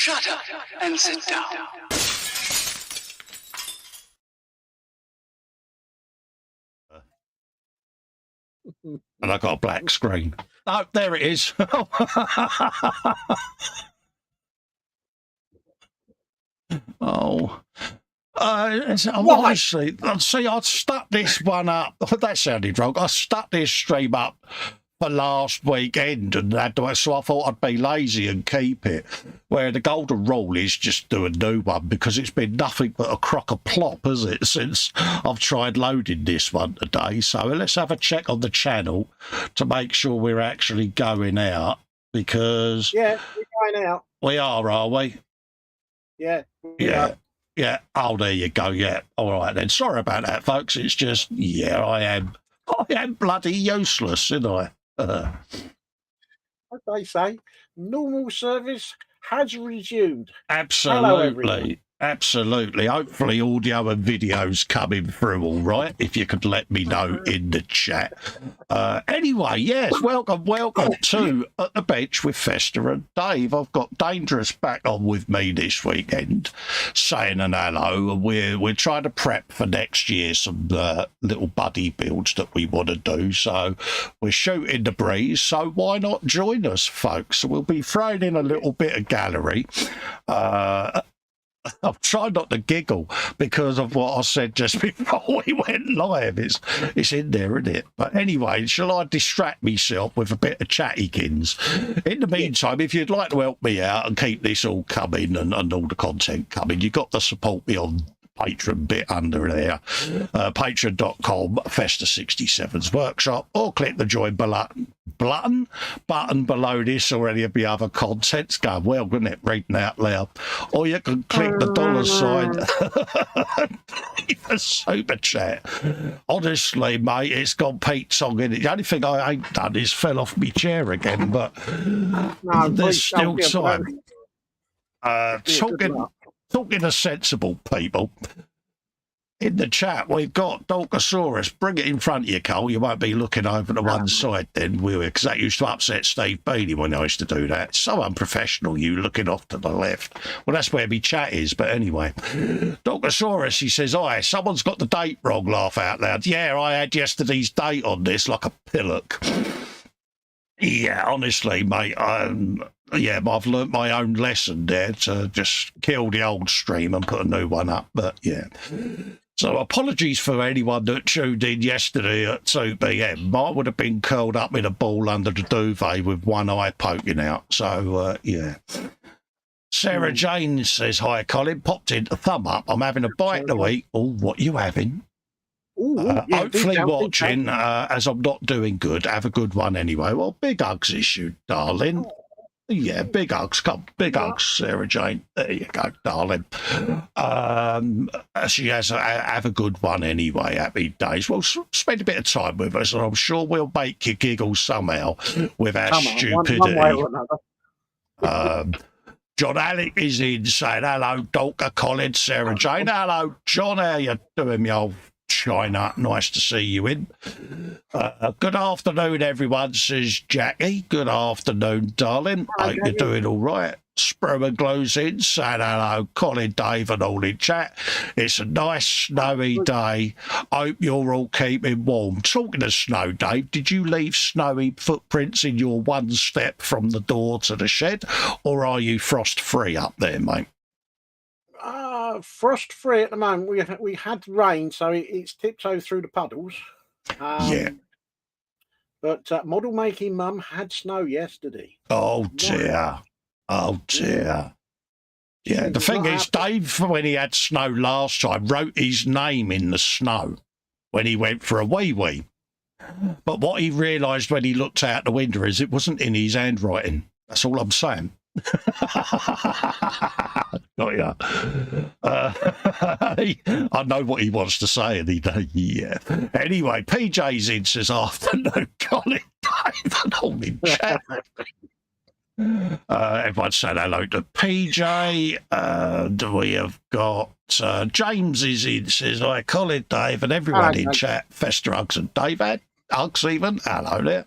Shut up and sit down. And I got a black screen. Oh, there it is. Oh. Honestly, see, I stuck this one up. That sounded wrong. I stuck this stream up for last weekend, and so I thought I'd be lazy and keep it. Where the golden rule is just do a new one, because it's been nothing but a crock of plop, has it, since I've tried loading this one today. So let's have a check on the channel to make sure we're actually going out, because... Yeah, we're going out. We are we? Yeah. Yeah. Yeah. Oh, there you go. Yeah. All right then. Sorry about that, folks. It's just, yeah, I am bloody useless, isn't I? What they say, normal service has resumed. Absolutely. Absolutely. Hopefully audio and videos coming through all right, if you could let me know in the chat. Anyway, yes, welcome to At the Bench with Festa and Dave. I've got Dangerous back on with me this weekend, saying an hello. We're trying to prep for next year some little buddy builds that we want to do. So we're shooting the breeze. So why not join us, folks? We'll be throwing in a little bit of gallery. I'm trying not to giggle because of what I said just before we went live. It's in there, isn't it? But anyway, shall I distract myself with a bit of chattykins? In the meantime, if you'd like to help me out and keep this all coming and all the content coming, you've got to support me on Patron bit under there, patreon.com, Festa67's workshop, or click the join button below this or any of the other contents. Going well, wouldn't it, reading out loud? Or you can click the dollar sign leave a super chat. Honestly, mate, it's got Pete song in it. The only thing I ain't done is fell off my chair again, but there's still time. Talking of sensible people, in the chat we've got Dolcosaurus. Bring it in front of you, Cole. You won't be looking over to one side then, will you? Because that used to upset Steve Beattie when I used to do that. So unprofessional, you looking off to the left. Well, that's where my chat is, but anyway. Dolcosaurus, he says, "Aye, someone's got the date wrong, laugh out loud." Yeah, I had yesterday's date on this like a pillock. Yeah, honestly, mate, yeah, I've learnt my own lesson there to just kill the old stream and put a new one up, but yeah. So apologies for anyone that tuned in yesterday at 2 p.m. I would have been curled up in a ball under the duvet with one eye poking out, so yeah. Sarah Jane says, "Hi, Colin, popped in a thumb up. I'm having a bite to eat." Oh, what you having? Hopefully watching, as I'm not doing good. Have a good one anyway. Well, big hugs issue, darling. Yeah, big hugs. Come, big hugs, Sarah Jane. There you go, darling. She has have a good one anyway. Happy days. Well, spend a bit of time with us, and I'm sure we'll make you giggle somehow with our stupidity. One way or another. John Alec is in saying, "Hello, Dr. Colin, Sarah Jane." Hello, John. How you doing, me old China? Nice to see you in. Good afternoon, everyone, says Jackie. Good afternoon, darling. Hope you're doing all right. Sperma glows in, saying hello, Colin, Dave, and all in chat. It's a nice snowy day. Hope you're all keeping warm. Talking of snow, Dave, did you leave snowy footprints in your one step from the door to the shed, or are you frost-free up there, mate? Frost free at the moment. We had rain, so it's tiptoed through the puddles. Yeah. But model making mum had snow yesterday. Oh dear. Oh dear. Yeah, the thing is, Dave, when he had snow last time, wrote his name in the snow when he went for a wee-wee. But what he realised when he looked out the window is it wasn't in his handwriting. That's all I'm saying. Got ya. I know what he wants to say, and yeah. Anyway, PJ's in, says, "Afternoon, Colin, Dave, and all in chat." Everyone said hello to PJ. We have got James is in, says, "Hi, Colin, Dave, and everyone in chat. Festa, Hugs, and Dave. Hugs even. Hello there.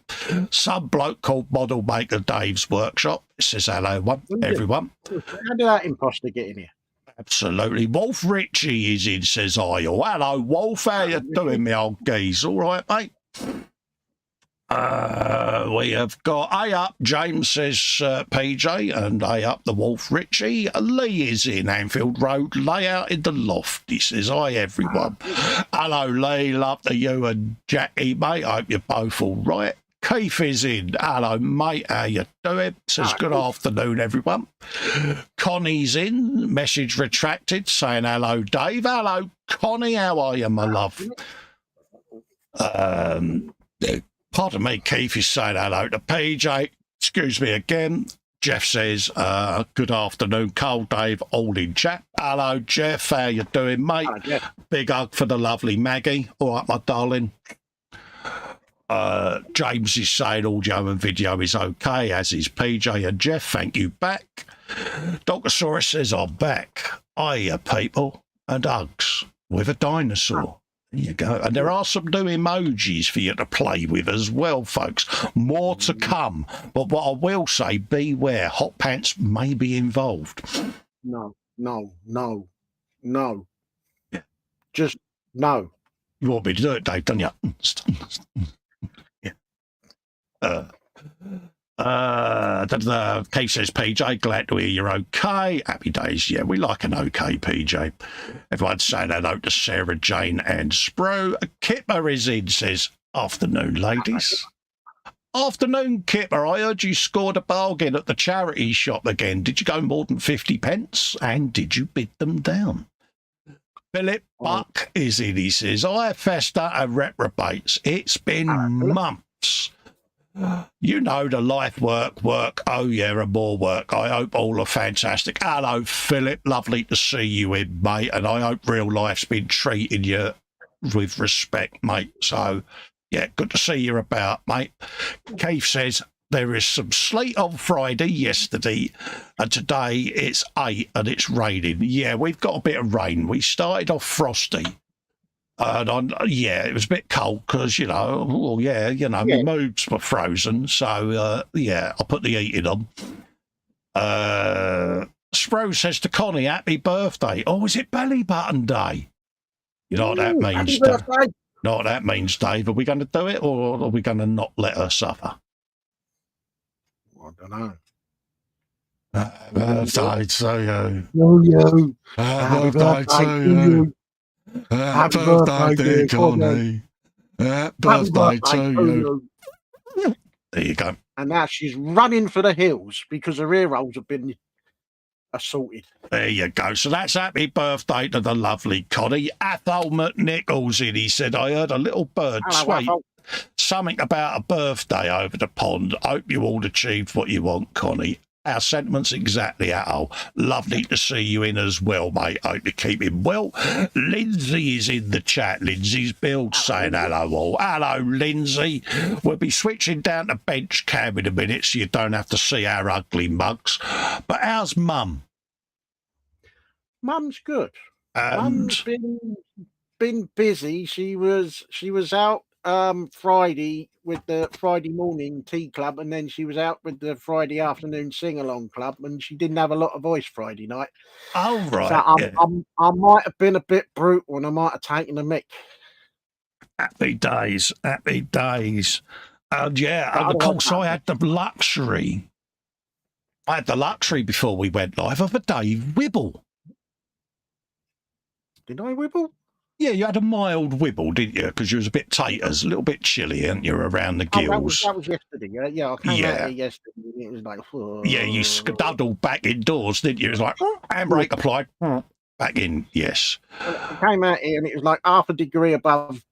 Some bloke called Model Maker Dave's Workshop. It says hello, everyone. How did that imposter get in here? Absolutely. Wolf Ritchie is in, says I. Oh, hello, Wolf. How you doing, me old geese? All right, mate? We have got A up, James says PJ, and A up the Wolf Ritchie. Lee is in Anfield Road, layout in the loft. He says, hi everyone. Hello Lee, love to you and Jackie, mate. I hope you're both all right. Keith is in. Hello mate, how you doing? Says good afternoon everyone. Connie's in, message retracted, saying hello Dave. Hello Connie, how are you my love? Pardon me, Keith is saying hello to PJ. Excuse me again. Jeff says, good afternoon, Cole, Dave, all in chat. Hello, Jeff. How you doing, mate? Hello, Big hug for the lovely Maggie. All right, my darling. James is saying audio and video is okay, as is PJ and Jeff. Thank you back. Doctosaurus says, I'm back. Hiya, people. And hugs with a dinosaur. There you go. And there are some new emojis for you to play with as well, folks. More to come. But what I will say, beware, hot pants may be involved. No. Yeah. Just no. You want me to do it, Dave, don't you? Yeah. Kate says, PJ, glad to hear you're okay. Happy days. Yeah, we like an okay PJ. Everyone's saying hello to Sarah, Jane and Spro. Kipper is in, says, afternoon, ladies. Afternoon, Kipper. I heard you scored a bargain at the charity shop again. Did you go more than 50 pence? And did you bid them down? Philip Buck is in, he says, I have Festa and reprobates. It's been months. You know the life work, oh yeah, and more work. I hope all are fantastic. Hello, Philip. Lovely to see you in, mate. And I hope real life's been treating you with respect, mate. So, yeah, good to see you about, mate. Keith says, there is some sleet on Friday yesterday, and today it's 8 and it's raining. Yeah, we've got a bit of rain. We started off frosty. And yeah, it was a bit cold because, my moves were frozen. So, yeah, I put the heating on. Spro says to Connie, happy birthday. Oh, is it belly button day? You know what that means, Dave? Know what that means, Dave? Are we going to do it or are we going to not let her suffer? I don't know. Birthday to you. Birthday to you. Happy birthday, dear Connie. Happy birthday to you. There you go. And now she's running for the hills because her ear rolls have been assaulted. There you go. So that's happy birthday to the lovely Connie. Athol McNichols in, he said, I heard a little bird sweet. Something about a birthday over the pond. Hope you all achieved what you want, Connie. Our sentiments exactly, Athol. Lovely to see you in as well, mate. Hope you're keeping well. Lindsay is in the chat. Lindsay's build saying hello all. Hello, Lindsay. We'll be switching down to bench cam in a minute so you don't have to see our ugly mugs. But how's Mum? Mum's good. Mum's been busy. She was out Friday with the Friday morning tea club, and then she was out with the Friday afternoon sing-along club, and she didn't have a lot of voice Friday night. Oh, right. So I might have been a bit brutal and I might have taken a mick. Happy days. Happy days. And yeah, of course, I had the luxury. I had the luxury before we went live of a Dave Wibble. Did I wibble? Yeah, you had a mild wibble, didn't you? Because you was a bit taters, a little bit chilly, aren't you, around the gills? That was yesterday. Yeah, I came out here yesterday. And it was like, yeah, you skedaddled back indoors, didn't you? It was like handbrake applied, back in. Yes. I came out here and it was like half a degree above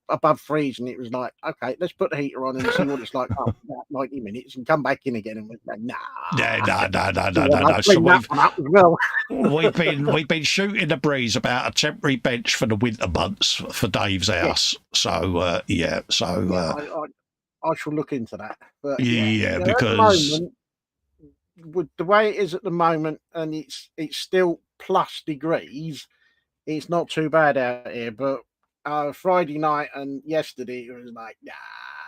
freezing. It was like, okay, let's put the heater on and see what it's like after about 90 minutes and come back in again. And we're like, nah. No. So we've been shooting the breeze about a temporary bench for the winter months for Dave's house. Yeah. So I shall look into that. But because at the moment, with the way it is at the moment, and it's still plus degrees, it's not too bad out here. But Friday night and yesterday, it was like, nah.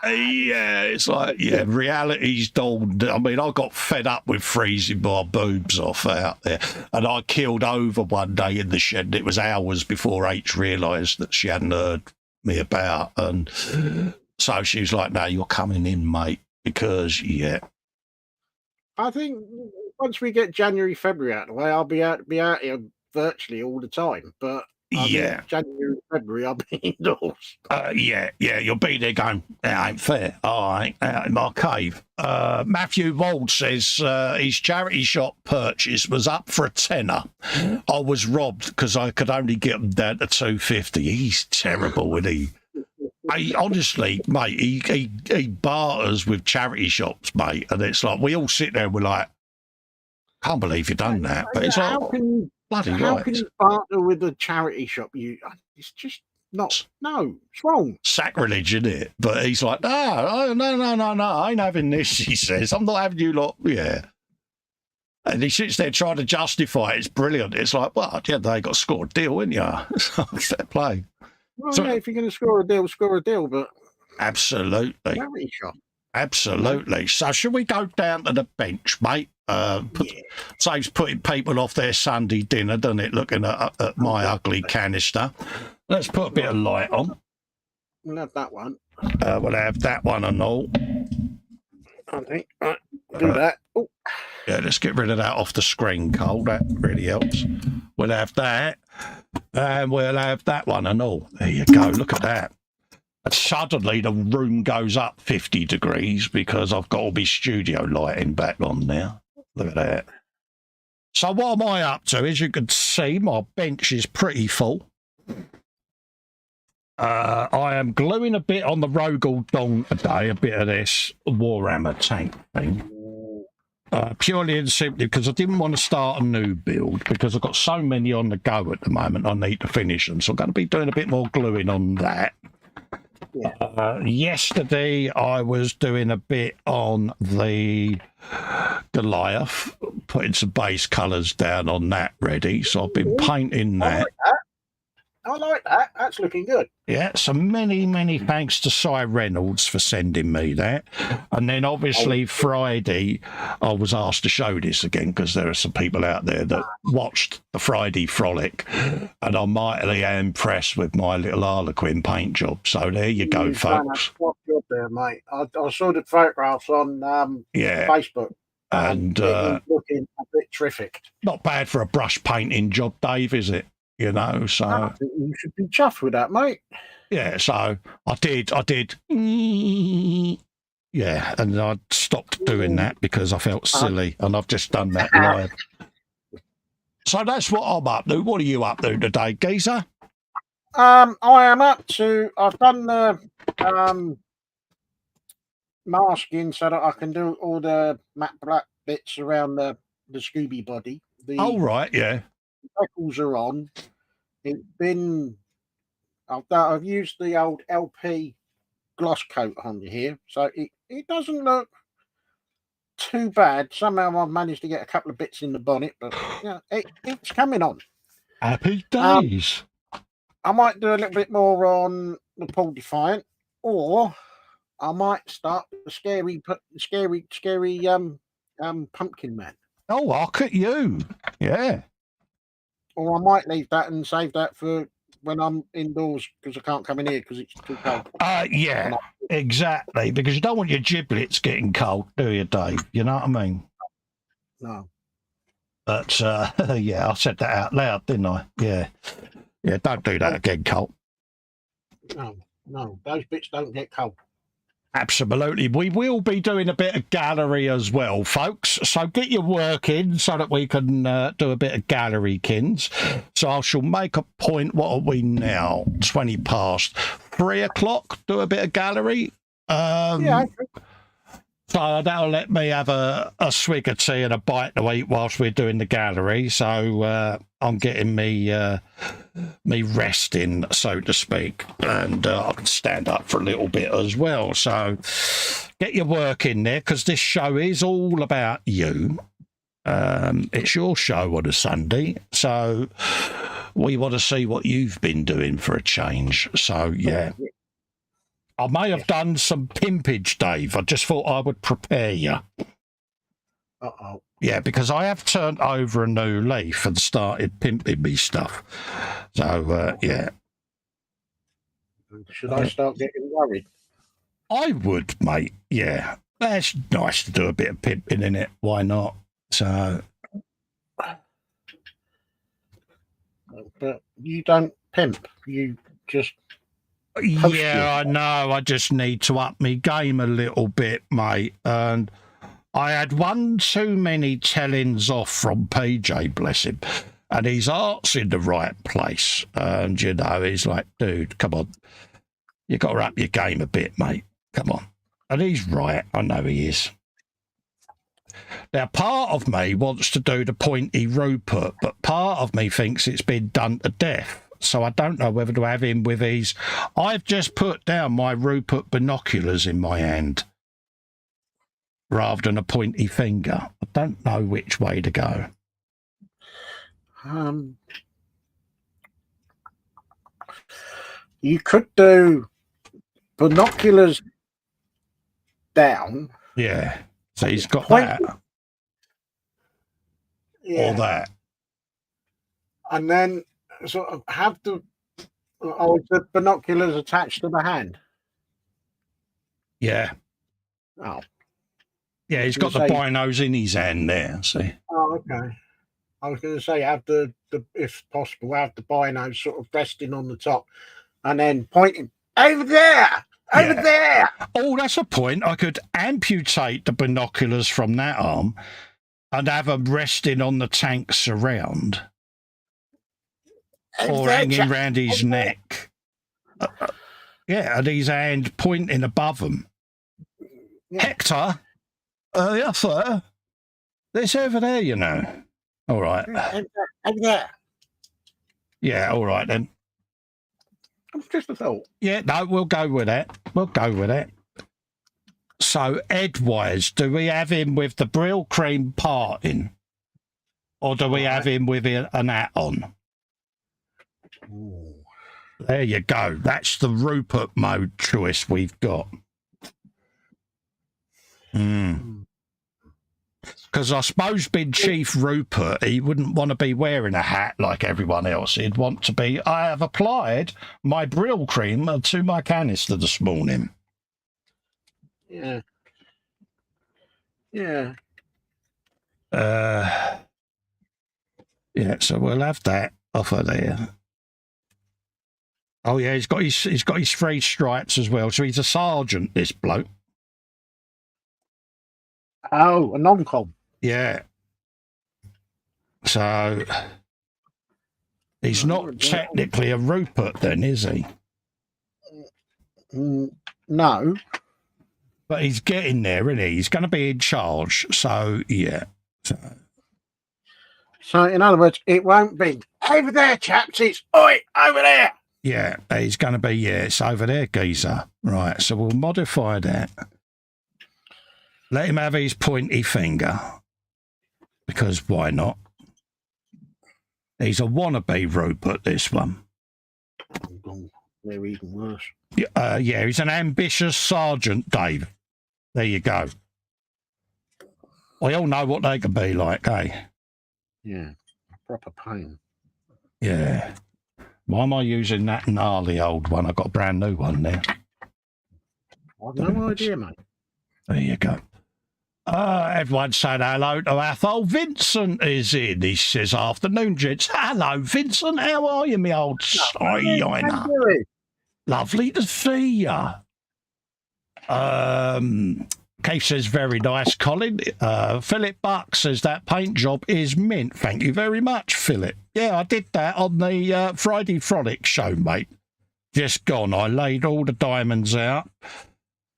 Yeah, it's like, reality's dawned. I mean, I got fed up with freezing my boobs off out there, and I keeled over one day in the shed. And it was hours before H realised that she hadn't heard me about, and so she was like, "No, you're coming in, mate, because I think once we get January, February out of the way, I'll be out here virtually all the time. But I think January, February, I'll be indoors. You'll be there going, that ain't fair. All right, out in my cave. Matthew Wald says his charity shop purchase was up for a tenner. I was robbed because I could only get them down to $2.50. He's terrible, isn't he? Honestly, mate, he barters with charity shops, mate, and it's like we all sit there and we're like, can't believe you've done that. But it's like, how can you partner with a charity shop? It's just not. No, it's wrong. Sacrilege, isn't it? But he's like, no, I ain't having this. He says, I'm not having you lot. Yeah. And he sits there trying to justify it. It's brilliant. It's like, well, they got to score a deal, ain't you? Fair play. Well, so, if you're going to score a deal. But absolutely, charity shop. Absolutely. So should we go down to the bench, mate? Saves putting people off their Sunday dinner, doesn't it? Looking at my ugly canister. Let's put a bit of light on. We'll have that one. We'll have that one and all. I think. Right, do that. Ooh. Yeah, let's get rid of that off the screen, Cole. That really helps. We'll have that. And we'll have that one and all. There you go. Look at that. And suddenly the room goes up 50 degrees because I've got all my studio lighting back on now. Look at that. So what am I up to? As you can see, my bench is pretty full. I am gluing a bit on the Rogel Dong today, a bit of this Warhammer tank thing. Purely and simply because I didn't want to start a new build because I've got so many on the go at the moment. I need to finish them. So I'm going to be doing a bit more gluing on that. Yesterday I was doing a bit on the Goliath, putting some base colours down on that ready. So I've been painting that. I like that. That's looking good. Yeah, so many thanks to Cy Reynolds for sending me that. And then obviously Friday, I was asked to show this again because there are some people out there that watched the Friday frolic and I'm mightily impressed with my little Harlequin paint job. So there you go, folks. What job there, mate? I saw the photographs on Facebook. And looking a bit terrific. Not bad for a brush painting job, Dave, is it? You know, so I think you should be chuffed with that, mate. Yeah, so I did. Yeah, and I stopped doing that because I felt silly, and I've just done that live. So that's what I'm up to. What are you up to today, geezer? I am up to. I've done the masking so that I can do all the matte black bits around the Scooby body. Right, yeah. Freckles are on. I've used the old LP gloss coat under here, so it doesn't look too bad. Somehow I've managed to get a couple of bits in the bonnet, but it's coming on. Happy days. I might do a little bit more on the Paul Defiant, or I might start the scary pumpkin man. Oh, look at you! Yeah. Or I might leave that and save that for when I'm indoors because I can't come in here because it's too cold. Yeah, exactly. Because you don't want your giblets getting cold, do you, Dave? You know what I mean? No. But, yeah, I said that out loud, didn't I? Yeah. Yeah, don't do that again, Colt. No, those bits don't get cold. Absolutely. We will be doing a bit of gallery as well, folks. So get your work in so that we can do a bit of gallery, kins. So I shall make a point. What are we now? 20 past 3 o'clock. Do a bit of gallery. Yeah. So that'll let me have a swig of tea and a bite to eat whilst we're doing the gallery. So I'm getting me resting, so to speak, and I can stand up for a little bit as well. So get your work in there because this show is all about you. It's your show on a Sunday, so we want to see what you've been doing for a change. So yeah. I may have done some pimpage, Dave. I just thought I would prepare you. Uh-oh. Yeah, because I have turned over a new leaf and started pimping me stuff. So, yeah. Should I start getting worried? I would, mate. Yeah. That's nice to do a bit of pimping in it. Why not? So. But you don't pimp. You just. Yeah, I know. I just need to up my game a little bit, mate. And I had one too many tellings off from PJ, bless him. And his heart's in the right place. And, you know, he's like, dude, come on. You got to up your game a bit, mate. Come on. And he's right. I know he is. Now, part of me wants to do the pointy Rupert, but part of me thinks it's been done to death. So I don't know whether to have him with these. I've just put down my Rupert binoculars in my hand rather than a pointy finger. I don't know which way to go. You could do binoculars down. Yeah. So he's got that. Yeah. Or that. And then sort of have the binoculars attached to the hand. Yeah. Oh. Yeah, he's got the binos in his hand there, see. Oh, okay. I was going to say, have the if possible, have the binos sort of resting on the top and then pointing over there, over there. Oh, that's a point. I could amputate the binoculars from that arm and have them resting on the tanks around or hanging round his neck. Yeah, and his hand pointing above them. Yeah. Hector? Yes, sir. It's over there, you know. All right. Over there. Yeah, all right then. Just a thought. Yeah, no, we'll go with it. We'll go with it. So, Ed-wise, do we have him with the Brill Cream parting? Or do we have him with an hat on? Ooh. There you go. That's the Rupert mode choice we've got. Because I suppose being Chief Rupert, he wouldn't want to be wearing a hat like everyone else. He'd want to be, I have applied my Brill Cream to my canister this morning. Yeah. Yeah. Yeah, so we'll have that off of there. Oh yeah, he's got his 3 stripes as well. So he's a sergeant, this bloke. Oh, a non-com. Yeah. So he's not technically a Rupert then, is he? No. But he's getting there, isn't he? He's going to be in charge. So, yeah. So, in other words, it won't be over there, chaps. It's oi, over there. Yeah, he's going to be, it's over there, geezer. Right, so we'll modify that. Let him have his pointy finger. Because why not? He's a wannabe Rupert, this one. They're even worse. Yeah, he's an ambitious sergeant, Dave. There you go. We all know what they can be like, eh? Yeah, proper pain. Yeah. Why am I using that gnarly old one? I've got a brand new one there. I've no idea, mate. There you go. Everyone said hello to Athol. Vincent is in. He says, afternoon, gents. Hello, Vincent. How are you, my old Steiner? Lovely to see you. Keith says, very nice, Colin. Philip Buck says, that paint job is mint. Thank you very much, Philip. Yeah, I did that on the Friday Frolic show, mate. Just gone. I laid all the diamonds out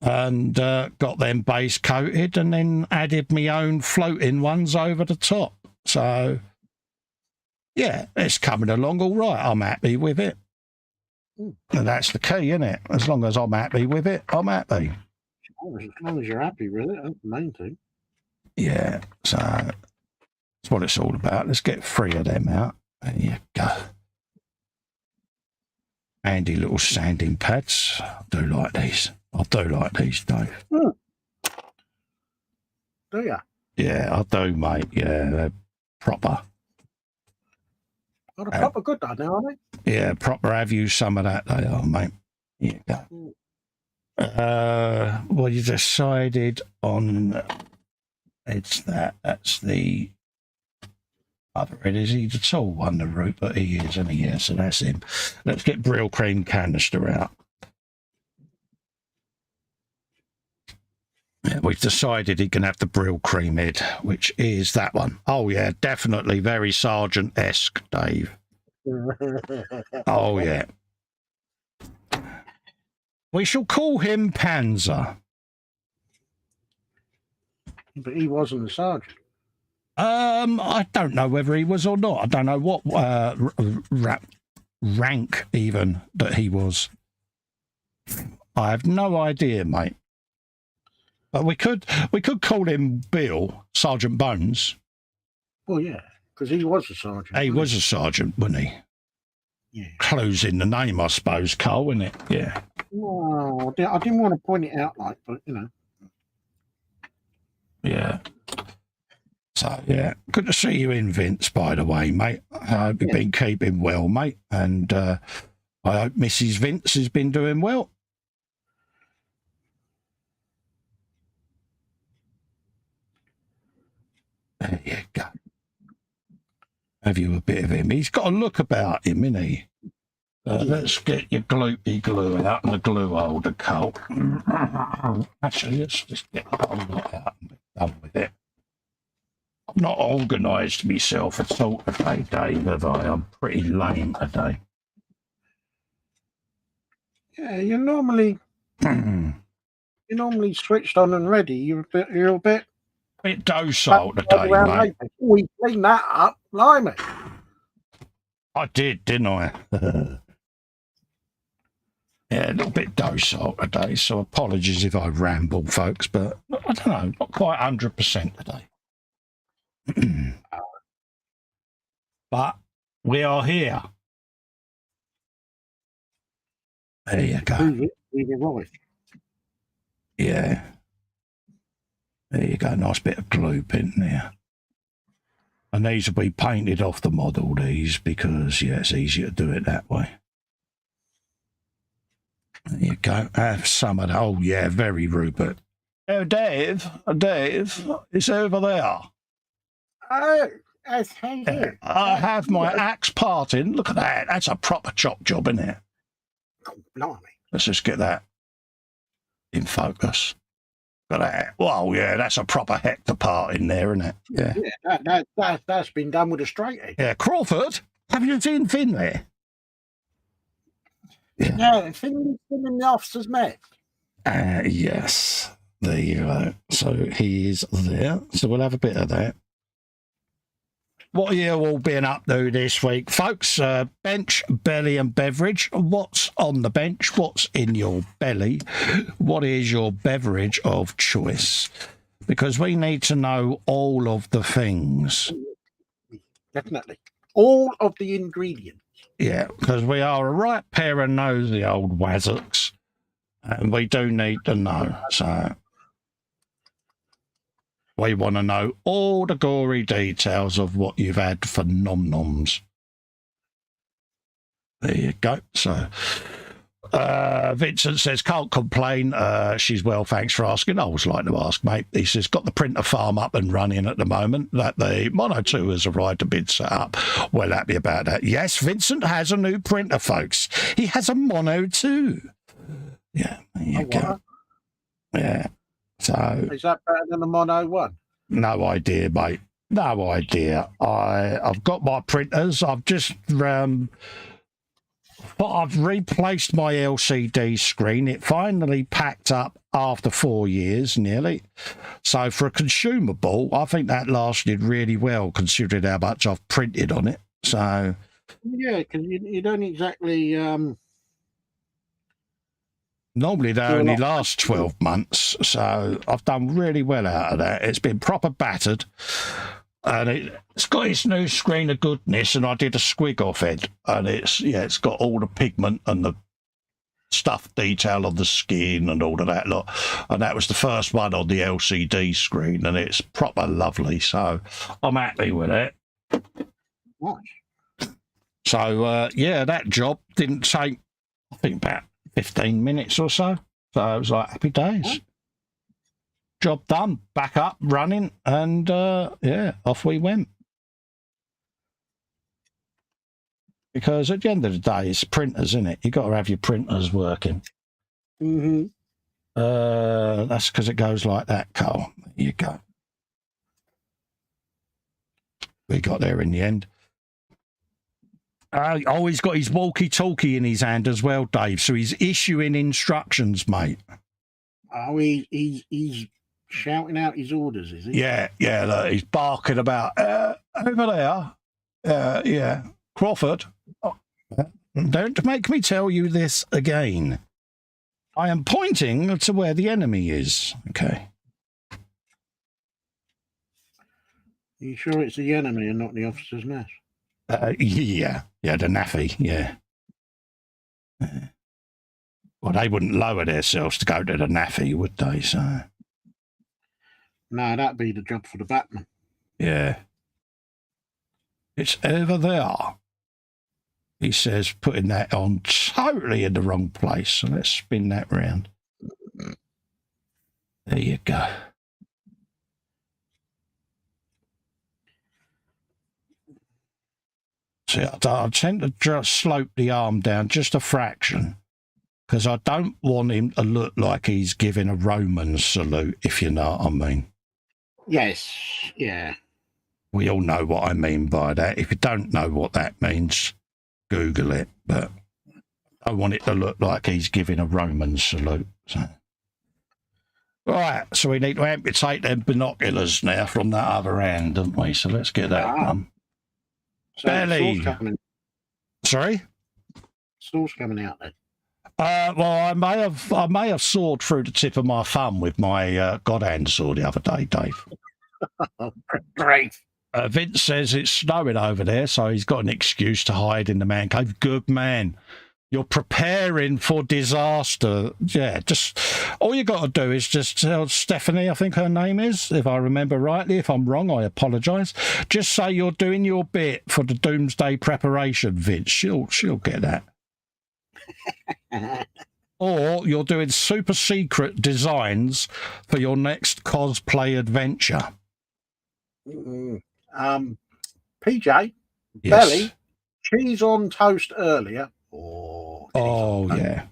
and got them base coated and then added my own floating ones over the top. So, yeah, it's coming along all right. I'm happy with it. And that's the key, isn't it? As long as I'm happy with it, I'm happy. As long as you're happy with it, that's the main thing. Yeah, so that's what it's all about. Let's get 3 of them out. There you go. Handy little sanding pads. I do like these. I do like these, Dave. Do you? Yeah, I do, mate. Yeah, they're proper. Oh, they're proper good, though, now, aren't they? Yeah, proper. Have you some of that? They are, mate. Here you go. Well, you decided on it's that. That's the other end. Is he the tall one, the Rupert? He is, isn't he? Yeah, so that's him. Let's get Brill Cream canister out. Yeah, we've decided he can have the Brill Cream head, which is that one. Oh, yeah, definitely very Sergeant-esque, Dave. Oh, yeah. We shall call him Panzer. But he wasn't a sergeant. I don't know whether he was or not. I don't know what rank even that he was. I have no idea, mate. But we could call him Bill, Sergeant Bones. Well, yeah, because he was a sergeant. He was a sergeant, wasn't he? Yeah. Clues in the name, I suppose, Carl, isn't it? Yeah. Well, I didn't want to point it out like, but, you know. Yeah. So, yeah, good to see you in, Vince, by the way, mate. I hope you've been keeping well, mate. And I hope Mrs. Vince has been doing well. There you go. Have you a bit of him? He's got a look about him, isn't he? Let's get your gloopy glue out and the glue holder, Colt. Actually, let's just get the whole lot out and be done with it. I've not organised myself at all today, Dave, have I? I'm pretty lame today. Yeah, you're normally switched on and ready. You're a bit docile today, mate. We clean that up, blimey. I did, didn't I? Yeah, a little bit docile today, so apologies if I ramble, folks, but I don't know, not quite 100% today. But we are here. There you go. Yeah. There you go, nice bit of glue in there. And these will be painted off the model, these, because, yeah, it's easier to do it that way. There you go. Have some of that. Oh, yeah, very Rupert. Oh, Dave, it's over there. I have my axe parting. Look at that. That's a proper chop job, isn't it? Oh, blimey. Let's just get that in focus. Look at that. Well, yeah, that's a proper hector part in there, isn't it? Yeah. Yeah, that's been done with a straight edge. Yeah, Crawford, have you seen Finn there? Yeah, Finn in the officer's mess. Yes. There you go. So he is there. So we'll have a bit of that. What are you all been up to this week, folks? Bench, belly and beverage. What's on the bench? What's in your belly? What is your beverage of choice? Because we need to know all of the things. Definitely. All of the ingredients. Yeah, because we are a right pair of nosy old wazzocks, and we do need to know. So we want to know all the gory details of what you've had for nom-noms. There you go. So Vincent says, can't complain. She's well, thanks for asking. I always like to ask, mate. He says, got the printer farm up and running at the moment. That the Mono 2 has arrived and been set up. Well happy about that. Yes, Vincent has a new printer, folks. He has a Mono 2. Yeah, there you go. Yeah. So is that better than the Mono 1? No idea, mate. No idea. I've got my printers. I've just I've replaced my LCD screen. It finally packed up after 4 years, nearly. So for a consumable, I think that lasted really well, considering how much I've printed on it. So yeah, because you don't exactly. Normally they only last 12 months, so I've done really well out of that. It's been proper battered. And it's got its new screen of goodness, and I did a squig off it, and it's got all the pigment and the stuff detail on the skin and all of that lot. And that was the first one on the LCD screen, and it's proper lovely. So I'm happy with it. What? So that job didn't take, I think, about 15 minutes or so. So it was like happy days. What? Job done, back up, running, and off we went. Because at the end of the day, it's printers, isn't it? You've got to have your printers working. Mm-hmm. That's because it goes like that, Carl. There you go. We got there in the end. He's got his walkie-talkie in his hand as well, Dave. So he's issuing instructions, mate. Oh, he's shouting out his orders, is he? Yeah. Look, he's barking about over there. Yeah, Crawford. Oh, don't make me tell you this again. I am pointing to where the enemy is. Okay. Are you sure it's the enemy and not the officer's mess? Yeah, the naffy, yeah. Well, they wouldn't lower themselves to go to the naffy, would they? So. No, that'd be the job for the Batman. Yeah. It's over there. He says, putting that on totally in the wrong place. So let's spin that round. There you go. See, I tend to just slope the arm down just a fraction because I don't want him to look like he's giving a Roman salute, if you know what I mean. Yes, yeah. We all know what I mean by that. If you don't know what that means, Google it. But I want it to look like he's giving a Roman salute. So. Right, so we need to amputate them binoculars now from that other hand, don't we? So let's get that done. So Belly. Sorry? Sauce coming out then. Well, I may have sawed through the tip of my thumb with my God hand saw the other day, Dave. Great. Vince says it's snowing over there, so he's got an excuse to hide in the man cave. Good man. You're preparing for disaster. Yeah, just all you got to do is just tell Stephanie, I think her name is, if I remember rightly. If I'm wrong, I apologise. Just say you're doing your bit for the doomsday preparation, Vince. She'll get that. Or you're doing super secret designs for your next cosplay adventure. PJ, yes. Belly, cheese on toast earlier. Oh, yeah.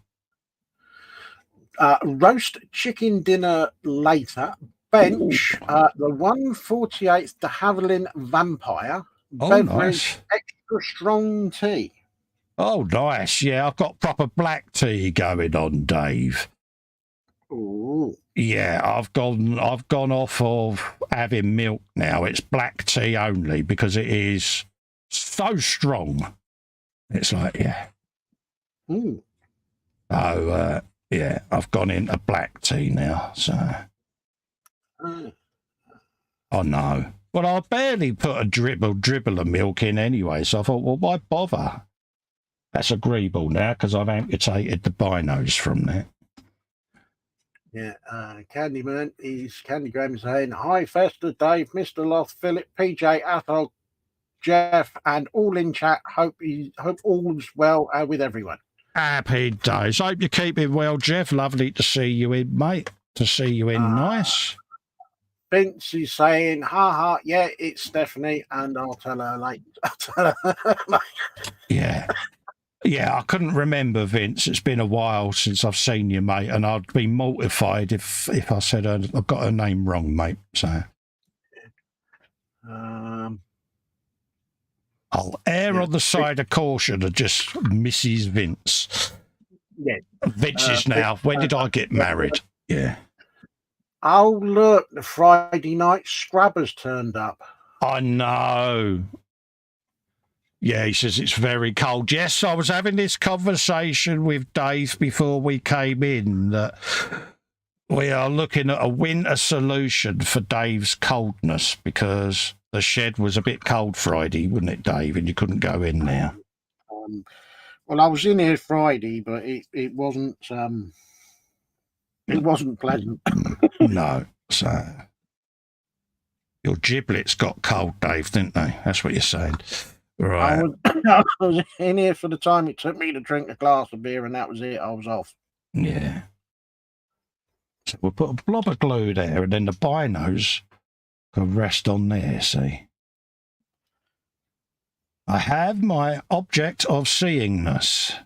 Roast chicken dinner later. Bench, the 148th de Havilland Vampire. Oh, beverage, nice. Extra strong tea. Oh, nice. Yeah, I've got proper black tea going on, Dave. Ooh. Yeah, I've gone off of having milk now. It's black tea only because it is so strong. It's like, yeah. Ooh. So, yeah, I've gone into black tea now, so. Oh, no. Well, I barely put a dribble of milk in anyway, so I thought, well, why bother? That's agreeable now because I've amputated the binos from that. Yeah, Candyman is Candygram saying, hi, Festa, Dave, Mr. Loth, Philip, PJ, Athol, Jeff, and all in chat. Hope all's well with everyone. Happy days. Hope you're keeping well, Jeff. Lovely to see you in, mate. To see you in. Nice. Vince is saying, ha, yeah, it's Stephanie, and I'll tell her later. Yeah. Yeah, I couldn't remember, Vince. It's been a while since I've seen you, mate, and I'd be mortified if I said I've got her name wrong, mate. So I'll err on the side of caution of just Mrs. Vince. Yeah. Vince is now. When did I get married? Yeah. Oh, look, the Friday night scrubbers turned up. I know. Yeah, he says it's very cold. Yes, I was having this conversation with Dave before we came in that we are looking at a winter solution for Dave's coldness because the shed was a bit cold Friday, wasn't it, Dave? And you couldn't go in there. Well, I was in here Friday, but it wasn't pleasant. No, so your giblets got cold, Dave, didn't they? That's what you're saying, right? I was in here for the time it took me to drink a glass of beer, and that was it. I was off. Yeah. So we'll put a blob of glue there, and then the binos can rest on there. See, I have my object of seeingness.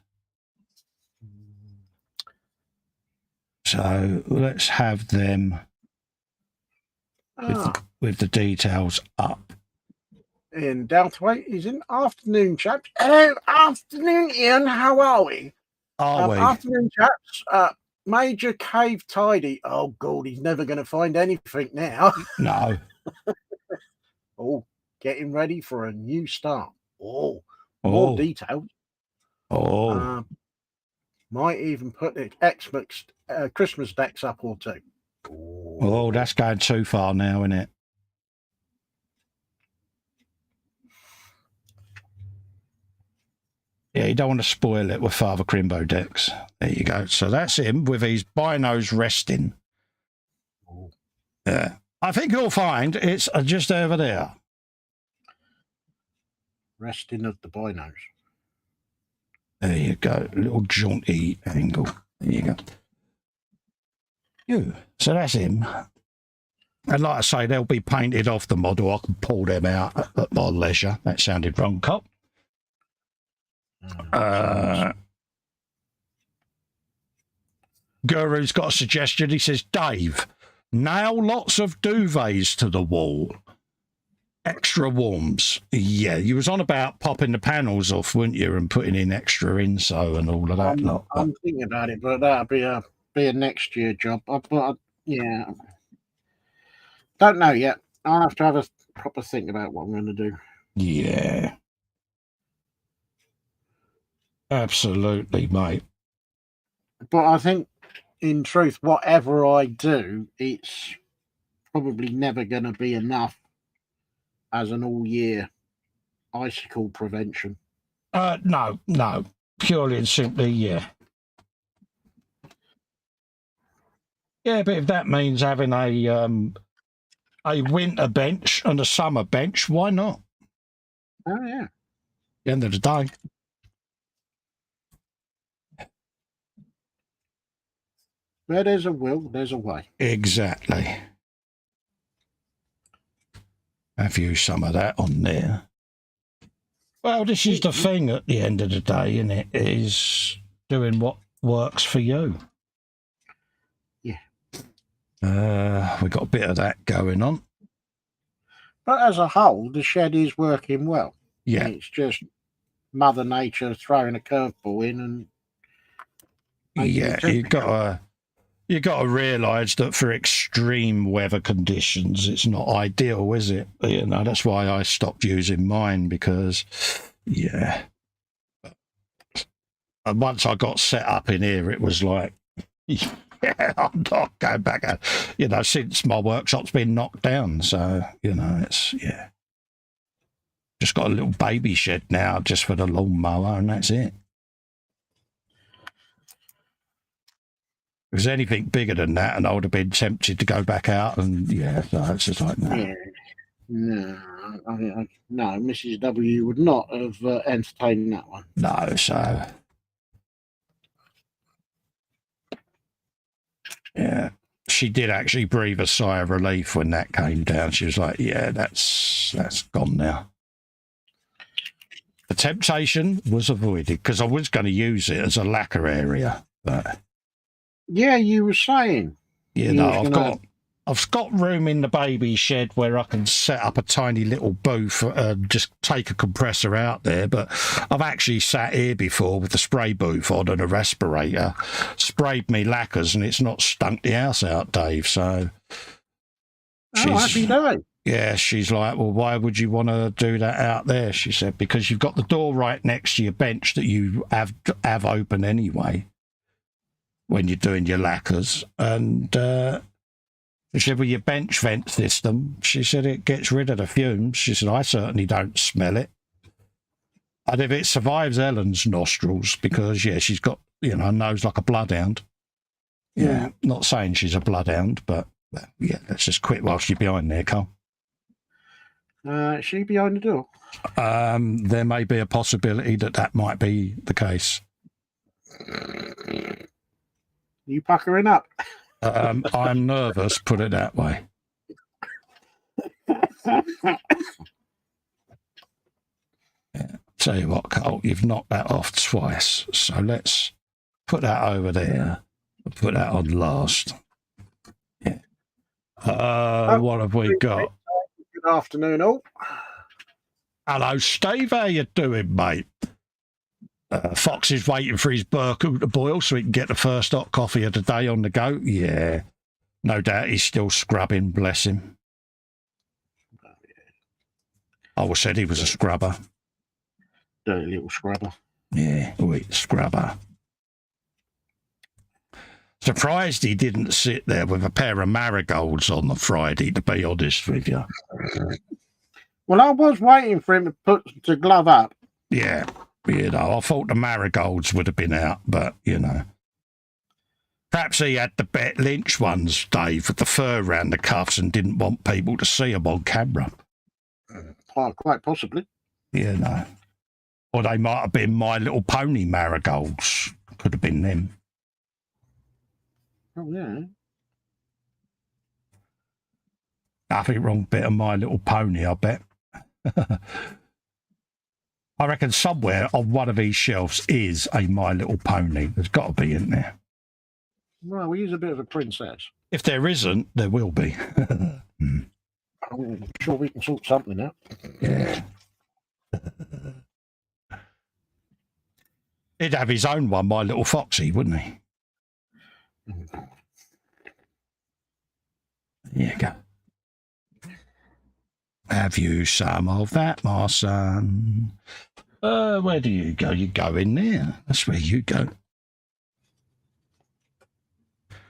So let's have them with the details up. In Deltaway is in afternoon, chaps. Hello, afternoon, Ian. How are we? Are we? Afternoon, chaps. Major Cave Tidy. Oh, God, he's never going to find anything now. No. Oh, getting ready for a new start. Oh, more details. Oh. Might even put the Xbox Christmas decks up or two. Oh, that's going too far now, isn't it? Yeah, you don't want to spoil it with Father Crimbo decks. There you go. So that's him with his binos resting. Yeah. I think you'll find it's just over there. Resting of the binos. There you go. A little jaunty angle. There you go. So that's him. And like I say, they'll be painted off the model. I can pull them out at my leisure. That sounded wrong, Cop. Guru's got a suggestion. He says, Dave, nail lots of duvets to the wall. Extra warms. Yeah, you was on about popping the panels off, weren't you, and putting in extra inso and all of that lot. I'm thinking about it, but that'll be a next year job. Yeah. Don't know yet. I'll have to have a proper think about what I'm going to do. Yeah. Absolutely, mate. But I think, in truth, whatever I do, it's probably never going to be enough as an all-year icicle prevention. No. Purely and simply, yeah. Yeah, but if that means having a winter bench and a summer bench, why not? Oh, yeah. At the end of the day. Where there's a will, there's a way. Exactly. Have you some of that on there? Well, this is the thing at the end of the day, isn't it? Is doing what works for you. Yeah. We got a bit of that going on. But as a whole, the shed is working well. Yeah. And it's just Mother Nature throwing a curveball in and yeah, you got to realise that for extreme weather conditions, it's not ideal, is it? You know, that's why I stopped using mine because, yeah. And once I got set up in here, it was like, yeah, I'm not going back. You know, since my workshop's been knocked down, so you know, it's yeah. Just got a little baby shed now, just for the lawnmower, and that's it. If there's anything bigger than that, and I would have been tempted to go back out, and yeah, so it's just like, no. Yeah. No, Mrs. W would not have entertained that one. No, so yeah, she did actually breathe a sigh of relief when that came down. She was like, yeah, that's gone now. The temptation was avoided because I was going to use it as a lacquer area, but yeah, you were saying. You know, I've got room in the baby shed where I can set up a tiny little booth, just take a compressor out there. But I've actually sat here before with the spray booth on and a respirator, sprayed me lacquers, and it's not stunk the house out, Dave. So, happy day. Yeah, she's like, well, why would you want to do that out there? She said, because you've got the door right next to your bench that you have open anyway when you're doing your lacquers, and She said, with your bench vent system, she said it gets rid of the fumes. She said, I certainly don't smell it. And if it survives Ellen's nostrils, because, yeah, she's got, you know, a nose like a bloodhound. Yeah, not saying she's a bloodhound, but, yeah, let's just quit while she's behind there, Carl. Is she behind the door? There may be a possibility that might be the case. You puckering up? I'm nervous, put it that way. Yeah. Tell you what, Carl, you've knocked that off twice. So let's put that over there. Put that on last. Yeah. What have we got? Good afternoon, all. Hello, Steve. How you doing, mate? Fox is waiting for his burko to boil so he can get the first hot coffee of the day on the go. Yeah, no doubt he's still scrubbing, bless him. I said he was a scrubber. Dirty little scrubber. Yeah, wait, scrubber. Surprised he didn't sit there with a pair of marigolds on the Friday, to be honest with you. Well, I was waiting for him to put the glove up. Yeah. You know, I thought the marigolds would have been out, but, you know. Perhaps he had the Bet Lynch ones, Dave, with the fur around the cuffs and didn't want people to see them on camera. Quite possibly. You know. Or they might have been My Little Pony marigolds. Could have been them. Oh, yeah. Nothing wrong with a bit of My Little Pony, I bet. I reckon somewhere on one of these shelves is a My Little Pony. There's got to be, isn't there? Well, he's a bit of a princess. If there isn't, there will be. I'm sure we can sort something out. Yeah. He'd have his own one, My Little Foxy, wouldn't he? There you go. Have you some of that, my son? Where do you go? You go in there. That's where you go.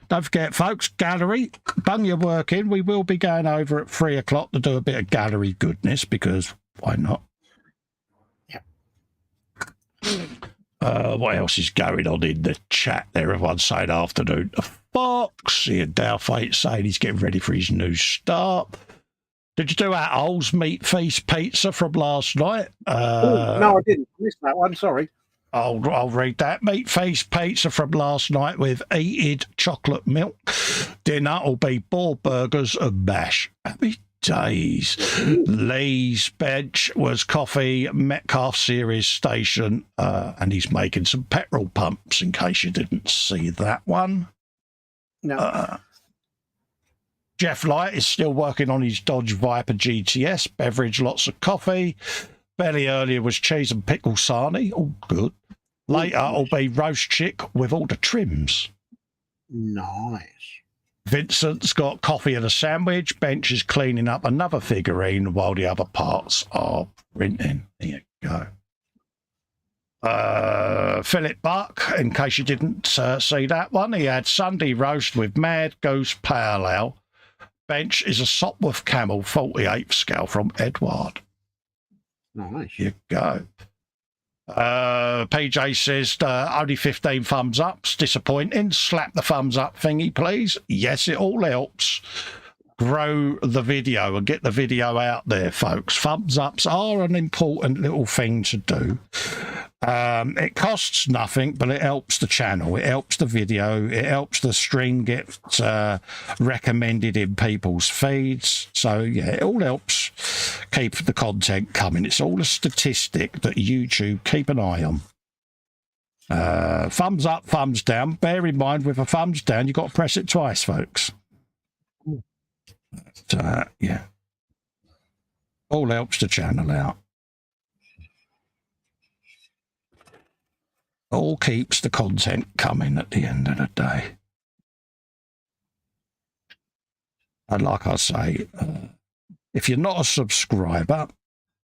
Don't forget, folks, gallery, bung your work in. We will be going over at 3 o'clock to do a bit of gallery goodness, because why not? Yeah. What else is going on in the chat there? Everyone's saying afternoon to Fox. Ian Dowfate saying he's getting ready for his new start. Did you do Atol's Meat Feast Pizza from last night? No, I didn't. I missed that one, sorry. I'll read that. Meat Feast Pizza from last night with heated chocolate milk. Dinner will be boar burgers and mash. Happy days. Lee's bench was coffee, Metcalf Series Station, and he's making some petrol pumps in case you didn't see that one. No. Jeff Light is still working on his Dodge Viper GTS. Beverage, lots of coffee. Belly earlier was cheese and pickle sarnie. All good. Later will be roast chick with all the trims. Nice. Vincent's got coffee and a sandwich. Bench is cleaning up another figurine while the other parts are printing. There you go. Philip Buck, in case you didn't see that one, he had Sunday roast with Mad Goose Powwow. Bench is a Sopwith Camel 48th scale from Edward. Nice. Here you go. PJ says only 15 thumbs ups. Disappointing. Slap the thumbs up thingy, please. Yes, it all helps. Grow the video and get the video out there, folks. Thumbs ups are an important little thing to do. It costs nothing, but it helps the channel. It helps the video. It helps the stream get recommended in people's feeds. So, yeah, it all helps keep the content coming. It's all a statistic that YouTube keep an eye on. Thumbs up, thumbs down. Bear in mind, with a thumbs down, you've got to press it twice, folks. Yeah. All helps the channel out. All keeps the content coming at the end of the day. And like I say, if you're not a subscriber,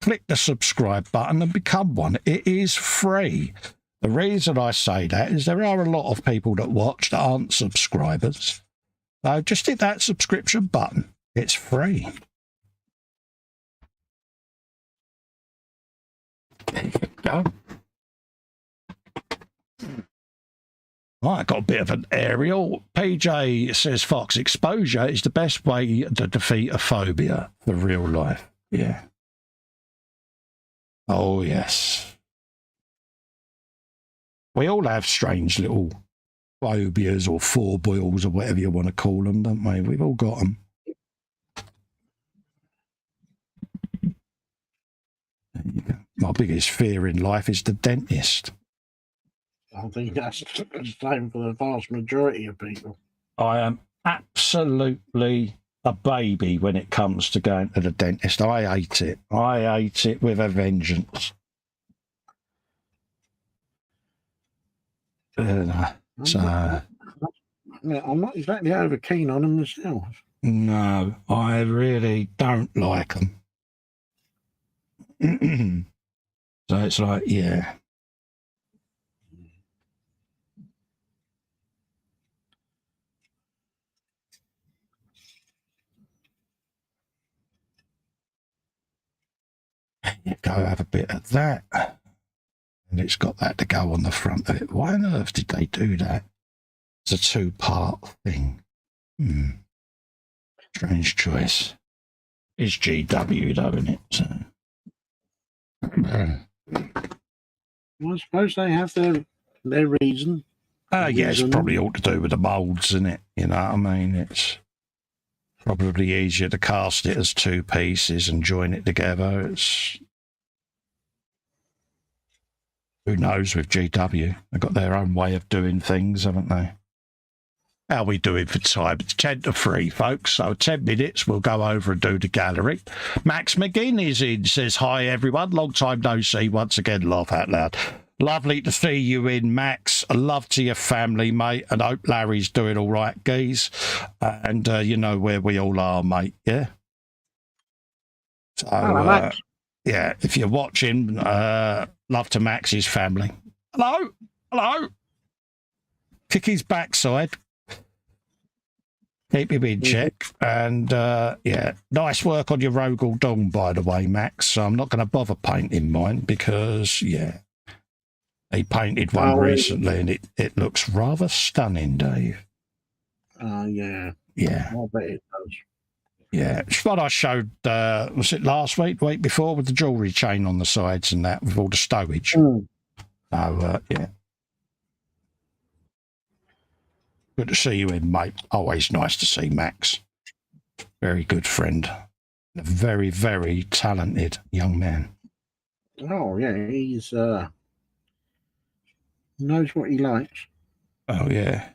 click the subscribe button and become one. It is free. The reason I say that is there are a lot of people that watch that aren't subscribers. So just hit that subscription button. It's free. There you go. Right, got a bit of an aerial. PJ says Fox, exposure is the best way to defeat a phobia for real life. Yeah. Oh, yes. We all have strange little phobias or fourboils or whatever you want to call them, don't we? We've all got them. There you go. My biggest fear in life is the dentist. I think that's the same for the vast majority of people. I am absolutely a baby when it comes to going to the dentist. I hate it. I hate it with a vengeance. So I'm not exactly over keen on them myself. No, I really don't like them. So it's like, yeah. You go have a bit of that. And it's got that to go on the front of it. Why on earth did they do that? It's a two-part thing. Strange choice. It's GW, though, isn't it? So. Well, I suppose they have their reason. Yeah, it's probably all to do with the moulds, isn't it? You know what I mean? It's probably easier to cast it as two pieces and join it together. It's... Who knows with GW? They've got their own way of doing things, haven't they? How we doing for time? It's 10 to 3, folks. So 10 minutes, we'll go over and do the gallery. Max McGinn is in, says, hi, everyone. Long time no see. Once again, laugh out loud. Lovely to see you in, Max. Love to your family, mate. And hope Larry's doing all right, geez. And you know where we all are, mate, yeah? So, hello, Max. Yeah, if you're watching, love to Max's family. Hello? Hello? Kick his backside. Keep him in check. And, yeah, nice work on your Rogel Dong, by the way, Max. So I'm not going to bother painting mine because, yeah, he painted one recently and it looks rather stunning, Dave. Yeah. Yeah. I bet it does. Yeah, it's what I showed, was it last week, week before, with the jewellery chain on the sides and that, with all the stowage. So, yeah. Good to see you in, mate. Always nice to see Max. Very good friend. A very, very talented young man. Oh, yeah, he's knows what he likes. Oh, yeah.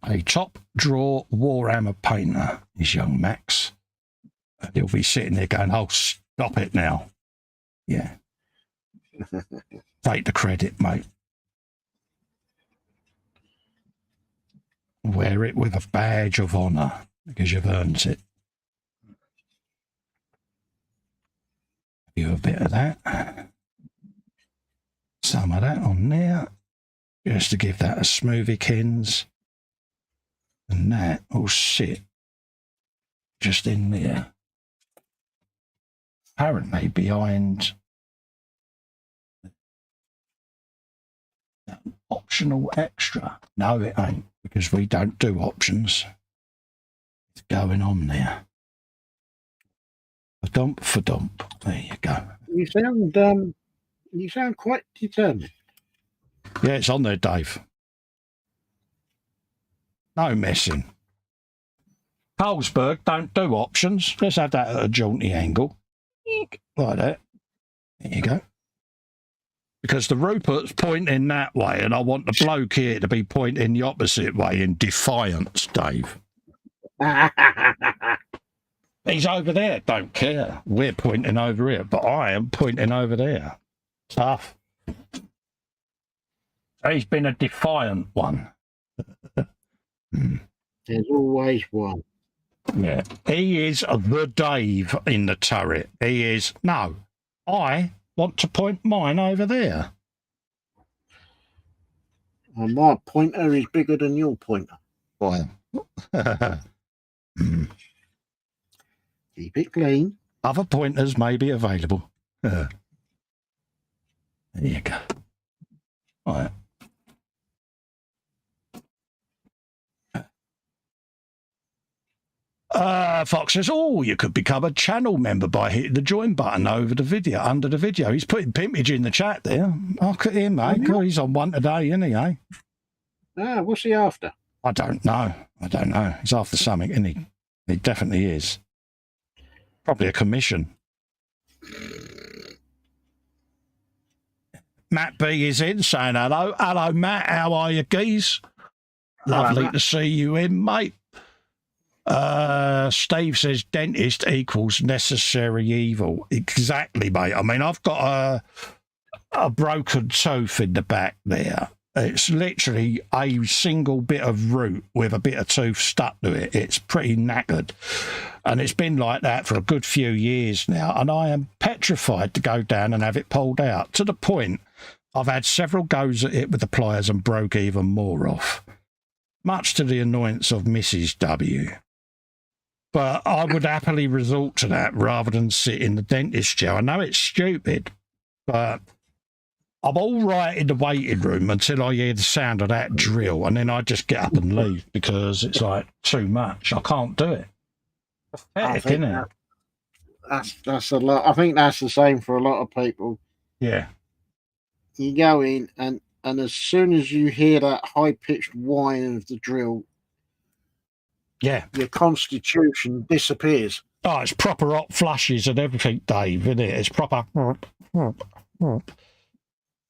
A top drawer Warhammer painter is young Max. He'll be sitting there going, oh, stop it now. Yeah. Take the credit, mate. Wear it with a badge of honour because you've earned it. Do a bit of that. Some of that on there. Just to give that a smoothie-kins. And that will sit just in there. Apparently behind optional extra. No, it ain't, because we don't do options. It's going on there. For dump for dump. There you go. You sound quite determined. Yeah, it's on there, Dave. No messing. Carlsberg don't do options. Let's have that at a jaunty angle. Like that. There you go. Because the Rupert's pointing that way, and I want the bloke here to be pointing the opposite way in defiance, Dave. He's over there, don't care. We're pointing over here, but I am pointing over there. Tough. He's been a defiant one. There's always one. Yeah, he is the Dave in the turret. He is, no, I want to point mine over there. Well, my pointer is bigger than your pointer. Why? Keep it clean. Other pointers may be available. There you go. All right. Fox says, "Oh, you could become a channel member by hitting the join button over the video, under the video." He's putting pimpage in the chat there. Look at him, mate. Oh, he's on one today, isn't he, eh? Ah, what's he after? I don't know. He's after something, isn't he? He definitely is. Probably a commission. Matt B is in saying hello. Hello, Matt. How are you, geez? Lovely to see you in, mate. Steve says dentist equals necessary evil. Exactly, mate. I mean, I've got a broken tooth in the back there. It's literally a single bit of root with a bit of tooth stuck to it. It's pretty knackered. And it's been like that for a good few years now. And I am petrified to go down and have it pulled out, to the point I've had several goes at it with the pliers and broke even more off, much to the annoyance of Mrs. W. But I would happily resort to that rather than sit in the dentist chair. I know it's stupid, but I'm all right in the waiting room until I hear the sound of that drill, and then I just get up and leave because it's like too much. I can't do it. Pathetic, isn't it? That's a lot. I think that's the same for a lot of people. Yeah. You go in, and as soon as you hear that high-pitched whine of the drill, yeah, your constitution disappears. Oh, it's proper hot flushes and everything, Dave, isn't it? It's proper.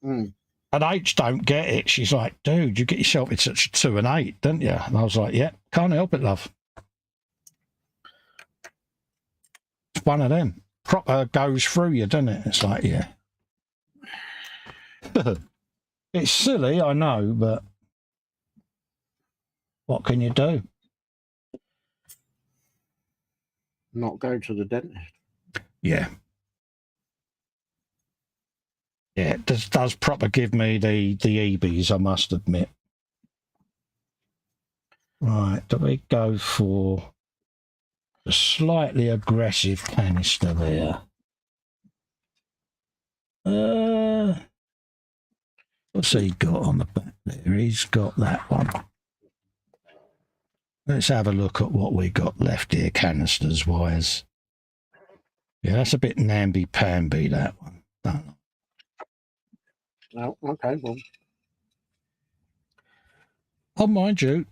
And H don't get it. She's like, dude, you get yourself in such a 2 and 8, don't you? And I was like, yeah, can't help it, love. It's one of them. Proper goes through you, doesn't it? It's like, yeah. It's silly, I know, but what can you do? Not go to the dentist. Yeah. Yeah, it does proper give me the EBs, I must admit. Right, do we go for a slightly aggressive canister there? What's he got on the back there? He's got that one. Let's have a look at what we got left here, canisters wise. Yeah, that's a bit namby-pamby, that one. Oh, okay, well. Oh, mind you,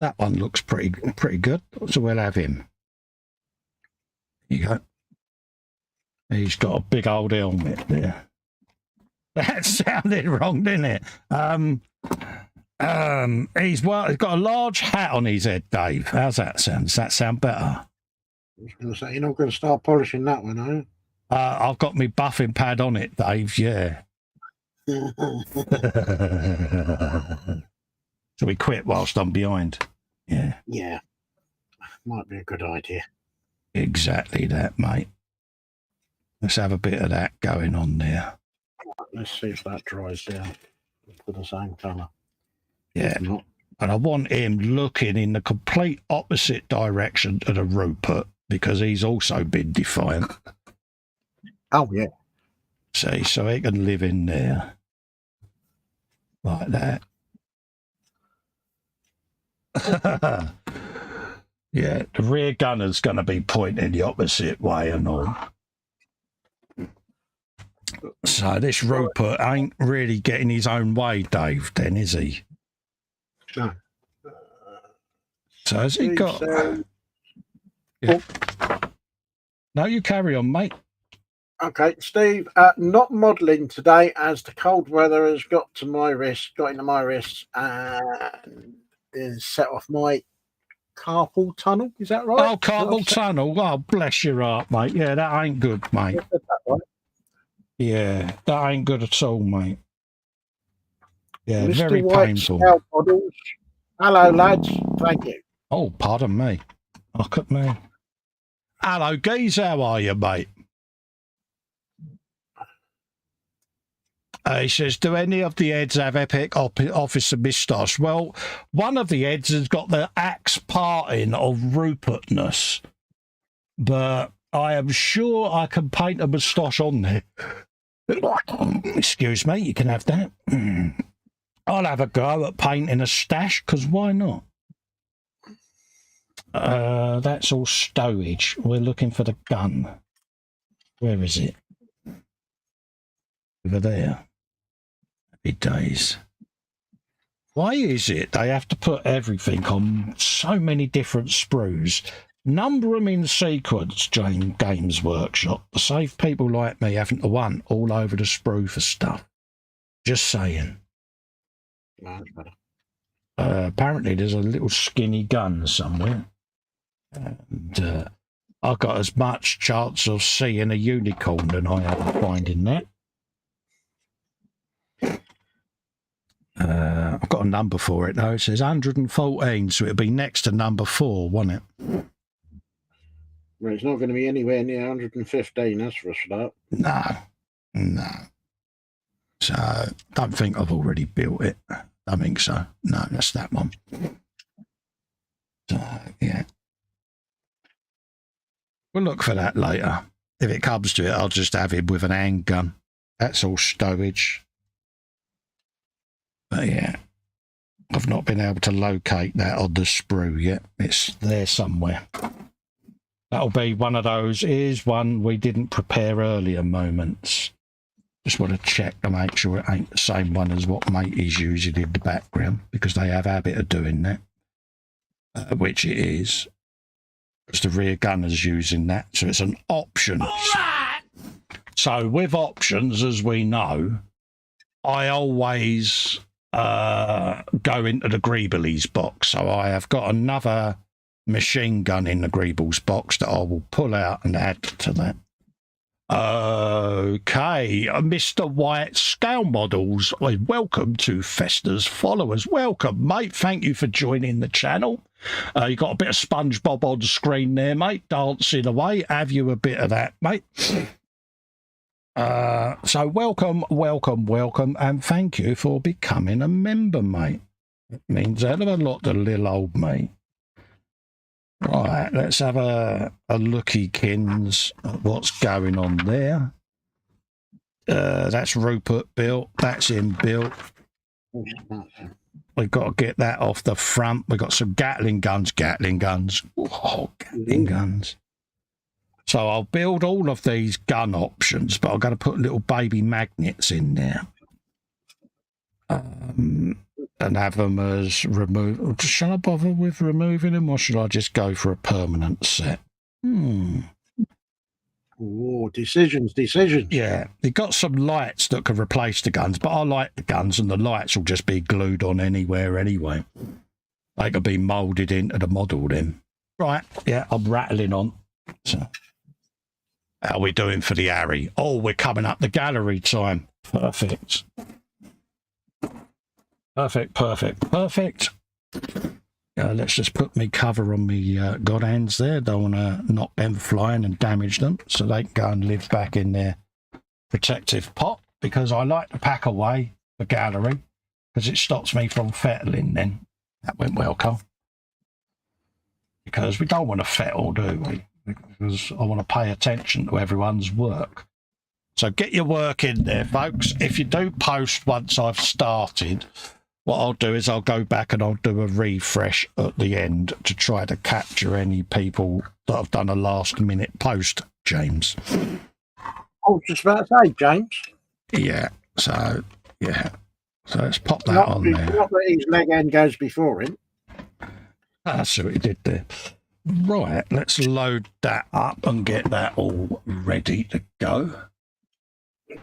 that one looks pretty good. So we'll have him. There you go. He's got a big old helmet there. That sounded wrong, didn't it? He's got a large hat on his head, Dave. How's that sound? Does that sound better? I was going to say, you're not going to start polishing that one, are you? I've got my buffing pad on it, Dave, yeah. So we quit whilst I'm behind. Yeah. Yeah. Might be a good idea. Exactly that, mate. Let's have a bit of that going on there. Let's see if that dries down for the same colour. Yeah. And I want him looking in the complete opposite direction to the Rupert because he's also been defiant. Oh, yeah. See, so he can live in there. Like that. Yeah, the rear gunner's going to be pointing the opposite way and all. So this Rupert ain't really getting his own way, Dave, then, is he? No. So has he got... Yeah. No, you carry on, mate. Okay, Steve, not modelling today as the cold weather has got into my wrists and is set off my carpal tunnel. Is that right? Oh, carpal tunnel. Oh, bless your heart, mate. Yeah, that ain't good, mate. Yeah, that ain't good at all, mate. Yeah, Mr. very White painful. Models. Hello, lads. Thank you. Oh, pardon me. Look at me. Hello, geez. How are you, mate? He says, do any of the heads have epic officer moustache? Well, one of the heads has got the axe parting of Rupertness, but I am sure I can paint a moustache on there. Excuse me, you can have that. I'll have a go at painting a stash, because why not? That's all stowage. We're looking for the gun. Where is it? Over there. Happy days. Why is it they have to put everything on so many different sprues? Number them in sequence, Games Workshop, to save people like me having to run all over the sprue for stuff. Just saying. Apparently there's a little skinny gun somewhere. And I've got as much chance of seeing a unicorn than I have of finding that. I've got a number for it though. It says 114, so it'll be next to number 4, won't it? Well, it's not going to be anywhere near 115, that's for a start. No. So, don't think I've already built it. I think so. No, that's that one. So, yeah. We'll look for that later. If it comes to it, I'll just have him with an handgun. That's all stowage. But yeah, I've not been able to locate that on the sprue yet. It's there somewhere. That'll be one of those, here's one we didn't prepare earlier moments. Just want to check to make sure it ain't the same one as what mate is using in the background, because they have a habit of doing that, which it is. Because the rear gunner's using that, so it's an option. So with options, as we know, I always go into the Greeblies box. So I have got another machine gun in the Greebles box that I will pull out and add to that. Okay, Mr. White Scale Models, welcome to Festa's followers. Welcome, mate. Thank you for joining the channel. You got a bit of SpongeBob on screen there, mate, dancing away. Have you a bit of that, mate? So welcome, and thank you for becoming a member, mate. It means a hell of a lot to little old me. Right, let's have a looky-kins at what's going on there. That's Rupert built. That's him built. We've got to get that off the front. We've got some Gatling guns. Oh, Gatling guns. So I'll build all of these gun options, but I've got to put little baby magnets in there. And have them as remove. Shall I bother with removing them, or should I just go for a permanent set? Oh, decisions. Yeah, you've got some lights that can replace the guns, but I like the guns, and the lights will just be glued on anywhere anyway. They could be moulded into the model then. Right, yeah, I'm rattling on. So, how are we doing for the Harry? Oh, we're coming up the gallery time. Perfect. Let's just put me cover on me god hands there. Don't want to knock them flying and damage them, so they can go and live back in their protective pot, because I like to pack away the gallery because it stops me from fettling then. That went well, Cole. Because we don't want to fettle, do we? Because I want to pay attention to everyone's work. So get your work in there, folks. If you do post once I've started, what I'll do is I'll go back and I'll do a refresh at the end to try to capture any people that have done a last minute post, James. I was just about to say, James. Yeah, so let's pop that on there. Not that his leg end goes before him. That's what he did there. Right, let's load that up and get that all ready to go.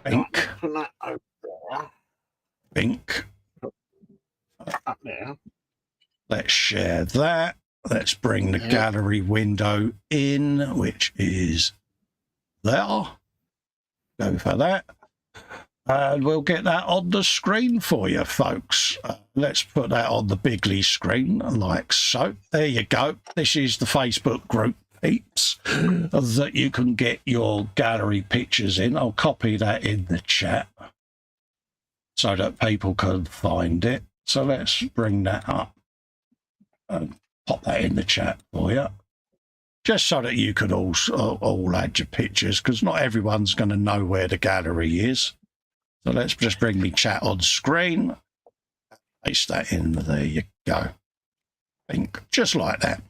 Bink. Put that over there. Bink. Up there. Let's share that. Let's bring the gallery window in, which is there. Go for that. And we'll get that on the screen for you, folks. Let's put that on the bigly screen, like so. There you go. This is the Facebook group, peeps, that you can get your gallery pictures in. I'll copy that in the chat. so that people can find it. So let's bring that up and pop that in the chat for you, just so that you could all add your pictures, because not everyone's going to know where the gallery is. So let's just bring me chat on screen. Paste that in. There you go. Think just like that.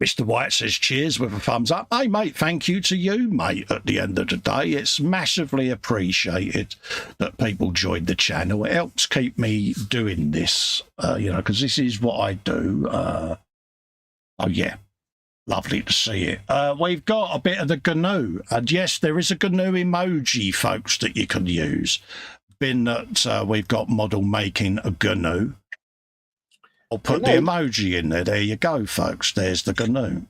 Mr. White says cheers with a thumbs up. Hey, mate, thank you to you, mate, at the end of the day. It's massively appreciated that people join the channel. It helps keep me doing this, because this is what I do. Oh, yeah, lovely to see it. We've got a bit of the GNU. And yes, there is a GNU emoji, folks, that you can use. Been that we've got model making a GNU. I'll put the emoji in there. There you go, folks. There's the GNU.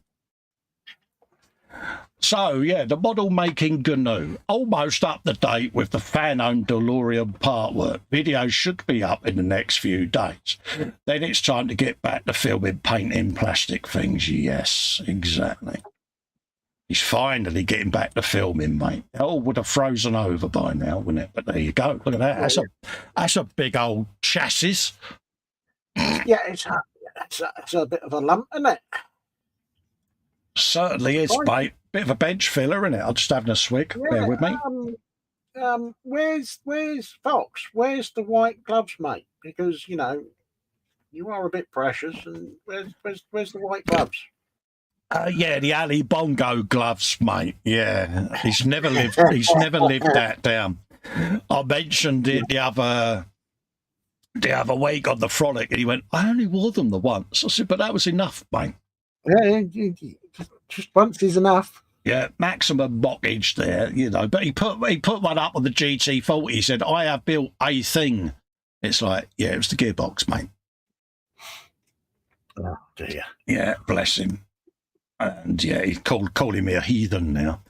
So, yeah, the model making GNU. Almost up to date with the fan-owned DeLorean part work. Videos should be up in the next few days. Then it's time to get back to filming, painting plastic things. Yes, exactly. He's finally getting back to filming, mate. It all would have frozen over by now, wouldn't it? But there you go. Look at that. That's a big old chassis. Yeah, it's a bit of a lump, isn't it? Certainly is, mate. Bit of a bench filler, isn't it? I'm just having a swig. Yeah, Bear with me. Where's Fox? Where's the white gloves, mate? Because you are a bit precious, and where's the white gloves? Yeah, the Ali Bongo gloves, mate. Yeah, he's never lived that down. I mentioned it the other week on the Frolic, and he went, I only wore them the once. I said, but that was enough, mate. Yeah, just once is enough. Yeah, maximum mockage there, But he put one up on the GT40. He said, I have built a thing. It's like, yeah, it was the gearbox, mate. Oh, dear. Yeah, bless him. And yeah, he's calling me a heathen now.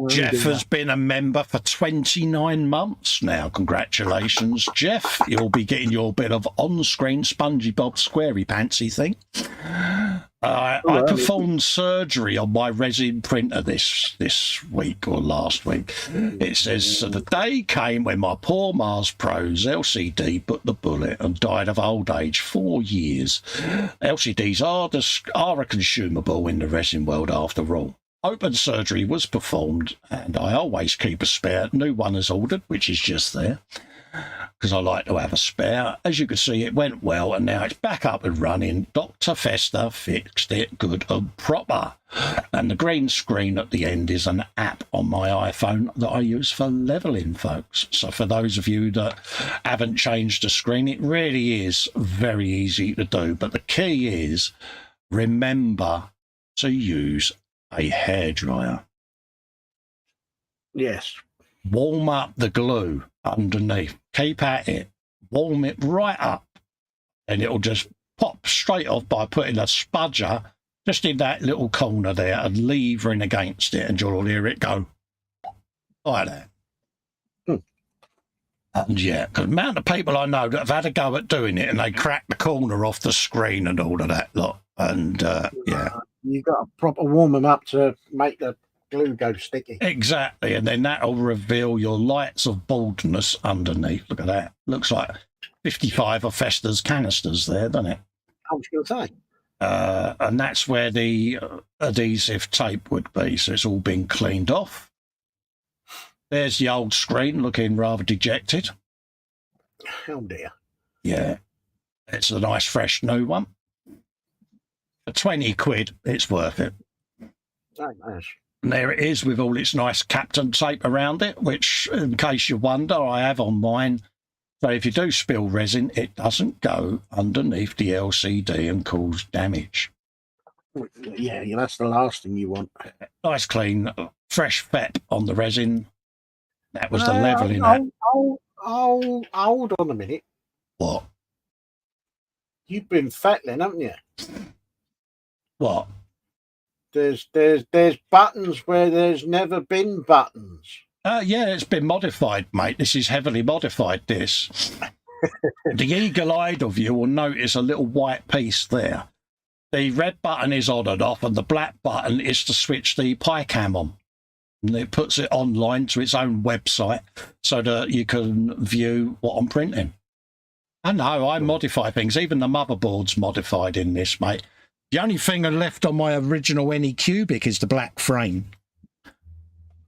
Jeff has been a member for 29 months now. Congratulations, Jeff. You'll be getting your bit of on-screen SpongeBob Squarey Pantsy thing. I performed surgery on my resin printer this week or last week. It says, the day came when my poor Mars Pro's LCD put the bullet and died of old age, 4 years. LCDs are a consumable in the resin world after all. Open surgery was performed, and I always keep a spare. New one is ordered, which is just there, because I like to have a spare. As you can see, it went well, and now it's back up and running. Dr. Festa fixed it good and proper. And the green screen at the end is an app on my iPhone that I use for leveling, folks. So for those of you that haven't changed the screen, it really is very easy to do. But the key is, remember to use a hairdryer. Yes. Warm up the glue underneath. Keep at it. Warm it right up. And it'll just pop straight off by putting a spudger just in that little corner there and levering against it, and you'll hear it go like that. And yeah, because the amount of people I know that have had a go at doing it and they crack the corner off the screen and all of that lot. And yeah. You've got to proper warm them up to make the glue go sticky. Exactly, and then that'll reveal your lights of baldness underneath. Look at that. Looks like 55 of Festa's canisters there, doesn't it? I was going to say. And that's where the adhesive tape would be, so it's all been cleaned off. There's the old screen looking rather dejected. Oh, dear. Yeah, it's a nice fresh new one. For 20 quid, it's worth it. Oh, nice. And there it is with all its nice Captain tape around it, which, in case you wonder, I have on mine. So if you do spill resin, it doesn't go underneath the LCD and cause damage. Yeah, that's the last thing you want. Nice, clean, fresh fep on the resin. That was the leveling. Hold on a minute. What? You've been fettling, haven't you? What? There's buttons where there's never been buttons. Yeah, it's been modified, mate. This is heavily modified, this. The eagle-eyed of you will notice a little white piece there. The red button is on and off, and the black button is to switch the pie cam on. and it puts it online to its own website so that you can view what I'm printing. I know, I modify things. Even the motherboard's modified in this, mate. The only thing I left on my original Anycubic is the black frame.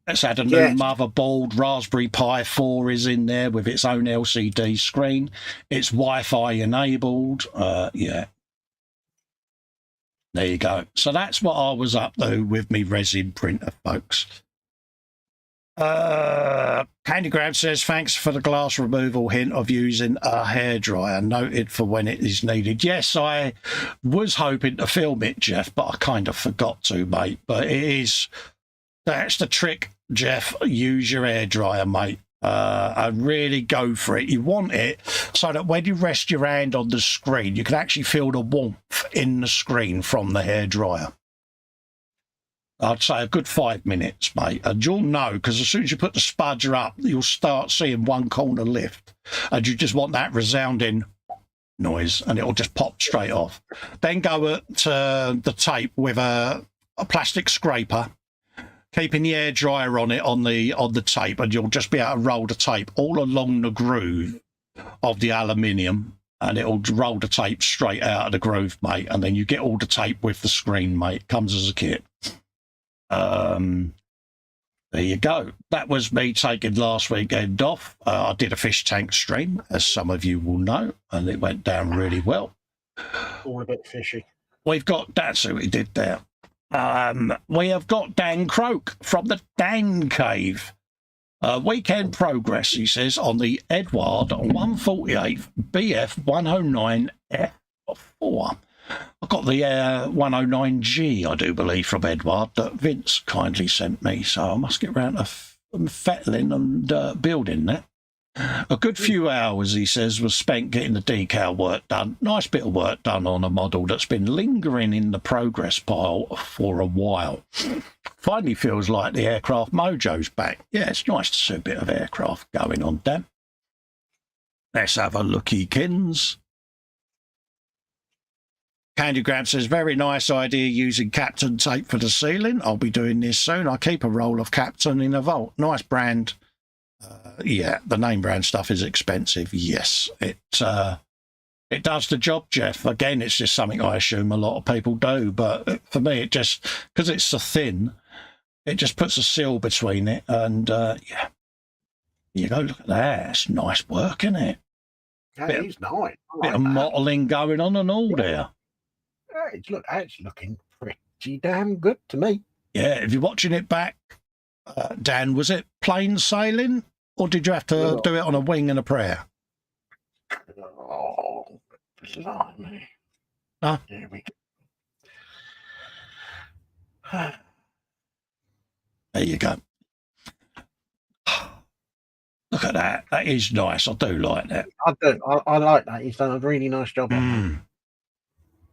It's had a new motherboard. Raspberry Pi 4 is in there with its own LCD screen. It's Wi-Fi enabled. Yeah. There you go. So that's what I was up to with me resin printer, folks. Candy Grab says, thanks for the glass removal hint of using a hairdryer, noted for when it is needed. Yes, I was hoping to film it, Jeff, but I kind of forgot to, mate. But it is, that's the trick, Jeff. Use your hairdryer, mate. And really go for it. You want it so that when you rest your hand on the screen, you can actually feel the warmth in the screen from the hairdryer. I'd say a good 5 minutes, mate. And you'll know, because as soon as you put the spudger up, you'll start seeing one corner lift. And you just want that resounding noise, and it'll just pop straight off. Then go to the tape with a plastic scraper, keeping the hairdryer on it on the tape, and you'll just be able to roll the tape all along the groove of the aluminium, and it'll roll the tape straight out of the groove, mate. And then you get all the tape with the screen, mate. Comes as a kit. There you go. That was me taking last weekend off. I did a fish tank stream, as some of you will know, and it went down really well. All a bit fishy. We've got, that's who we did there. We have got Dan Croak from the Dan Cave. Weekend progress, he says, on the Edward 148 BF 109 F4. I got the 109G, I do believe, from Edward that Vince kindly sent me, so I must get round to fettling and building that. A good few hours, he says, was spent getting the decal work done. Nice bit of work done on a model that's been lingering in the progress pile for a while. Finally feels like the aircraft mojo's back. Yeah, it's nice to see a bit of aircraft going on, Dan. Let's have a looky, Kins. Candy Grab says, very nice idea using Captain tape for the ceiling. I'll be doing this soon. I keep a roll of Captain in a vault. Nice brand. Yeah, the name brand stuff is expensive. Yes, it does the job, Jeff. Again, it's just something I assume a lot of people do. But for me, it just, because it's so thin, it just puts a seal between it. And yeah, you go, look at that. It's nice work, isn't it? That is nice. Bit of modelling going on and all there. It's looking pretty damn good to me. Yeah, if you're watching it back, Dan, was it plain sailing, or did you have to do it on a wing and a prayer? Oh, blimey. Huh? There we go. There you go. Look at that. That is nice. I do like that. I do. I like that. He's done a really nice job on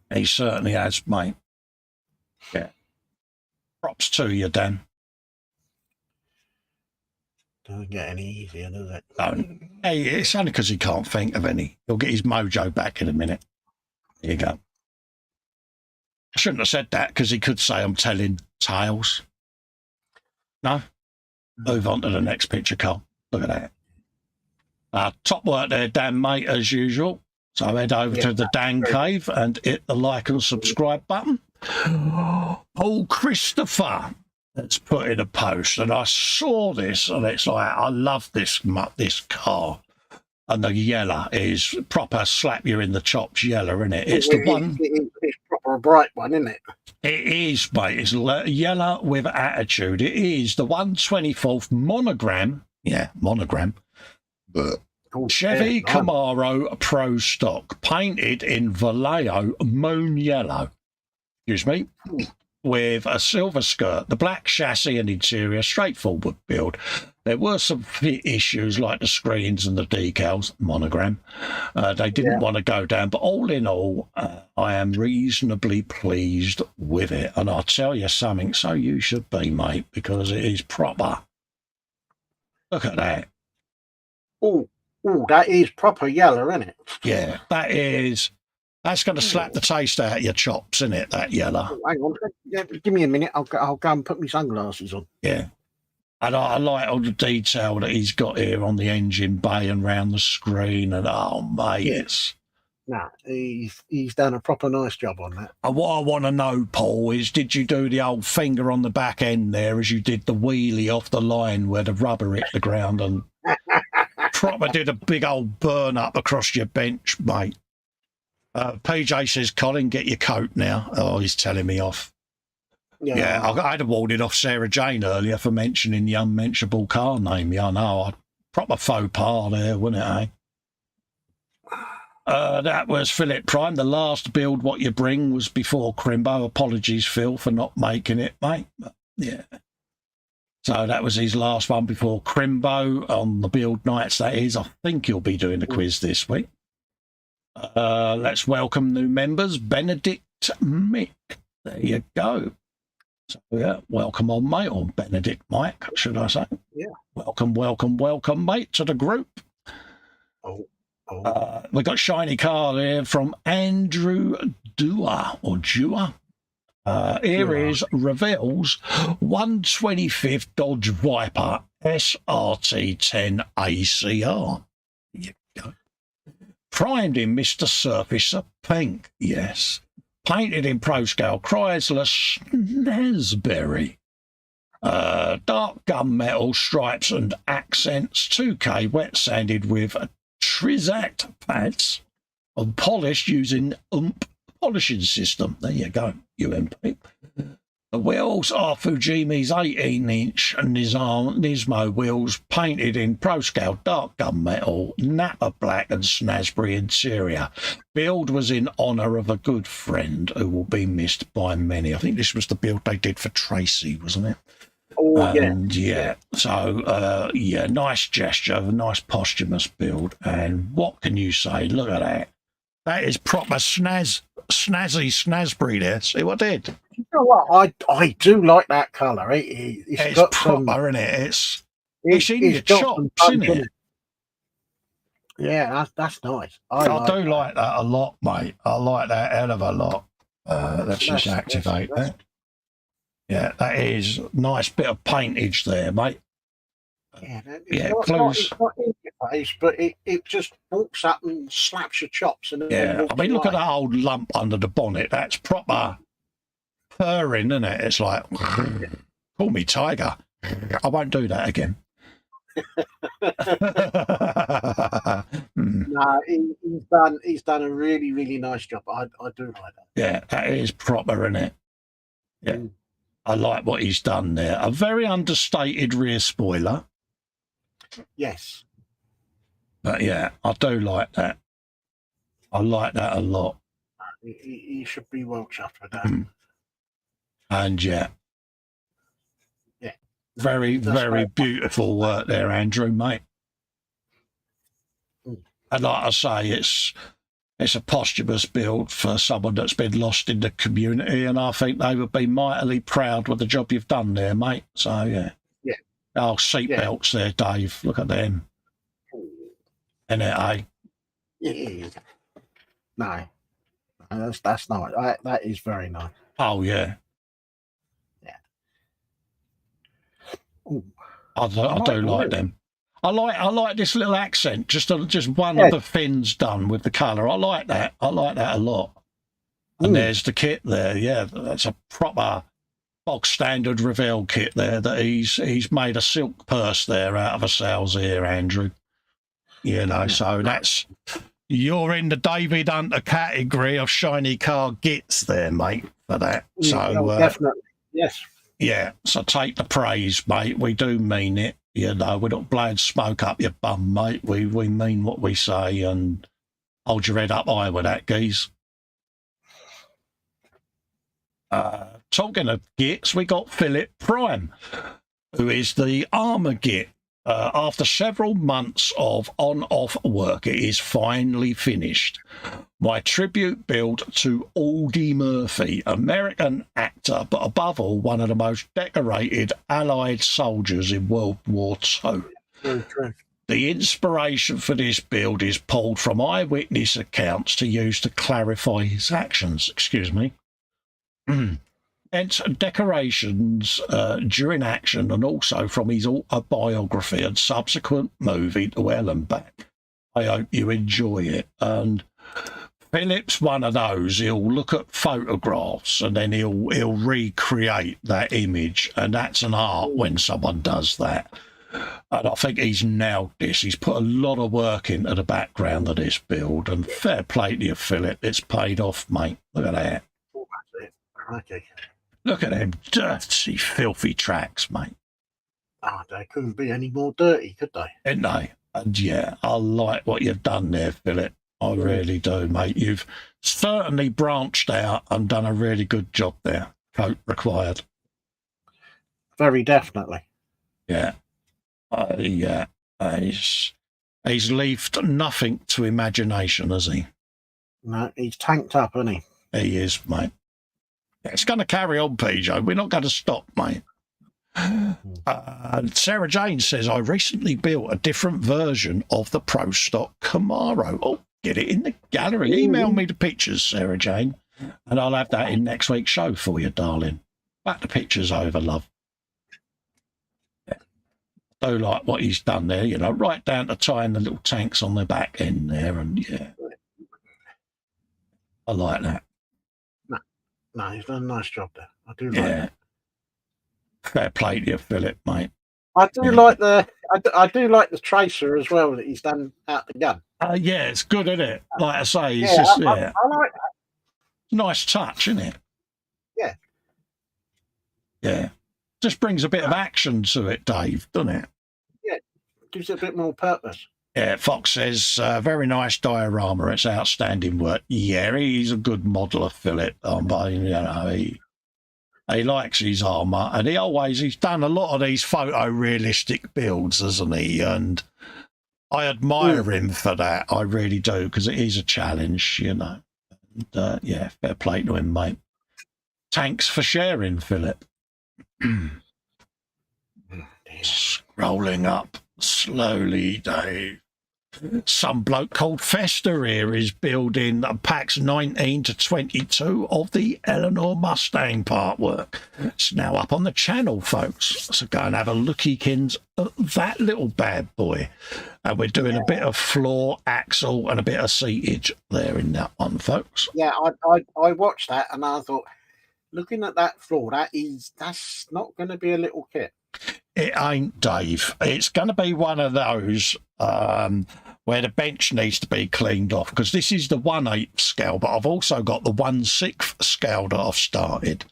that. He certainly has, mate. Yeah. Props to you, Dan. Doesn't get any easier, does it? No. Hey, it's only because he can't think of any. He'll get his mojo back in a minute. There you go. I shouldn't have said that, because he could say I'm telling tales. No? Move on to the next picture, Carl. Look at that. Top work there, Dan, mate, as usual. So head over to the Dan Cave and hit the like and subscribe button. Paul Christopher has put in a post, and I saw this, and it's like, I love this car. And the yellow is proper slap you in the chops yellow, isn't it? It's the one. It's proper a bright one, isn't it? It is, mate. It's yellow with attitude. It is the 1/24 monogram. Yeah, monogram. Chevy Camaro Pro Stock, painted in Vallejo Moon Yellow. Excuse me. With a silver skirt, the black chassis and interior, straightforward build. There were some fit issues like the screens and the decals, monogram. They didn't want to go down, but all in all, I am reasonably pleased with it. And I'll tell you something, so you should be, mate, because it is proper. Look at that. Oh, that is proper yellow, isn't it? Yeah, that's going to slap the taste out of your chops, isn't it, that yellow? Oh, hang on. Yeah, give me a minute. I'll go and put my sunglasses on. Yeah. And I like all the detail that he's got here on the engine bay and round the screen. And oh, mate, it's. Nah, he's done a proper nice job on that. And what I want to know, Paul, is did you do the old finger on the back end there as you did the wheelie off the line where the rubber hit the ground and proper did a big old burn up across your bench, mate? PJ says, Colin, get your coat now. Oh, he's telling me off. Yeah, I had a warning off Sarah Jane earlier for mentioning the unmentionable car name. Yeah, I know. Proper faux pas there, wasn't it, eh? That was Philip Prime. The last build What You Bring was before Crimbo. Apologies, Phil, for not making it, mate. But, yeah. So that was his last one before Crimbo on the build nights, that is. I think he'll be doing the quiz this week. Let's welcome new members. Benedict Mick. There you go. So, yeah, welcome on, mate, or Benedict Mike, should I say? Yeah. Welcome, mate, to the group. We got shiny car there from Andrew Dua, or Dua. Here is Revell's 125th Dodge Viper SRT 10 ACR. There you go. Primed in Mr. Surface of Pink, yes. Painted in Pro-Scale Chrysler Snazberry. Dark gunmetal stripes and accents, 2K wet sanded with Trizact pads and polished using polishing system. There you go, UMP. The wheels are Fujimi's 18-inch Nismo wheels, painted in Pro-Scale dark gunmetal, Napa black and Snazberry interior. Build was in honour of a good friend who will be missed by many. I think this was the build they did for Tracy, wasn't it? Oh, and yeah. So, yeah, nice gesture, a nice posthumous build. And what can you say? Look at that. That is proper snazzy Snazberry there. See what I did? You know what? I do like that colour. It's got proper, isn't it? It's in your chops, isn't it? Yeah, that's nice. I do like that a lot, mate. I like that hell of a lot. Let's just activate that. Yeah, that is a nice bit of paintage there, mate. It's not in your face, but it just walks up and slaps your chops. And I mean, look at that old lump under the bonnet. That's proper purring, isn't it? It's like, call me Tiger. I won't do that again. No, he's done a really, really nice job. I do like that. Yeah, that is proper, isn't it? Yeah. I like what he's done there. A very understated rear spoiler. Yes. But yeah, I do like that. I like that a lot. He should be well chuffed with that. And yeah. Very, very beautiful work there, Andrew, mate. And like I say, it's a posthumous build for someone that's been lost in the community, and I think they would be mightily proud with the job you've done there, mate. So yeah. Oh, seatbelts there, Dave. Look at them. Isn't it, eh? Yeah. No. That's nice. That is very nice. Oh, yeah. Ooh. I do like them. I like this little accent. Just one of the fins done with the colour. I like that. I like that a lot. And there's the kit there. Yeah, that's a proper bog standard Revell kit there. That he's made a silk purse there out of a sow's ear, Andrew. You know, so you're in the David Hunter category of shiny car gits there, mate. For that. So definitely, yes. Yeah, so take the praise, mate. We do mean it. You know, we're not blowing smoke up your bum, mate. We mean what we say, and hold your head up high with that, geez. Talking of gits, we got Philip Prime, who is the armour git. After several months of on-off work, it is finally finished. My tribute build to Audie Murphy, American actor, but above all, one of the most decorated Allied soldiers in World War II. Very true. The inspiration for this build is pulled from eyewitness accounts to use to clarify his actions. Excuse me. and decorations during action, and also from his autobiography and subsequent movie to Hell and Back. I hope you enjoy it. And Philip's one of those. He'll look at photographs and then he'll recreate that image, and that's an art when someone does that. And I think he's nailed this. He's put a lot of work into the background of this build, and fair play to you, Philip. It's paid off, mate. Look at that. Oh, that's it. Okay. Look at them dirty, filthy tracks, mate. Oh, they couldn't be any more dirty, could they? Ain't they? And yeah, I like what you've done there, Philip. I really do, mate. You've certainly branched out and done a really good job there. Coat required. Very definitely. Yeah. Yeah. He's left nothing to imagination, has he? No, he's tanked up, isn't he? He is, mate. It's going to carry on, PJ. We're not going to stop, mate. Sarah Jane says, I recently built a different version of the Pro Stock Camaro. Oh, get it in the gallery. Email me the pictures, Sarah Jane, and I'll have that in next week's show for you, darling. Back the pictures over, love. Yeah. Do like what he's done there, you know, right down to tying the little tanks on the back end there, and yeah. I like that. No, he's done a nice job there. I do like it. Fair play to you, Philip, mate. I do like the tracer as well that he's done out the gun. Yeah, it's good, isn't it? Like I say, I like that. Nice touch, isn't it? Yeah. Yeah. Just brings a bit of action to it, Dave, doesn't it? Yeah. Gives it a bit more purpose. Yeah, Fox says, very nice diorama. It's outstanding work. Yeah, he's a good modeler, Philip. But, you know, he likes his armour, and he's done a lot of these photorealistic builds, hasn't he? And I admire him for that. I really do, because it is a challenge, you know. And, yeah, fair play to him, mate. Thanks for sharing, Philip. Scrolling up slowly, Dave. Some bloke called Festa here is building packs 19 to 22 of the Eleanor Mustang part work. It's now up on the channel, folks. So go and have a lookykins at that little bad boy. And we're doing a bit of floor, axle, and a bit of seatage there in that one, folks. Yeah, I watched that and I thought, looking at that floor, that's not going to be a little kit. It ain't, Dave. It's going to be one of those where the bench needs to be cleaned off, because this is the 1/8 scale, but I've also got the 1/6 scale that I've started.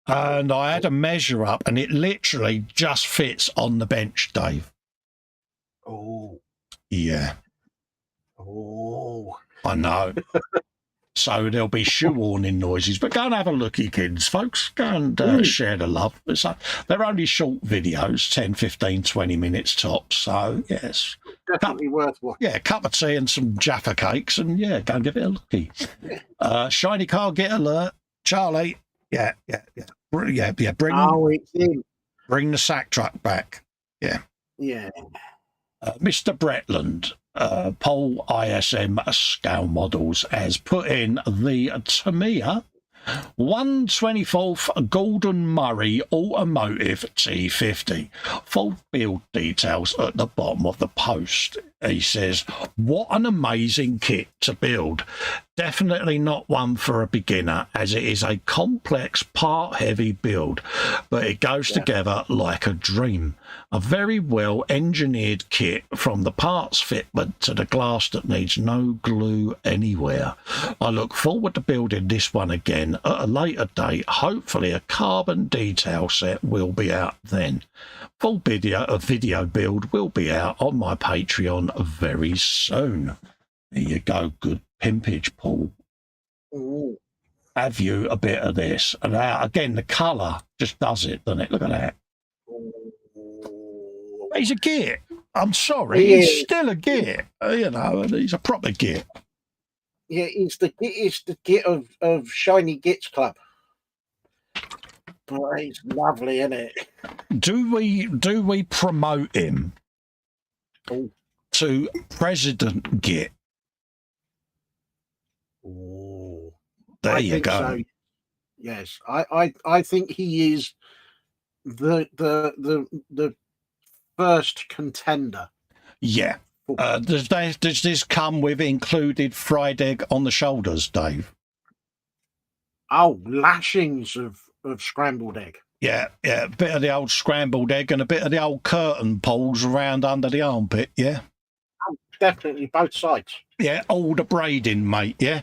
And I had a measure up, and it literally just fits on the bench, Dave. Oh. Yeah. Oh. I know. So there'll be shoe warning noises. But go and have a looky, kids, folks. Go and share the love. They're only short videos, 10, 15, 20 minutes tops. So, yes. Definitely worth watching. Yeah, a cup of tea and some Jaffa cakes, and, yeah, go and give it a looky. Shiny car, get alert. Charlie. Yeah. Bring it's in. Bring the sack truck back. Yeah. Yeah. Mr. Bretland, Pole ISM scale models, has put in the Tamiya 1/24th Gordon Murray Automotive T50. Full build details at the bottom of the post. He says, what an amazing kit to build. Definitely not one for a beginner, as it is a complex, part-heavy build, but it goes together like a dream. A very well-engineered kit, from the parts fitment to the glass that needs no glue anywhere. I look forward to building this one again at a later date. Hopefully a carbon detail set will be out then. Full video build will be out on my Patreon very soon. There you go, good pimpage, Paul. Ooh. Have you a bit of this? And again, the colour just does it, doesn't it? Look at that. He's a git. I'm sorry, he's still a git. You know, and he's a proper git. Yeah, it's the git of Shiny Gits Club. But it's lovely, isn't it? Do we promote him to President Git? Oh, There you go. So. Yes, I think he is the first contender. Yeah. Does this come with included fried egg on the shoulders, Dave? Oh, lashings of scrambled egg. Yeah, a bit of the old scrambled egg and a bit of the old curtain poles around under the armpit, yeah? Oh, definitely, both sides. Yeah, all the braiding, mate, yeah?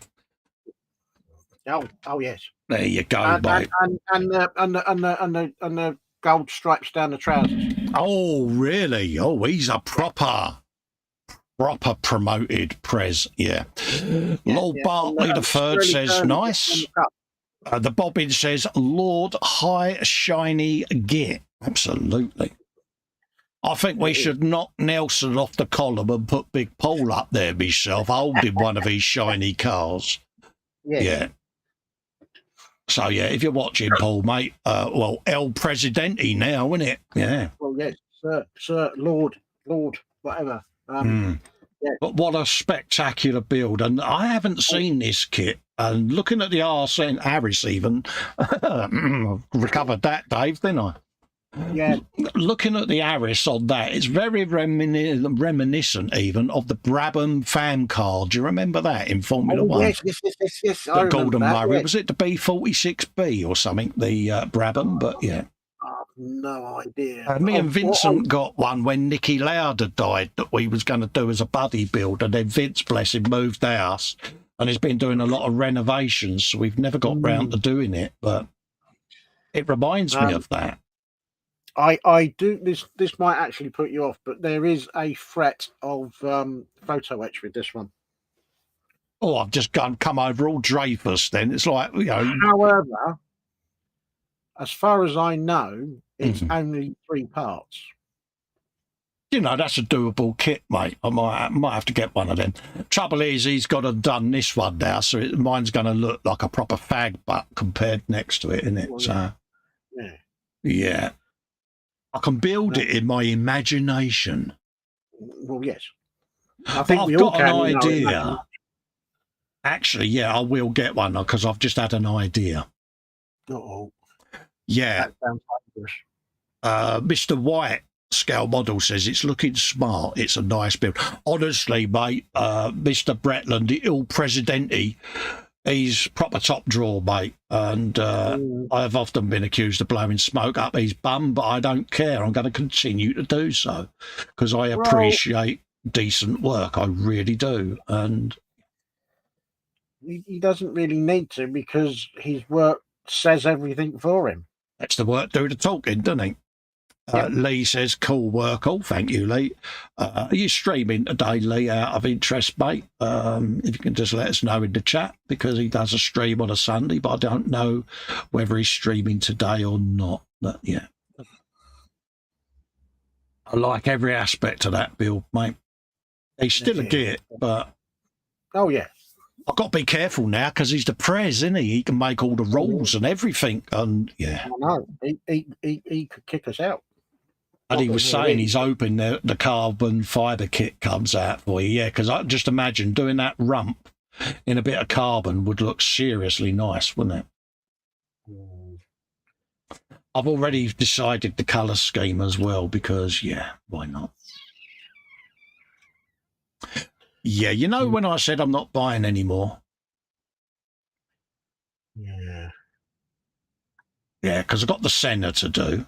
Oh yes. There you go, mate. And the gold stripes down the trousers. Oh, really? Oh, he's a proper promoted Prez, yeah. Lord Bartley the Third says, nice. The bobbin says, Lord High Shiny Git. Absolutely. I think we should knock Nelson off the column and put Big Paul up there myself, holding one of his shiny cars. Yeah. So, yeah, if you're watching, Paul, mate, well, El Presidente now, isn't it? Yeah. Well, yes, sir, Lord, whatever. Yeah. But what a spectacular build. And I haven't seen this kit. And looking at the arse and Harris even, recovered that, Dave, didn't I? Yeah. Looking at the Harris on that, it's very reminiscent even of the Brabham fan car. Do you remember that in Formula One? Yes. The Gordon Murray. Yes. Was it the B46B or something, the Brabham? But yeah. No idea. Me and Vincent got one when Nicky Lauder died that we was going to do as a buddy build, and then Vince, bless him, moved house and he's been doing a lot of renovations, so we've never got round to doing it, but it reminds me of that. I do this might actually put you off, but there is a threat of photo etch with this one. Oh, I've just come over all Dreyfus then. It's like, you know. However, as far as I know, it's only 3 parts. You know, that's a doable kit, mate. I might have to get one of them. Trouble is, he's got to done this one now, so mine's going to look like a proper fag butt compared next to it, isn't it? Well, yeah. I can build it in my imagination. Well, yes. I think I've got an idea. Actually, yeah, I will get one because I've just had an idea. Uh-oh. Yeah. That sounds dangerous. Mr. White scale model says it's looking smart. It's a nice build. Honestly, mate, Mr. Bretland, the Il Presidente, he's proper top drawer, mate. And I've often been accused of blowing smoke up his bum, but I don't care. I'm going to continue to do so because I appreciate decent work. I really do. And he doesn't really need to because his work says everything for him. That's the work do the talking, doesn't he? Lee says, cool work. Oh, thank you, Lee. Are you streaming today, Lee, out of interest, mate? If you can just let us know in the chat, because he does a stream on a Sunday, but I don't know whether he's streaming today or not. But, yeah. I like every aspect of that build, mate. He's still a git, but... Oh, yeah. I've got to be careful now because he's the Prez, isn't he? He can make all the rules and everything. And, yeah. I know. He could kick us out. And he was saying he's hoping the carbon fibre kit comes out for you. Yeah, because I just imagine doing that rump in a bit of carbon would look seriously nice, wouldn't it? I've already decided the colour scheme as well because, yeah, why not? Yeah, you know when I said I'm not buying anymore? Yeah. Yeah, because I've got the Senna to do.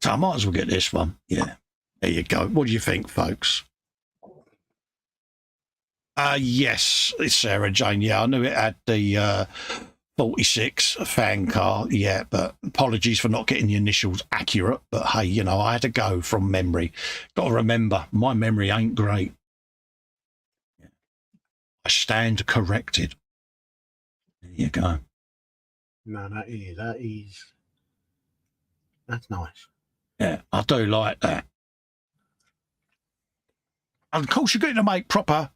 So I might as well get this one. Yeah. There you go. What do you think, folks? Yes, it's Sarah Jane. Yeah, I knew it had the 46 fan car. Yeah, but apologies for not getting the initials accurate. But hey, you know, I had to go from memory. Got to remember, my memory ain't great. I stand corrected. There you go. No, that's nice. Yeah, I do like that. And of course, you're going to make proper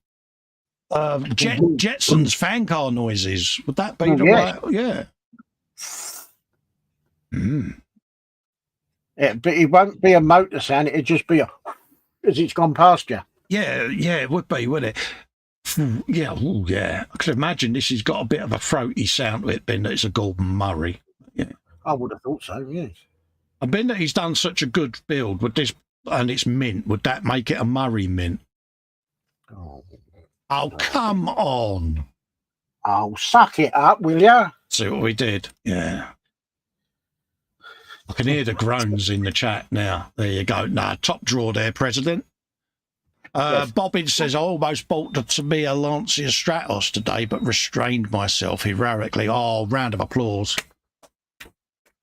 Jetsons fan car noises. Would that be the right? Yeah. Yeah, but it won't be a motor sound. It'd just be as it's gone past you. Yeah, it would be, wouldn't it? Yeah, ooh, yeah. I could imagine this has got a bit of a throaty sound to it, being that it's a Gordon Murray. Yeah. I would have thought so, yes. And being that he's done such a good build with this, and it's mint, would that make it a Murray mint? Oh, come on. Oh, suck it up, will ya? See what we did? Yeah. I can hear the groans in the chat now. There you go. Nah, top draw there, President. Yes. Bobbins says, I almost bought the Tamiya Lancia Stratos today, but restrained myself heroically. Oh, round of applause.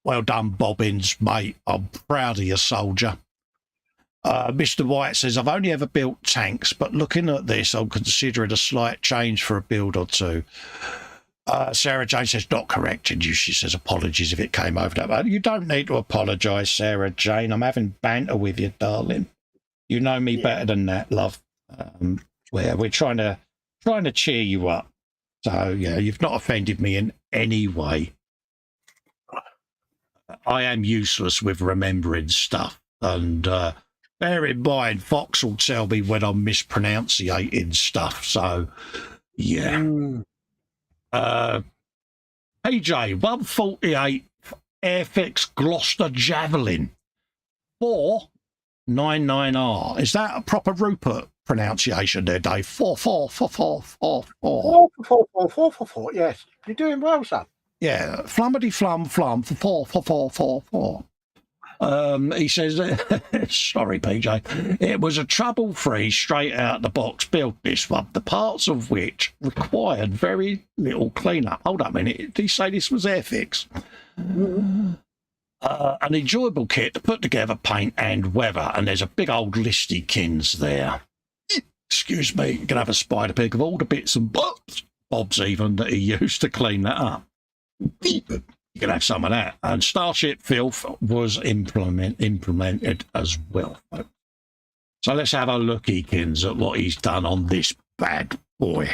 Well done, Bobbins, mate. I'm proud of you, soldier. Mr. White says, I've only ever built tanks, but looking at this, I'm considering a slight change for a build or two. Sarah Jane says, not correcting you. She says, apologies if it came over that. But you don't need to apologise, Sarah Jane. I'm having banter with you, darling. You know me better than that, love. We're trying to cheer you up. So, yeah, you've not offended me in any way. I am useless with remembering stuff. And bear in mind, Fox will tell me when I'm mispronunciating stuff. So, yeah. PJ, 148 Airfix Gloucester Javelin 499R. Is that a proper Rupert pronunciation there, Dave? 4444444. 44444. Yes, you're doing well, son. Yeah, flummity flum 44444. He says, sorry, PJ, it was a trouble-free, straight-out-the-box build, this one, the parts of which required very little clean-up. Hold up a minute, did he say this was Airfix? An enjoyable kit to put together, paint and weather, and there's a big old listy kins there. Excuse me, you can have a spider pig of all the bits and bobs even that he used to clean that up. You can have some of that. And Starship Filth was implemented as well. So let's have a look, Eakins, at what he's done on this bad boy.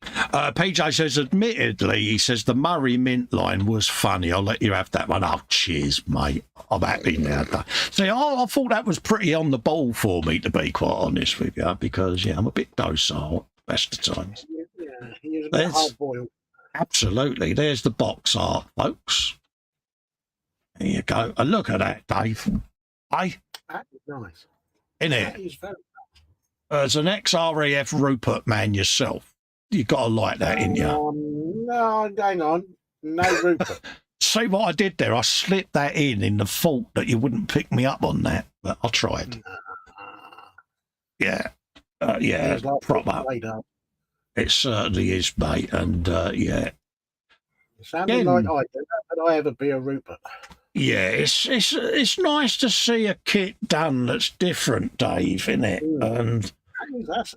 PJ says, admittedly, he says the Murray Mint line was funny. I'll let you have that one. Oh, cheers, mate. I'm happy now. See, I thought that was pretty on the ball for me, to be quite honest with you, because, yeah, I'm a bit docile best of times. Yeah, he is a bit hard-boiled. Absolutely. There's the box art, folks. There you go. And look at that, Dave. That is nice. Isn't it? That is very nice. As an ex-RAF Rupert man yourself, you got to like that, ain't you? No, hang on. No Rupert. See what I did there? I slipped that in the thought that you wouldn't pick me up on that, but I tried. Yeah. Yeah, like proper. It certainly is, mate, and yeah. It sounded like I do. Could I ever be a Rupert? Yeah, it's nice to see a kit done that's different, Dave, isn't it? And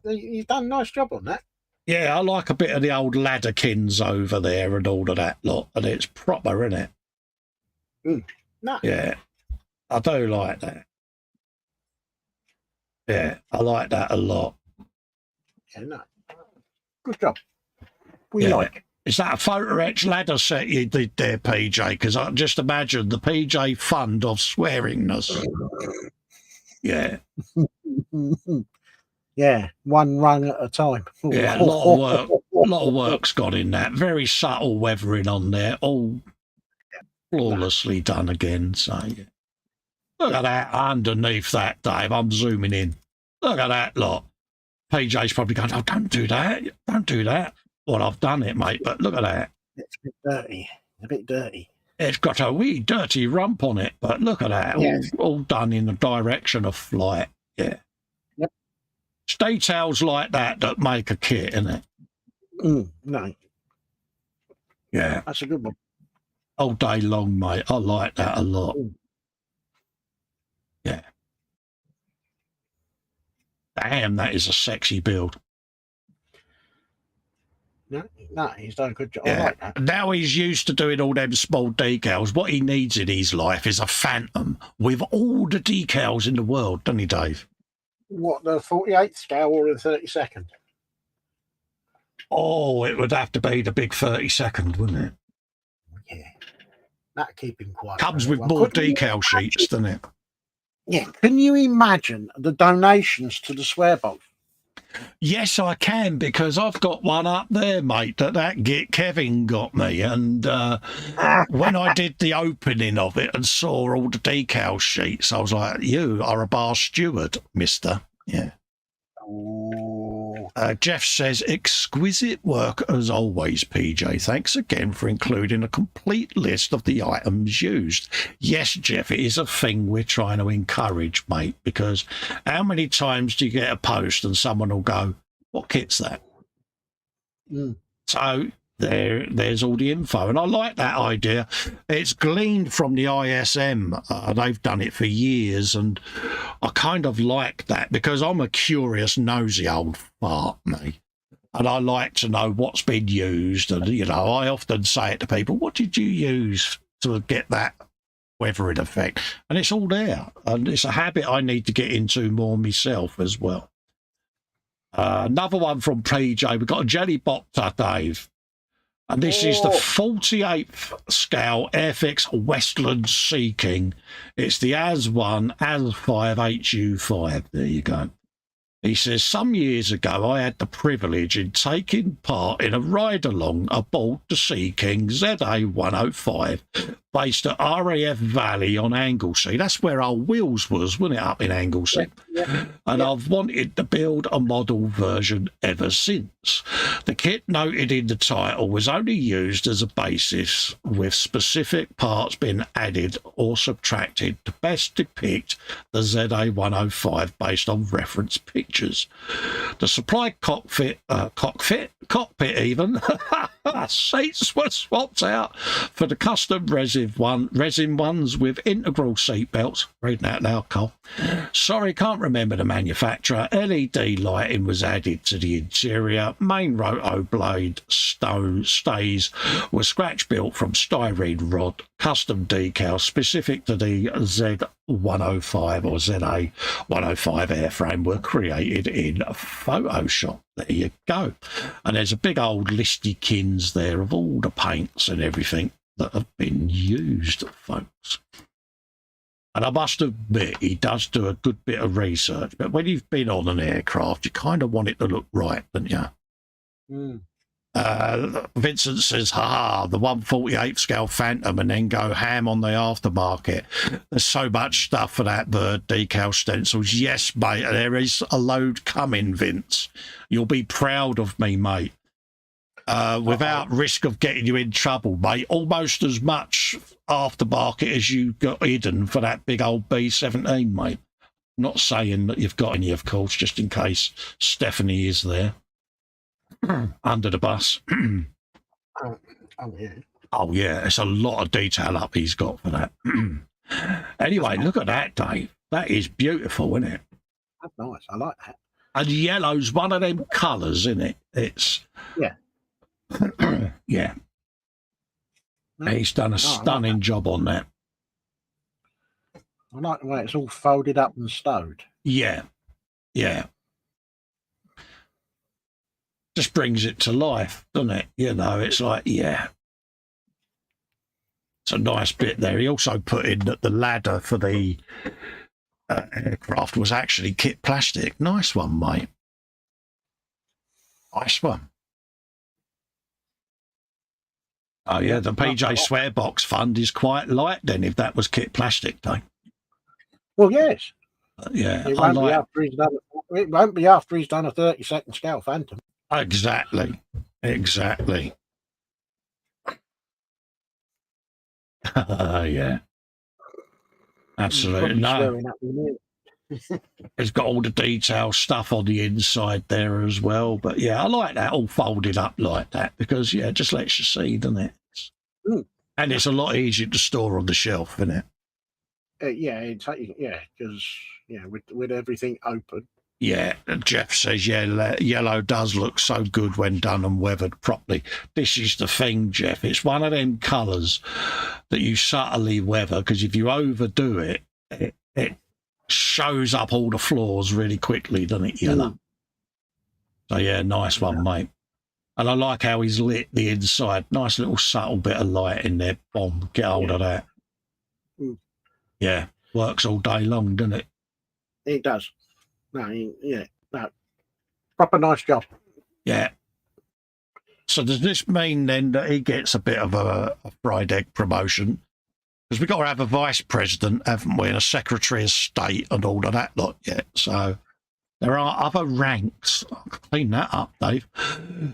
he's done a nice job on that. Yeah, I like a bit of the old ladderkins over there and all of that lot, and it's proper, isn't it? No. Yeah, I do like that. Yeah, I like that a lot. Yeah, no. Good job. We like it. Is that a photo etch ladder set you did there, PJ? Because I just imagine the PJ fund of swearingness. Yeah. Yeah, one rung at a time. Yeah, a lot of work. A lot of work's got in that. Very subtle weathering on there, all flawlessly done again. So yeah. Look at that underneath that, Dave. I'm zooming in. Look at that lot. PJ's probably going, oh, don't do that. Don't do that. Well, I've done it, mate, but look at that. It's a bit dirty. A bit dirty. It's got a wee dirty rump on it, but look at that. Yes. All done in the direction of flight. Yeah. Yep. It's details like that make a kit, isn't it? No. Yeah. That's a good one. All day long, mate. I like that a lot. Yeah. Damn, that is a sexy build. No, he's done a good job. Yeah. I like that. Now he's used to doing all them small decals. What he needs in his life is a Phantom with all the decals in the world, doesn't he, Dave? What, the 48th scale or the 32nd? Oh, it would have to be the big 32nd, wouldn't it? Yeah. That keep him quiet. Comes with more decal sheets, doesn't it? Yeah, can you imagine the donations to the swear box? Yes, I can, because I've got one up there, mate, that git Kevin got me. And when I did the opening of it and saw all the decal sheets, I was like, you are a bar steward, mister. Yeah. Jeff says, exquisite work as always, PJ. Thanks again for including a complete list of the items used. Yes, Jeff, it is a thing we're trying to encourage, mate, because how many times do you get a post and someone will go, what kit's that? So there's all the info, and I like that idea. It's gleaned from the ISM. They've done it for years, and I kind of like that because I'm a curious, nosy old fart, me, and I like to know what's been used. And I often say it to people, "What did you use to get that weathering effect?" And it's all there, and it's a habit I need to get into more myself as well. Another one from PJ. We've got a Jelly Bopter, Dave. And this is the 48th scale Airfix Westland Sea King. It's the AS1, AS5, HU5. There you go. He says, some years ago, I had the privilege in taking part in a ride-along aboard the Sea King ZA105, based at RAF Valley on Anglesey. That's where our wheels was, wasn't it, up in Anglesey? Yeah. And I've wanted to build a model version ever since. The kit noted in the title was only used as a basis, with specific parts being added or subtracted to best depict the ZA105 based on reference pictures. The supply cockpit even, seats were swapped out for the custom resin ones with integral seat belts. Reading that now, Cole. Sorry, can't remember the manufacturer. LED lighting was added to the interior. Main roto blade stays were scratch built from styrene rod. Custom decals specific to the Z105 or ZA105 airframe were created in Photoshop. There you go. And there's a big old listy-kins there of all the paints and everything that have been used, folks. And I must admit, he does do a good bit of research. But when you've been on an aircraft, you kind of want it to look right, don't you? Vincent says, the 148th scale Phantom, and then go ham on the aftermarket. There's so much stuff for that bird, decal stencils. Yes, mate, there is a load coming, Vince. You'll be proud of me, mate. Without risk of getting you in trouble, mate. Almost as much aftermarket as you got hidden for that big old B-17, mate. Not saying that you've got any, of course, just in case Stephanie is there. Under the bus. Oh, yeah. It's a lot of detail up he's got for that. Anyway, look at that, Dave. That is beautiful, isn't it? That's nice. I like that. And yellow's one of them colours, isn't it? It's... Yeah. Yeah. He's done a stunning job on that. I like the way it's all folded up and stowed. Yeah. Yeah. Just brings it to life, doesn't it? It's like, yeah. It's a nice bit there. He also put in that the ladder for the aircraft was actually kit plastic. Nice one, mate. Nice one. Oh, yeah, the PJ Swearbox Fund is quite light then, if that was kit plastic, though. Well, yes. Yeah. It won't be after he's done a 32nd scale Phantom. Exactly. Yeah. Absolutely. No. It's got all the detail stuff on the inside there as well. But yeah, I like that all folded up like that because, yeah, it just lets you see, doesn't it? And it's a lot easier to store on the shelf, isn't it? Yeah, because with everything open. Yeah, Jeff says, yellow does look so good when done and weathered properly. This is the thing, Jeff. It's one of them colours that you subtly weather because if you overdo it, it shows up all the flaws really quickly, doesn't it, yellow? So, yeah, nice one, mate. And I like how he's lit the inside. Nice little subtle bit of light in there. Bomb, get hold of that. Yeah. works all day long, doesn't it? It does. No, proper nice job. Yeah. So does this mean then that he gets a bit of a fried egg promotion? Because we've got to have a vice president, haven't we, and a secretary of state and all of that lot yet. So there are other ranks, I'll clean that up, Dave,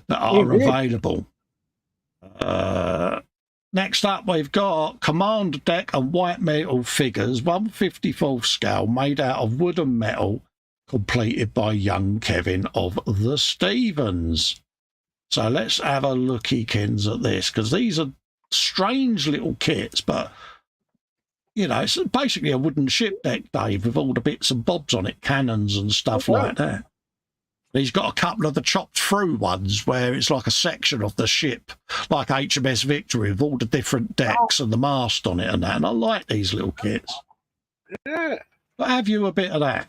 that are available. Next up, we've got command deck and white metal figures, 1/54 scale, made out of wood and metal, completed by young Kevin of the Stevens. So let's have a looky, Kins, at this, because these are strange little kits, but, you know, it's basically a wooden ship deck, Dave, with all the bits and bobs on it, cannons and stuff like that. He's got a couple of the chopped through ones where it's like a section of the ship, like HMS Victory, with all the different decks and the mast on it and that. And I like these little kits. Yeah. But have you a bit of that?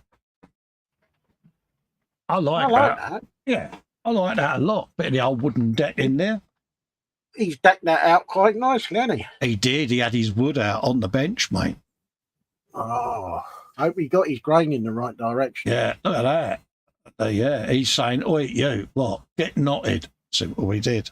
I like that. Yeah, I like that a lot. Bit of the old wooden deck in there. He's decked that out quite nicely, hasn't he? He did. He had his wood out on the bench, mate. Oh, I hope he got his grain in the right direction. Yeah, look at that. Yeah, he's saying, oi, you, what? Get knotted. See what we did.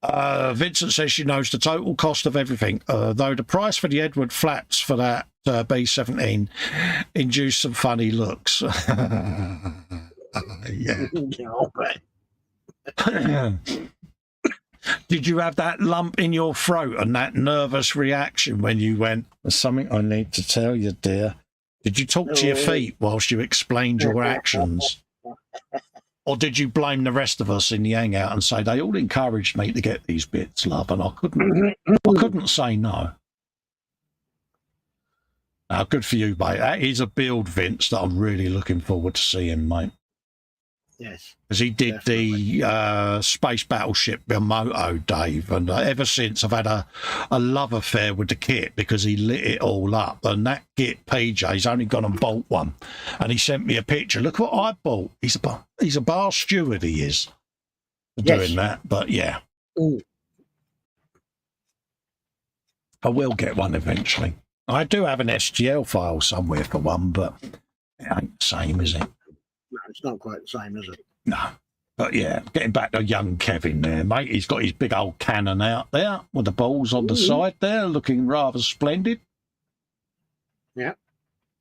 Vincent says she knows the total cost of everything, though the price for the Edward flaps for that B-17 induced some funny looks. Yeah. Did you have that lump in your throat and that nervous reaction when you went, there's something I need to tell you, dear? Did you talk to your feet whilst you explained your actions? Or did you blame the rest of us in the hangout and say they all encouraged me to get these bits, love, and I couldn't say no? Now, good for you, mate. That is a build, Vince, that I'm really looking forward to seeing, mate. Yes. Because he did the space battleship Yamato, Dave, and ever since I've had a love affair with the kit because he lit it all up. And that kit, PJ's only gone and bought one, and he sent me a picture. Look what I bought. He's a bar steward. He is doing that, but yeah. Ooh. I will get one eventually. I do have an SGL file somewhere for one, but it ain't the same, is it? No, it's not quite the same, is it? No. But yeah, getting back to young Kevin there, mate. He's got his big old cannon out there with the balls on the side there, looking rather splendid. Yeah.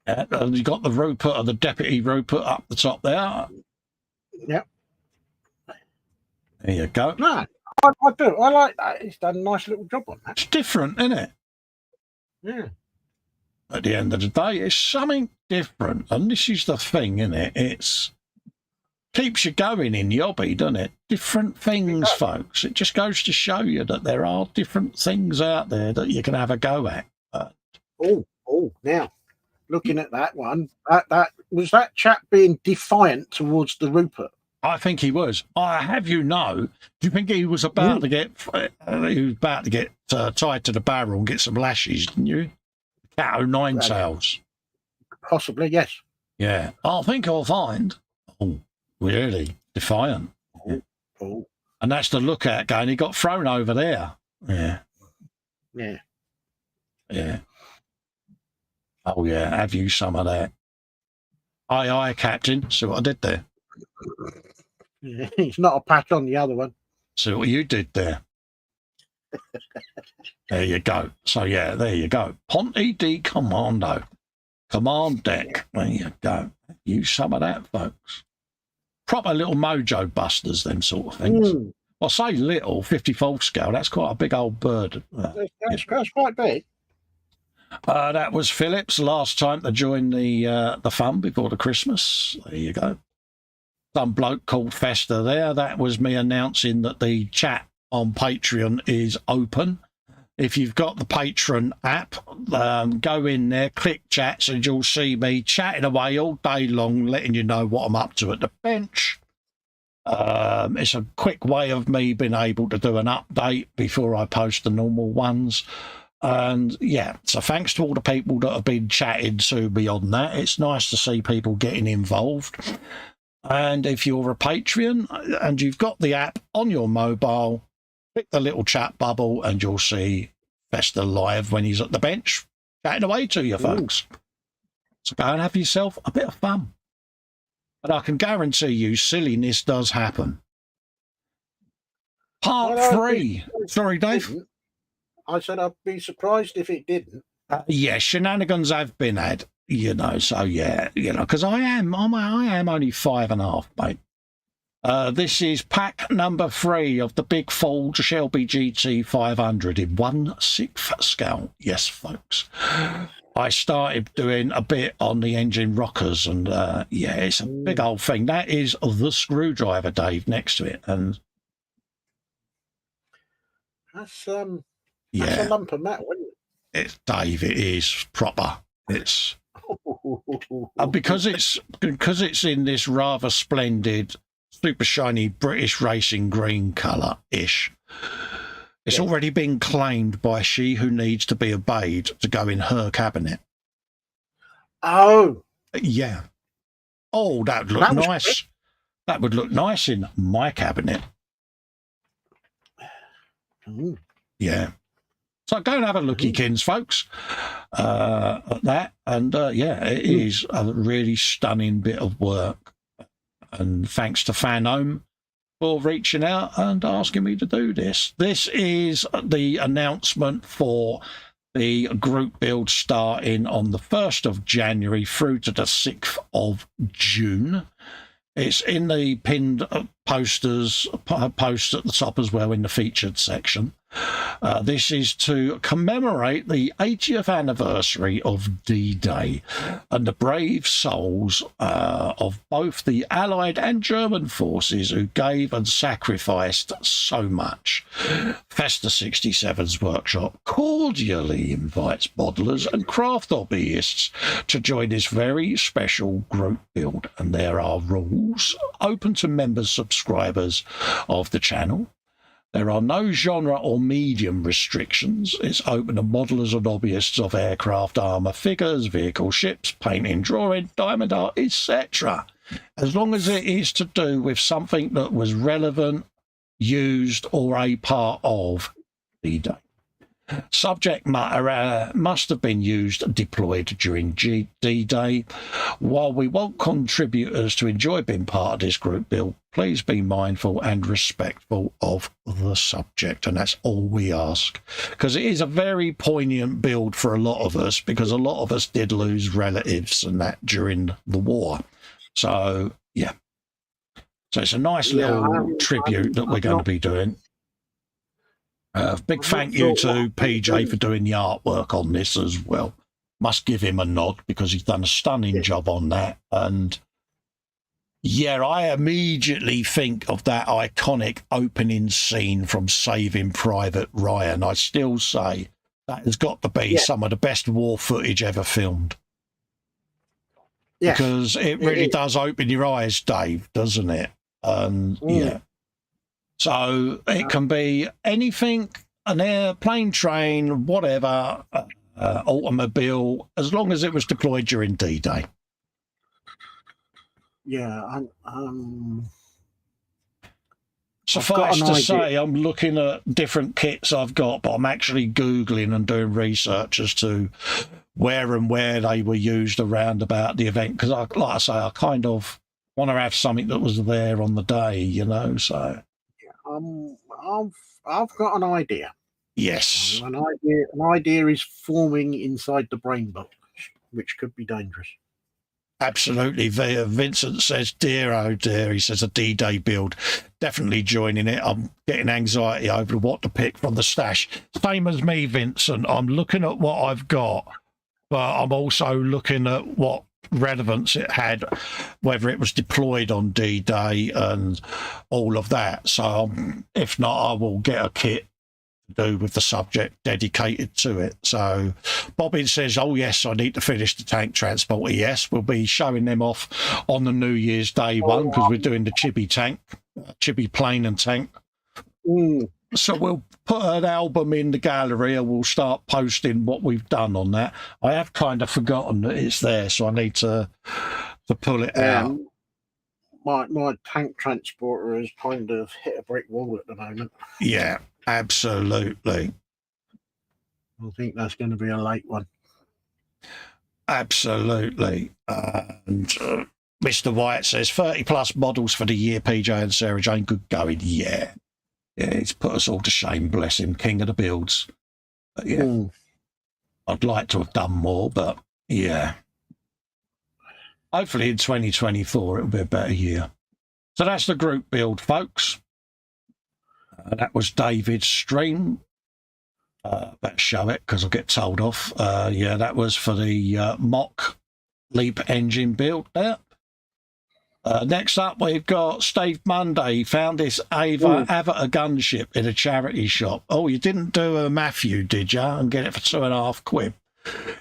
And you got the Rupert or the Deputy Rupert up the top there. Yeah. There you go. No, I do. I like that. He's done a nice little job on that. It's different, isn't it? Yeah. At the end of the day, it's something different. And this is the thing, isn't it? It's keeps you going in the hobby, doesn't it? Different things, folks. It just goes to show you that there are different things out there that you can have a go at. Now, looking at that one, that was that chap being defiant towards the Rupert. I think he was. I have you know. Do you think he was about to get tied to the barrel and get some lashes? Didn't you? Cat o' nine tails. Possibly, yes. Yeah, I think I'll find. Oh, really defiant. Oh. And that's the lookout going. He got thrown over there. Yeah. Yeah. Yeah. Oh yeah. Have you some of that? Aye, aye, Captain. See what I did there. Yeah, it's not a patch on the other one. See what you did there. There you go. So yeah, there you go. Ponte D Commando. Command deck. There you go. Use some of that, folks. Proper little mojo busters, them sort of things. Well, say little, 54 scale. That's quite a big old bird. That's quite big. That was Phillips last time to join the fun before the Christmas. There you go. Some bloke called Festa there. That was me announcing that the chat on Patreon is open. If you've got the Patreon app, go in there, click chats, and you'll see me chatting away all day long, letting you know what I'm up to at the bench. It's a quick way of me being able to do an update before I post the normal ones. And yeah, so thanks to all the people that have been chatting to me on that. It's nice to see people getting involved. And if you're a Patreon and you've got the app on your mobile, click the little chat bubble and you'll see Festa live when he's at the bench, chatting away to you folks. So go and have yourself a bit of fun. But I can guarantee you silliness does happen. Part 3. Sorry, Dave. I said I'd be surprised if it didn't. Yeah, shenanigans have been had, so yeah, because I am only 5.5, mate. This is pack number 3 of the big Ford Shelby GT 500 in 1/6 scale. Yes, folks. I started doing a bit on the engine rockers, and it's a big old thing. That is the screwdriver, Dave, next to it, and that's a lump of metal, isn't it? It's Dave. It is proper. It's because it's in this rather splendid, super shiny British racing green colour ish. It's already been claimed by she who needs to be obeyed to go in her cabinet. Oh, yeah. Oh, that would look nice. Great. That would look nice in my cabinet. Yeah. So go and have a looky, kins, folks, at that. And, it is a really stunning bit of work. And thanks to Fanome for reaching out and asking me to do this. This is the announcement for the group build starting on the 1st of January through to the 6th of June. It's in the pinned post at the top as well in the featured section. This is to commemorate the 80th anniversary of D-Day and the brave souls of both the Allied and German forces who gave and sacrificed so much. Festa 67's workshop cordially invites bottlers and craft hobbyists to join this very special group build, and there are rules open to members subscribers of the channel. There are no genre or medium restrictions. It's open to modelers and hobbyists of aircraft, armour, figures, vehicle, ships, painting, drawing, diamond art, etc. As long as it is to do with something that was relevant, used, or a part of D-Day. Subject matter must have been deployed during D-Day. While we want contributors to enjoy being part of this group build, please be mindful and respectful of the subject, and that's all we ask. Because it is a very poignant build for a lot of us, because a lot of us did lose relatives and that during the war. So, yeah. So it's a nice little tribute that we're going to be doing. Big thank you to PJ for doing the artwork on this as well. Must give him a nod because he's done a stunning job on that. And yeah, I immediately think of that iconic opening scene from Saving Private Ryan. I still say that has got to be some of the best war footage ever filmed. Yes. Because it really does open your eyes, Dave, doesn't it? Yeah. So it can be anything, an airplane, train, whatever, automobile, as long as it was deployed during D-Day. Yeah. Suffice to say, I'm looking at different kits I've got, but I'm actually Googling and doing research as to where they were used around about the event. Because, like I say, I kind of want to have something that was there on the day, so... I've got an idea. Yes. An idea is forming inside the brain box, which could be dangerous. Absolutely. Vincent says, dear, oh dear, he says a D-Day build. Definitely joining it. I'm getting anxiety over what to pick from the stash. Same as me, Vincent. I'm looking at what I've got, but I'm also looking at what relevance it had, whether it was deployed on D-Day and all of that. So if not, I will get a kit to do with the subject dedicated to it. So Bobbin says, oh yes, I need to finish the tank transporter. Yes, we'll be showing them off on the New Year's Day one, because we're doing the chibi plane and tank. So we'll put an album in the gallery and we'll start posting what we've done on that. I have kind of forgotten that it's there, so I need to pull it out. My tank transporter has kind of hit a brick wall at the moment. Yeah, absolutely. I think that's going to be a late one. Absolutely. And Mr. White says 30 plus models for the year, PJ and Sarah Jane. Good going. Yeah. Yeah, he's put us all to shame, bless him, king of the builds. But yeah, I'd like to have done more, but yeah. Hopefully in 2024 it'll be a better year. So that's the group build, folks. That was David's stream. Better show it because I'll get told off. Yeah, that was for the mock Leap engine build there. Next up, we've got Steve Monday. He found this Avatar gunship in a charity shop. Oh, you didn't do a Matthew, did you? And get it for £2.50.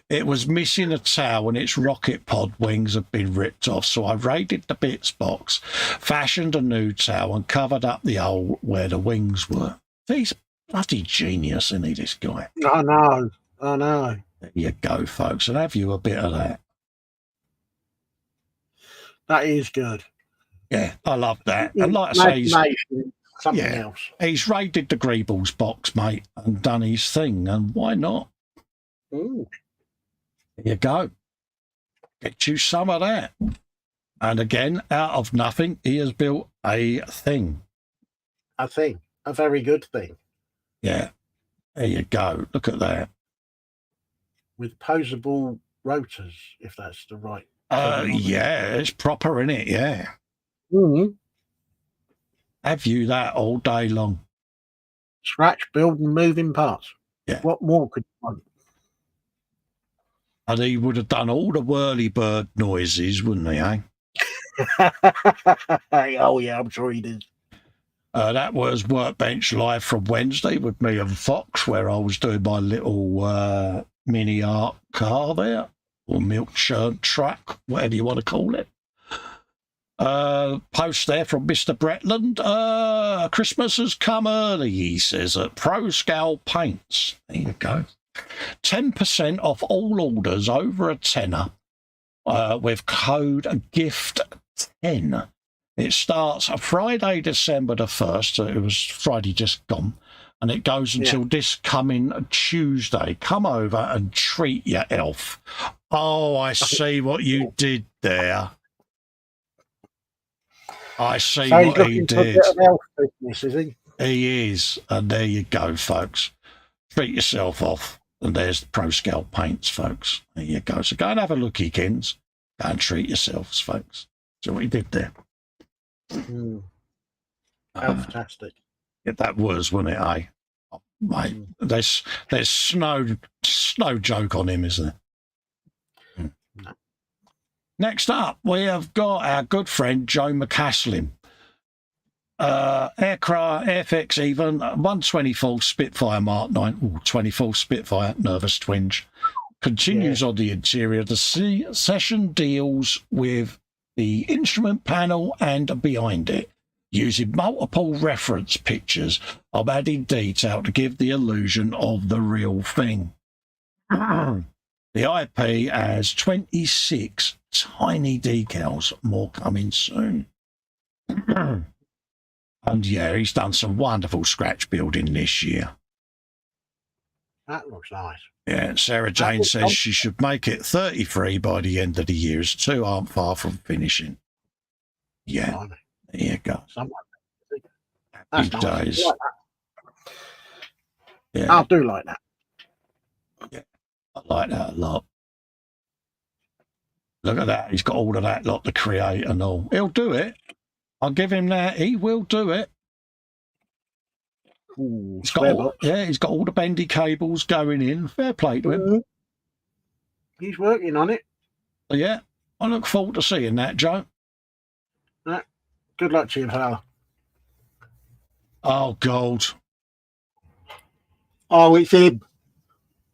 It was missing a tail and its rocket pod wings had been ripped off. So I raided the bits box, fashioned a new tail and covered up the hole where the wings were. He's bloody genius, isn't he, this guy? I know. There you go, folks. And have you a bit of that? That is good. Yeah, I love that. And like I say, something else. He's raided the Greebles box, mate, and done his thing. And why not? Ooh. There you go. Get you some of that. And again, out of nothing, he has built a thing. A thing. A very good thing. Yeah. There you go. Look at that. With posable rotors, if that's the right. Yeah, it's proper, innit? Yeah. Mm-hmm. Have you that all day long? Scratch, build, and moving parts. Yeah. What more could you want? And he would have done all the whirly-bird noises, wouldn't he, eh? Oh, yeah, I'm sure he did. That was Workbench Live from Wednesday with me and Fox, where I was doing my little mini art car there, or milk churn truck, whatever you want to call it. Post there from Mr. Bretland. Christmas has come early, he says, at Pro Scale Paints. There you go. 10% off all orders over a tenner with code GIFT10. It starts Friday, December the 1st. So it was Friday just gone. And it goes until this coming Tuesday. Come over and treat your elf. Oh, I see what you did there. I see what he did. Elf business, is he? He is. And there you go, folks. Treat yourself off. And there's the Pro Scale Paints, folks. There you go. So go and have a looky, kins. Go and treat yourselves, folks. See what he did there. Fantastic. Yeah, that was, wasn't it, eh? Oh, mate, there's no joke on him, isn't there? No. Next up, we have got our good friend Joe McCaslin. Aircraft, Airfix even, 124 Spitfire Mark 9, 24 Spitfire, nervous twinge. Continues on the interior. The session deals with the instrument panel and behind it, using multiple reference pictures of added detail to give the illusion of the real thing. The IP has 26 tiny decals, more coming soon. And yeah, he's done some wonderful scratch building this year. That looks nice. Yeah, Sarah Jane says she should make it 33 by the end of the year, as two aren't far from finishing. Yeah, there you go. Happy days. Like yeah, I do like that. Yeah, I like that a lot. Look at that. He's got all of that lot to create and all. He'll do it. I'll give him that. He will do it. Ooh, he's got all the bendy cables going in. Fair play to him. He's working on it. Yeah, I look forward to seeing that, Joe. Good luck to you, fella. Oh, gold. Oh, it's him.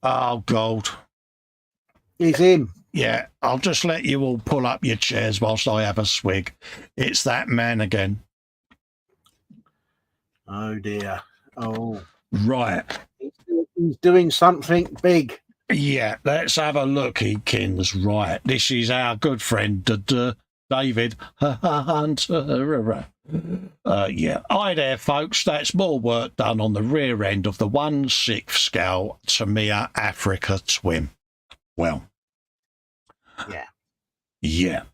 Oh, gold. It's him. Yeah, I'll just let you all pull up your chairs whilst I have a swig. It's that man again. Oh, dear. Oh. Right. He's doing something big. Yeah, let's have a look, Kins. Right, this is our good friend, the David Hunter. Yeah. Hi there, folks. That's more work done on the rear end of the 1/6 scale Tamiya Africa Twin. Well. Yeah. Yeah.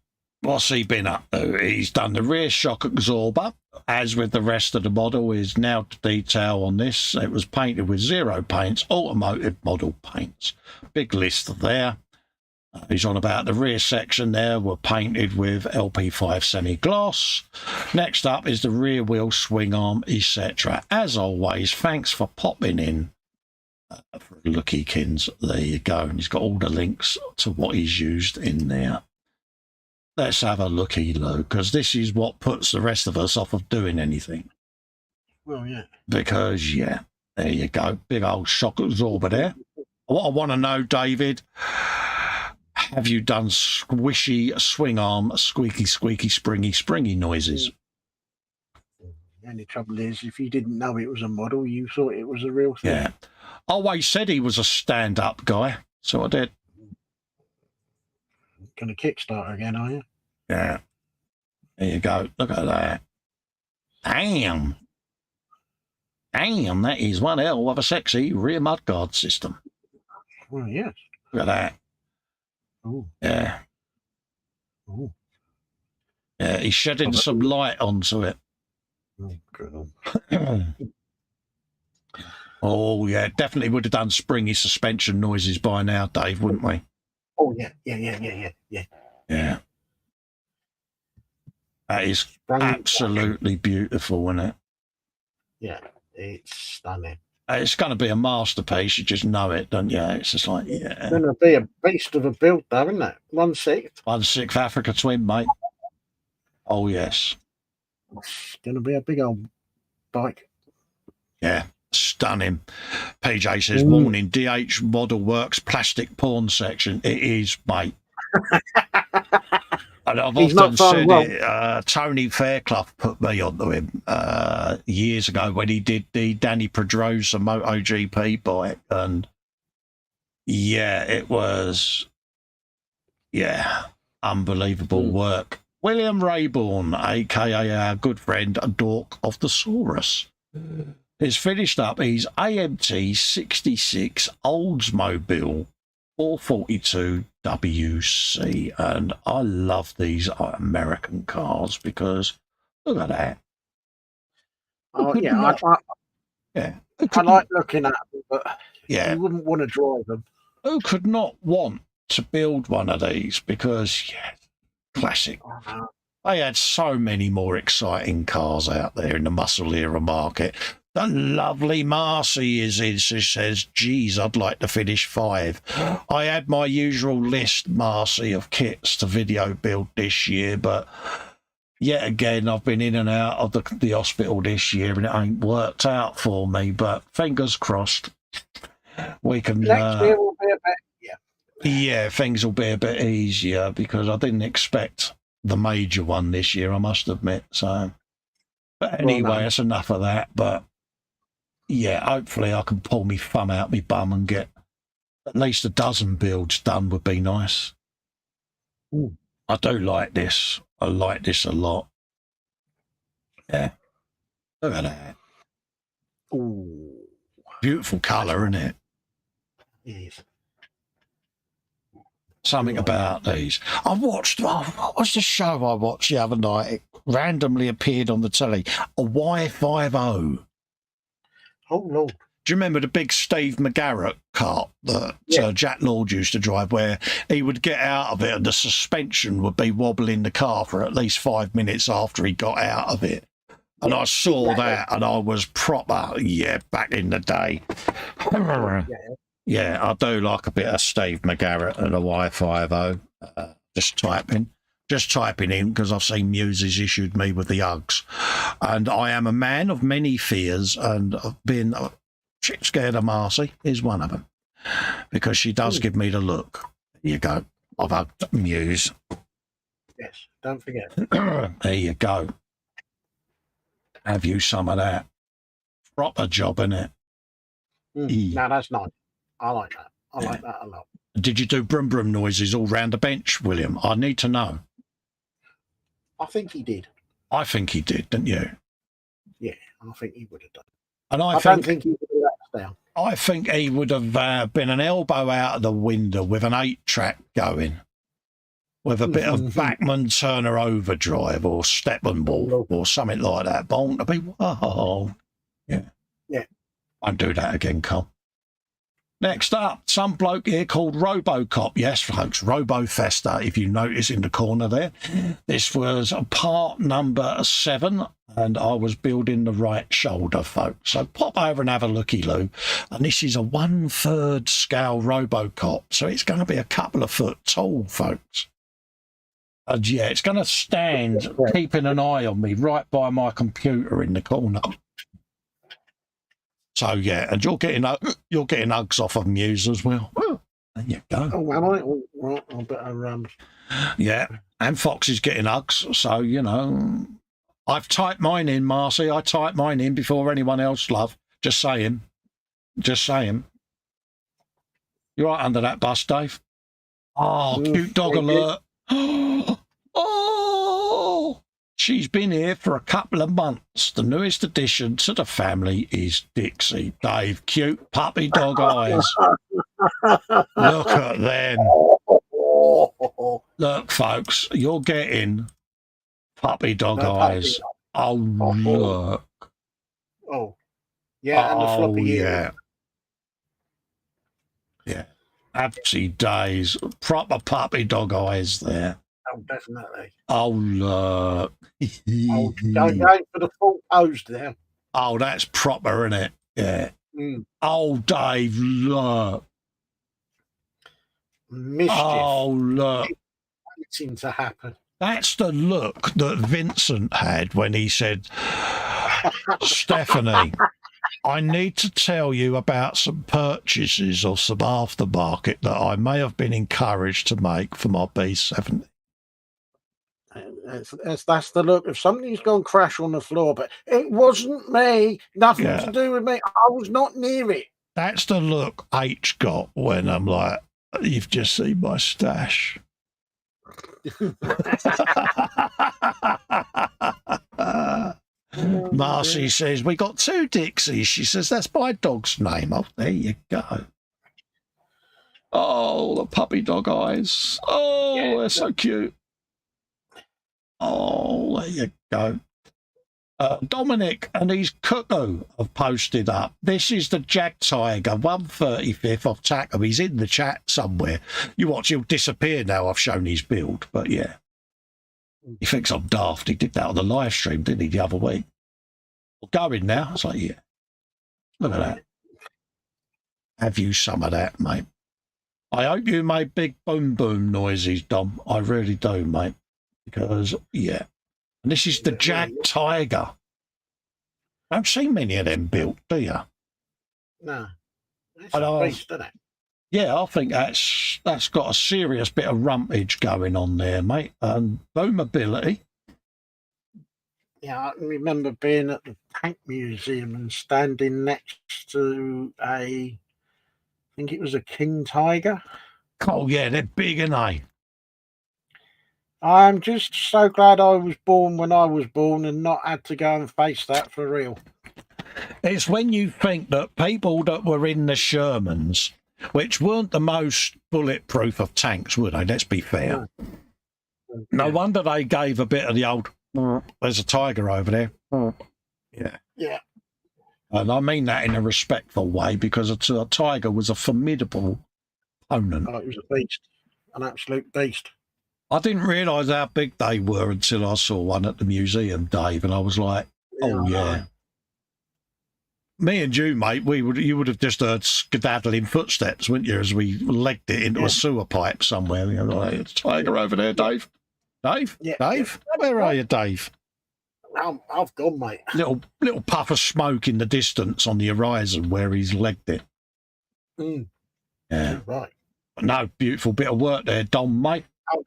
What's he been up to? He's done the rear shock absorber. As with the rest of the model, is now to detail on this. It was painted with zero paints, automotive model paints. Big list there. He's on about the rear section there were painted with LP5 semi-gloss. Next up is the rear wheel swing arm, etc. As always, thanks for popping in for Lookykins. There you go. And he's got all the links to what he's used in there. Let's have a looky, Lou, because this is what puts the rest of us off of doing anything. Well, yeah. Because, yeah, there you go. Big old shock absorber there. What I want to know, David, have you done squishy swing arm, squeaky, squeaky, springy, springy noises? The only trouble is, if you didn't know it was a model, you thought it was a real thing. Yeah. I always said he was a stand-up guy, so I did. Going to Kickstarter again, are you? Yeah. There you go. Look at that. Damn. Damn, that is one hell of a sexy rear mudguard system. Well, yes. Look at that. Ooh. Yeah. Ooh. Yeah, he's shedding some light onto it. Oh, good. Oh, yeah, definitely would have done springy suspension noises by now, Dave, wouldn't we? Oh, yeah. Yeah. That is absolutely beautiful, isn't it? Yeah, it's stunning. It's going to be a masterpiece. You just know it, don't you? It's just like, yeah. It's going to be a beast of a build, though, isn't it? 1/6. 1/6 Africa Twin, mate. Oh, yes. It's going to be a big old bike. Yeah, stunning. PJ says, warning, DH Model Works plastic porn section. It is, mate. And I've often said it, Tony Fairclough put me onto him years ago when he did the Danny Pedrosa MotoGP bike. And, yeah, it was, unbelievable work. William Rayborn, a.k.a. our good friend, Dork of the Saurus, has finished up his AMT 66 Oldsmobile 442 WC, and I love these American cars because look at that. Oh, yeah, I like looking at them, but you wouldn't want to drive them. Who could not want to build one of these? Because, classic. They had so many more exciting cars out there in the muscle era market. The lovely Marcy is in. She says, geez, I'd like to finish 5. I had my usual list, Marcy, of kits to video build this year, but yet again, I've been in and out of the hospital this year and it ain't worked out for me, but fingers crossed. We can... Next year will be a bit, yeah, things will be a bit easier because I didn't expect the major one this year, I must admit. So, but anyway, that's enough of that. But yeah, hopefully I can pull me thumb out my bum and get at least a dozen builds done would be nice. Ooh. I do like this. I like this a lot. Yeah. Look at that. Ooh. Beautiful colour, isn't it? Yes. Something about these. I watched, what was the show I watched the other night? It randomly appeared on the telly. A Y50. Oh, Lord. Do you remember the big Steve McGarrett cart that Jack Lord used to drive, where he would get out of it and the suspension would be wobbling the car for at least 5 minutes after he got out of it? And I saw that and I was proper, back in the day. Yeah, I do like a bit of Steve McGarrett and a Y50. Just typing in because I've seen Muses issued me with the Uggs. And I am a man of many fears and I've been shit scared of Marcy is one of them because she does give me the look. There you go. I've hugged Muse. Yes, don't forget. There you go. Have you some of that? Proper job, innit? No, that's nice. I like that. I like that a lot. Did you do brum brum noises all round the bench, William? I need to know. I think he did. I think he did, didn't you? Yeah, I think he would have done. And I don't think he would have let us down. I think he would have been an elbow out of the window with an 8-track going, with a bit of Bachman Turner Overdrive or Steppenwolf or something like that. Born to be wild. Yeah. Yeah. Won't do that again, Cole. Next up, some bloke here called Robocop. Yes, folks, Robo Festa, if you notice in the corner there. This was part number 7, and I was building the right shoulder, folks. So pop over and have a looky-loo. And this is a 1/3 scale Robocop, so it's going to be a couple of foot tall, folks. And yeah, it's going to stand keeping an eye on me right by my computer in the corner. So yeah, and you're getting hugs off of Muse as well. There you go. Oh, am I? Oh, right, I better. Yeah, and Fox is getting hugs. So you know, I've typed mine in, Marcy. I typed mine in before anyone else, love. Just saying. Just saying. You're right under that bus, Dave. Oh, cute dog alert. Oh, she's been here for a couple of months. The newest addition to the family is Dixie. Dave, cute puppy dog eyes. Look at them. Look, folks, you're getting puppy dog eyes. Oh, look. Oh, yeah, and the floppy ears. Yeah. Yeah. Happy days. Proper puppy dog eyes there. Oh, definitely. Oh, look. Oh, going for the full pose there. Oh, that's proper, isn't it? Yeah. Mm. Oh, Dave, look. Mischief. Oh, look. Waiting to happen. That's the look that Vincent had when he said, Stephanie, I need to tell you about some purchases or some aftermarket that I may have been encouraged to make for my B70. That's the look. If something's gone crash on the floor, but it wasn't me. Nothing to do with me. I was not near it. That's the look H got when I'm like, you've just seen my stash. Marcy says, we got 2 Dixies. She says, that's my dog's name. Oh, there you go. Oh, the puppy dog eyes. Oh, they're so cute. Oh, there you go. Dominic and his cuckoo have posted up. This is the Jag Tiger 135th of Tackle. He's in the chat somewhere. You watch, he'll disappear now I've shown his build. But yeah, he thinks I'm daft. He did that on the live stream, didn't he, the other week? We're going now. It's like, yeah, look at that. Have you some of that, mate? I hope you made big boom boom noises, Dom. I really do, mate. Because, yeah. And this is the Jag Tiger. I don't see many of them built, do you? No. It's a beast, isn't it? Yeah, I think that's got a serious bit of rumpage going on there, mate. And boomability. Yeah, I remember being at the Tank Museum and standing next to I think it was a King Tiger. Oh, yeah, they're big, aren't they? I'm just so glad I was born when I was born and not had to go and face that for real. It's when you think that people that were in the Shermans, which weren't the most bulletproof of tanks, were they? Let's be fair. No wonder they gave a bit of the old, there's a tiger over there. Yeah. Yeah. And I mean that in a respectful way because a tiger was a formidable opponent. Oh, it was a beast, an absolute beast. I didn't realise how big they were until I saw one at the museum, Dave, and I was like, oh, yeah. Me and you, mate, you would have just heard skedaddling footsteps, wouldn't you, as we legged it into a sewer pipe somewhere. You know, like, it's a tiger over there, Dave. Dave? Yeah. Dave? Where are you, Dave? I've gone, mate. Little puff of smoke in the distance on the horizon where he's legged it. Mm. Yeah. Right. No, beautiful bit of work there, Dom, mate. Oh,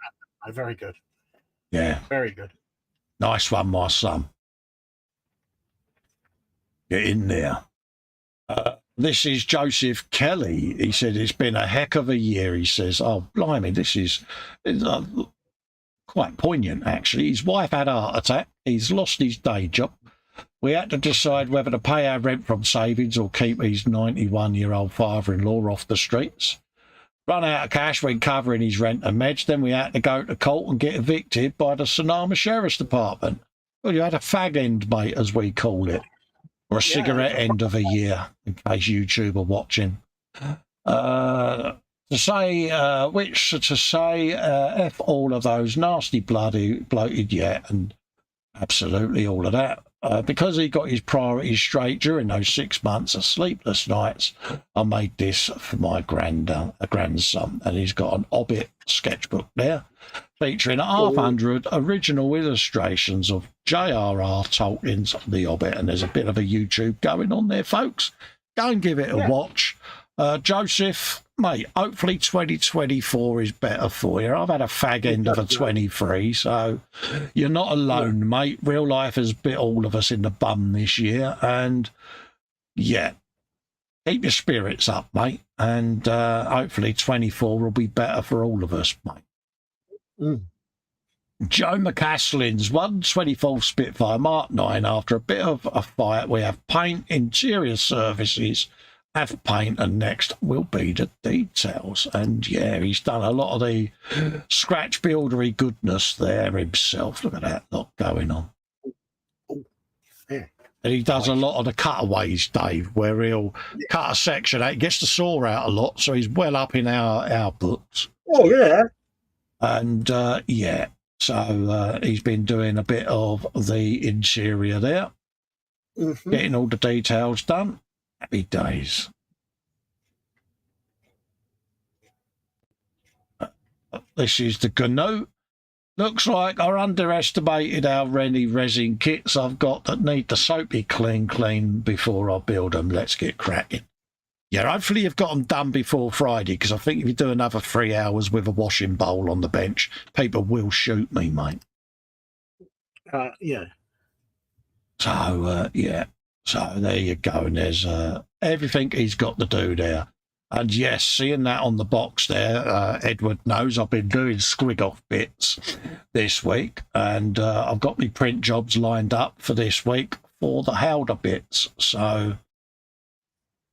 very good. Yeah. Very good. Nice one, my son. Get in there. This is Joseph Kelly. He said, it's been a heck of a year. He says, oh, blimey, this is quite poignant, actually. His wife had a heart attack. He's lost his day job. We had to decide whether to pay our rent from savings or keep his 91-year-old father-in-law off the streets. Run out of cash when covering his rent and meds. Then we had to go to court and get evicted by the Sonoma Sheriff's Department. Well, you had a fag end, mate, as we call it, or a cigarette end of a year, in case YouTube are watching. To say F all of those nasty bloated and absolutely all of that. Because he got his priorities straight during those 6 months of sleepless nights, I made this for my grandson, and he's got an Hobbit sketchbook there, featuring 100 original illustrations of J.R.R. Tolkien's The Hobbit, and there's a bit of a YouTube going on there, folks. Go and give it a watch. Joseph, mate, hopefully 2024 is better for you. I've had a fag end of a 23, so you're not alone, mate. Real life has bit all of us in the bum this year, and yeah, keep your spirits up, mate, and hopefully 24 will be better for all of us, mate. Joe McCaslin's 124 Spitfire Mark 9. After a bit of a fight, we have paint, interior services, have paint, and next will be the details. And yeah, he's done a lot of the scratch buildery goodness there himself. Look at that lot going on. And he does a lot of the cutaways, Dave, where he'll cut a section out, gets the saw out a lot, so he's well up in our books. Oh, yeah. And yeah, so he's been doing a bit of the interior there, getting all the details done. Happy days. This is the Gnu. Looks like I underestimated how many resin kits I've got that need the soapy clean before I build them. Let's get cracking. Yeah, hopefully you've got them done before Friday, because I think if you do another 3 hours with a washing bowl on the bench, people will shoot me, mate. Yeah. So, yeah. So there you go, and there's everything he's got to do there. And yes, seeing that on the box there, Edward knows I've been doing squig-off bits this week, and I've got my print jobs lined up for this week for the Howder bits. So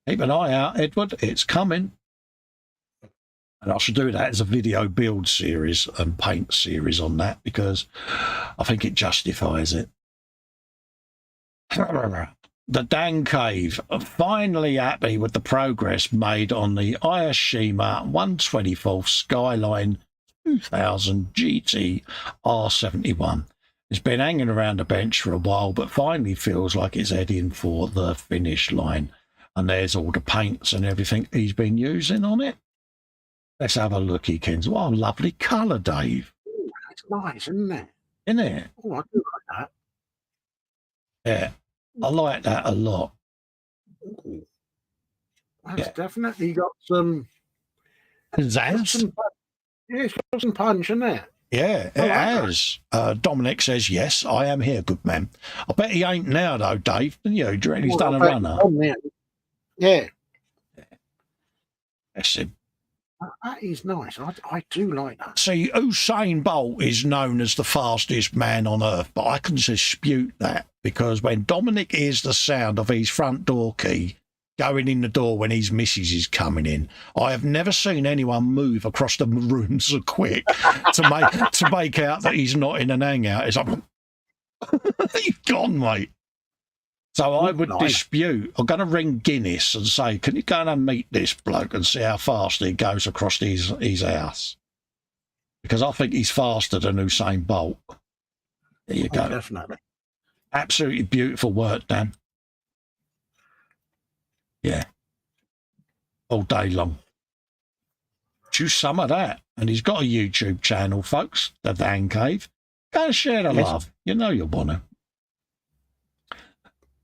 keep an eye out, Edward, it's coming. And I should do that as a video build series and paint series on that, because I think it justifies it. The Dan Cave, finally happy with the progress made on the Ayashima 124 Skyline 2000 GT R71. It's been hanging around the bench for a while, but finally feels like it's heading for the finish line. And there's all the paints and everything he's been using on it. Let's have a look, Kens. What a lovely colour, Dave. Ooh, that's nice, isn't it? Isn't it? Oh, I do like that. Yeah. I like that a lot. Ooh. That's definitely got some pizzazz. Yeah, it's got some punch in it. Yeah, it has. Dominic says, yes, I am here, good man. I bet he ain't now, though, Dave. You know, do you reckon he's done a runner? Yeah. That's him. That is nice. I do like that. See, Usain Bolt is known as the fastest man on earth, but I can dispute that, because when Dominic hears the sound of his front door key going in the door when his missus is coming in, I have never seen anyone move across the room so quick to make out that he's not in an hangout. It's like, he's gone, mate. So I would dispute. I'm going to ring Guinness and say, can you go and meet this bloke and see how fast he goes across his house? Because I think he's faster than Usain Bolt. There you go. Definitely. Absolutely beautiful work, Dan. Yeah. All day long. Choose some of that. And he's got a YouTube channel, folks, the Dan Cave. Go and share the love. You know you'll want to.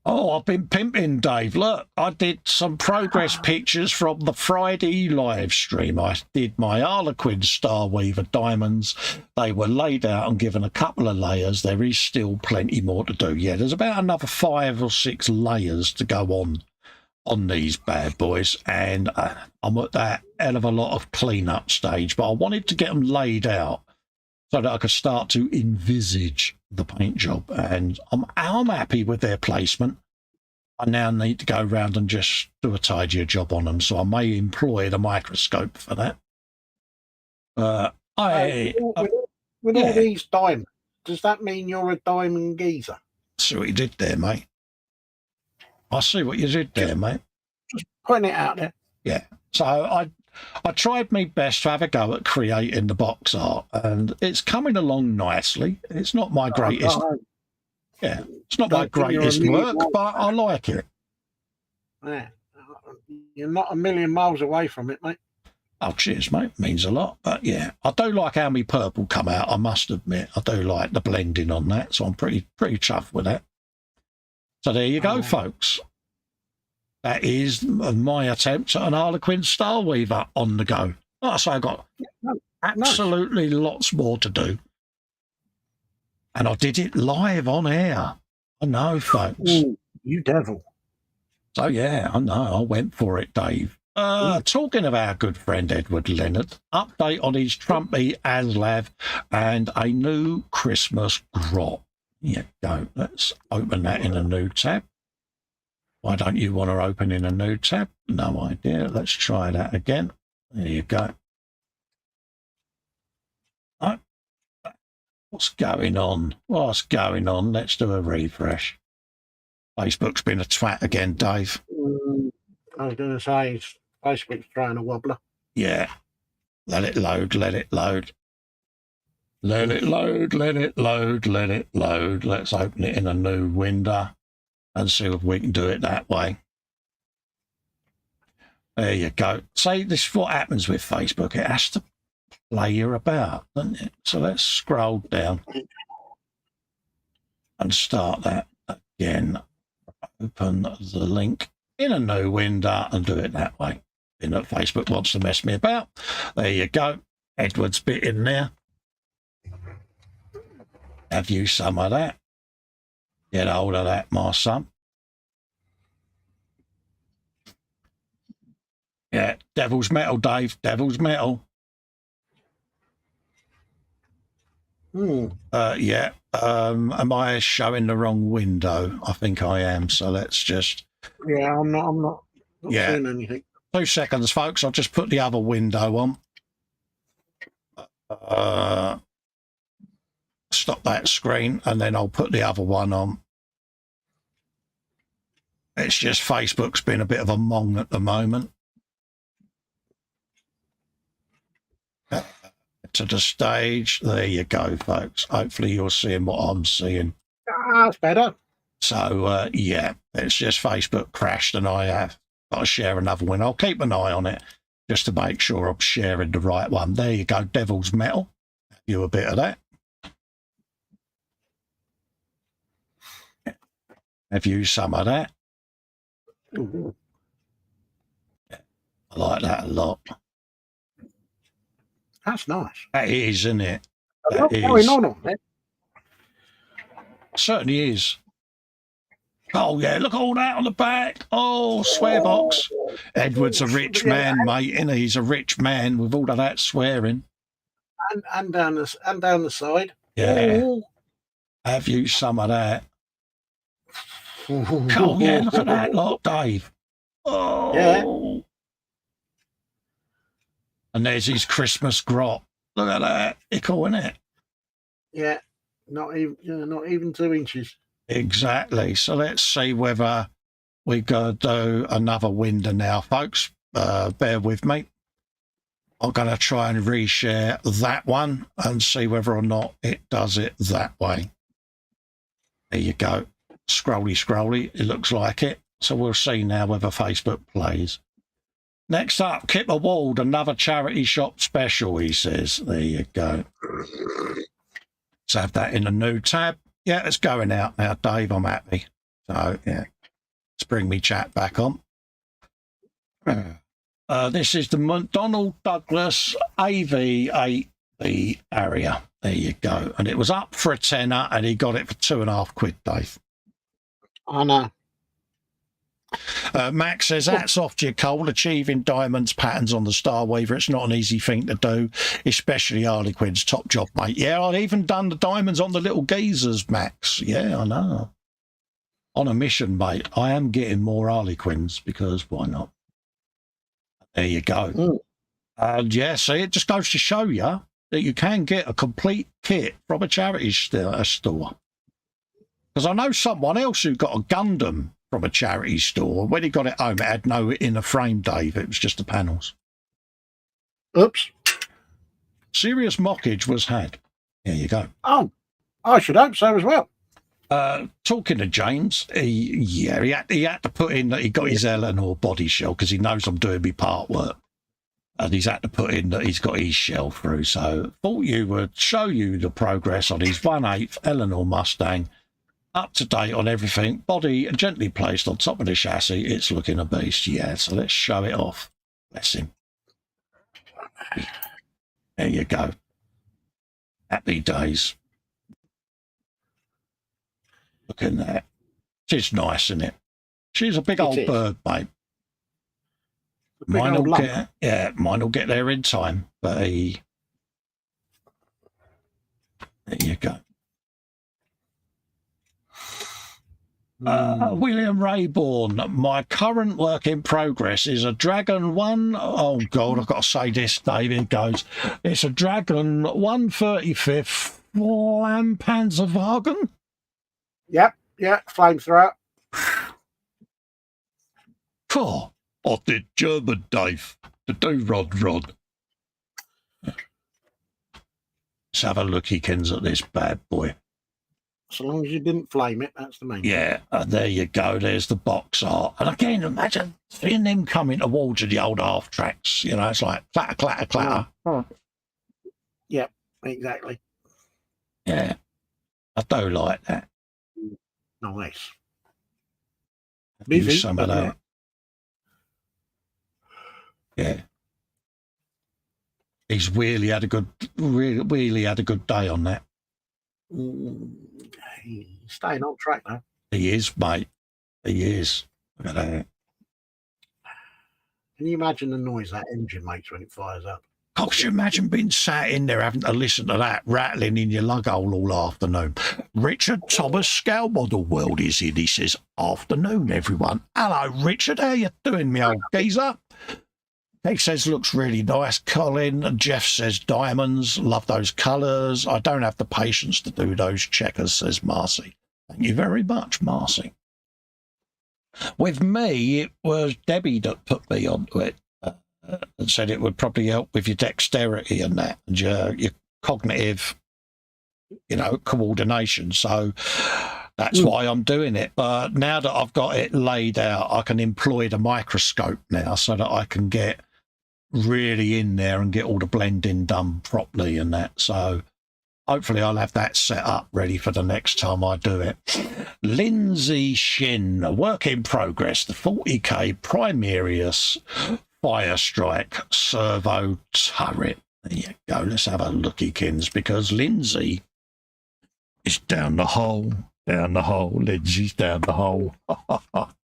Oh, I've been pimping, Dave. Look, I did some progress pictures from the Friday live stream. I did my Harlequin Star Weaver diamonds. They were laid out and given a couple of layers. There is still plenty more to do. Yeah, there's about another 5 or 6 layers to go on these bad boys. And I'm at that hell of a lot of clean-up stage. But I wanted to get them laid out so that I could start to envisage the paint job. And I'm happy with their placement. I now need to go around and just do a tidier job on them, so I may employ the microscope for that. With all these diamonds, does that mean you're a diamond geezer? See what you did there, mate. I see what you did there, mate. Just putting it out there. Yeah. So I tried my best to have a go at creating the box art, and it's coming along nicely. It's not my greatest. Yeah, it's not my greatest work, but I like it. Yeah. You're not a million miles away from it, mate. Oh, cheers, mate. Means a lot. But yeah, I do like how my purple come out, I must admit. I do like the blending on that, so I'm pretty chuffed with that. So there you go, folks. That is my attempt at an Harlequin Star Weaver on the go. Like I say, I've got absolutely lots more to do. And I did it live on air. I know, folks. Ooh, you devil. So yeah, I know. I went for it, Dave. Talking of our good friend Edward Leonard, update on his Trumpy Aslav and a new Christmas grot. Yeah, go. Let's open that in a new tab. Why don't you want to open in a new tab? No idea. Let's try that again. There you go. Oh, what's going on? What's going on? Let's do a refresh. Facebook's been a twat again, Dave. I was going to say, Facebook's trying a wobbler. Yeah. Let it load, let it load. Let it load, let it load, let it load. Let's open it in a new window and see if we can do it that way. There you go. See, this is what happens with Facebook. It has to play you about, doesn't it? So let's scroll down and start that again. Open the link in a new window and do it that way. You know, Facebook wants to mess me about. There you go. Edward's bit in there. Have you some of that? Get hold of that, my son. Yeah, Devil's Metal, Dave. Devil's Metal. Yeah. Am I showing the wrong window? I think I am. So let's just. Yeah, I'm not seeing anything. 2 seconds, folks. I'll just put the other window on. Stop that screen, and then I'll put the other one on. It's just Facebook's been a bit of a mong at the moment. To the stage. There you go, folks. Hopefully you're seeing what I'm seeing. That's better. So, yeah, it's just Facebook crashed, and I have got to share another one. I'll keep an eye on it just to make sure I'm sharing the right one. There you go, Devil's Metal. Have you a bit of that? Have you some of that? Ooh. I like that a lot. That's nice. That is, isn't it? What's going on there? Certainly is. Oh, yeah, look at all that on the back. Oh, swear box. Edward's a rich man, mate, isn't he? He's a rich man with all of that swearing. And down the side. Yeah. Ooh. Have you some of that? Oh, yeah, look at that lot, Dave. Oh. Yeah. And there's his Christmas grot. Look at that. Ickle, isn't it? Yeah. Not even 2 inches. Exactly. So let's see whether we got to do another window now, folks. Bear with me. I'm going to try and reshare that one and see whether or not it does it that way. There you go. Scrolly. It looks like it. So we'll see now whether Facebook plays. Next up, Kipper Wald, another charity shop special, he says. There you go. Let's have that in a new tab. Yeah, it's going out now, Dave. I'm happy. So, yeah. Let's bring me chat back on. This is the McDonnell Douglas AV8B area. There you go. And it was up for a tenner, and he got it for £2.50, Dave. I know. Max says, hats off to you, Cole. Achieving diamonds patterns on the Star Weaver. It's not an easy thing to do, especially Harlequin's top job, mate. Yeah, I've even done the diamonds on the little geezers, Max. Yeah, I know. On a mission, mate. I am getting more Harlequins because why not? There you go. And yeah, see, it just goes to show you that you can get a complete kit from a charity store. Because I know someone else who got a Gundam from a charity store. When he got it home, it had no inner frame, Dave. It was just the panels. Oops. Serious mockage was had. There you go. Oh, I should hope so as well. Talking to James, he had to put in that he got his Eleanor body shell because he knows I'm doing my part work. And he's had to put in that he's got his shell through. So thought you would show you the progress on his 1/8 Eleanor Mustang. Up to date on everything. Body gently placed on top of the chassis. It's looking a beast. Yeah, so let's show it off. Bless him. There you go. Happy days. Look at that. She's nice, isn't it? She's a big old bird, mate. Mine will get there in time, but there you go. William Rayborn, my current work in progress is a Dragon 1. Oh, God, I've got to say this, David. It goes. It's a Dragon 135th Panzerwagen. Yep, flamethrower. Oh, I did German, Dave. The do-rod rod. Let's have a looky, Kins, at this bad boy. So long as you didn't flame it, that's the main thing. Yeah, there you go. There's the box art. And again, imagine seeing them coming towards you, the old half tracks. You know, it's like clatter, clatter, clatter. Yep, exactly. Yeah, I do like that. Nice. Use some of that. Yeah. He's really had a good day on that. He's staying on track now. He is, mate. He is. Look at that. Can you imagine the noise that engine makes when it fires up? Could you imagine being sat in there having to listen to that rattling in your lug hole all afternoon? Richard Thomas, Scale Model World is in. He says, afternoon, everyone. Hello, Richard. How you doing, me old geezer? He says, looks really nice, Colin. Jeff says, diamonds. Love those colours. I don't have the patience to do those checkers, says Marcy. Thank you very much, Marcy. With me, it was Debbie that put me onto it. And said it would probably help with your dexterity and that, and your cognitive, coordination. So that's why I'm doing it. But now that I've got it laid out, I can employ the microscope now so that I can get really in there and get all the blending done properly and that. So hopefully I'll have that set up ready for the next time I do it. Lindsay Shin, a work in progress, the 40k Primarius Fire Strike servo turret. There you go. Let's have a looky, Kins, because Lindsay is down the hole. Down the hole. Lindsay's down the hole.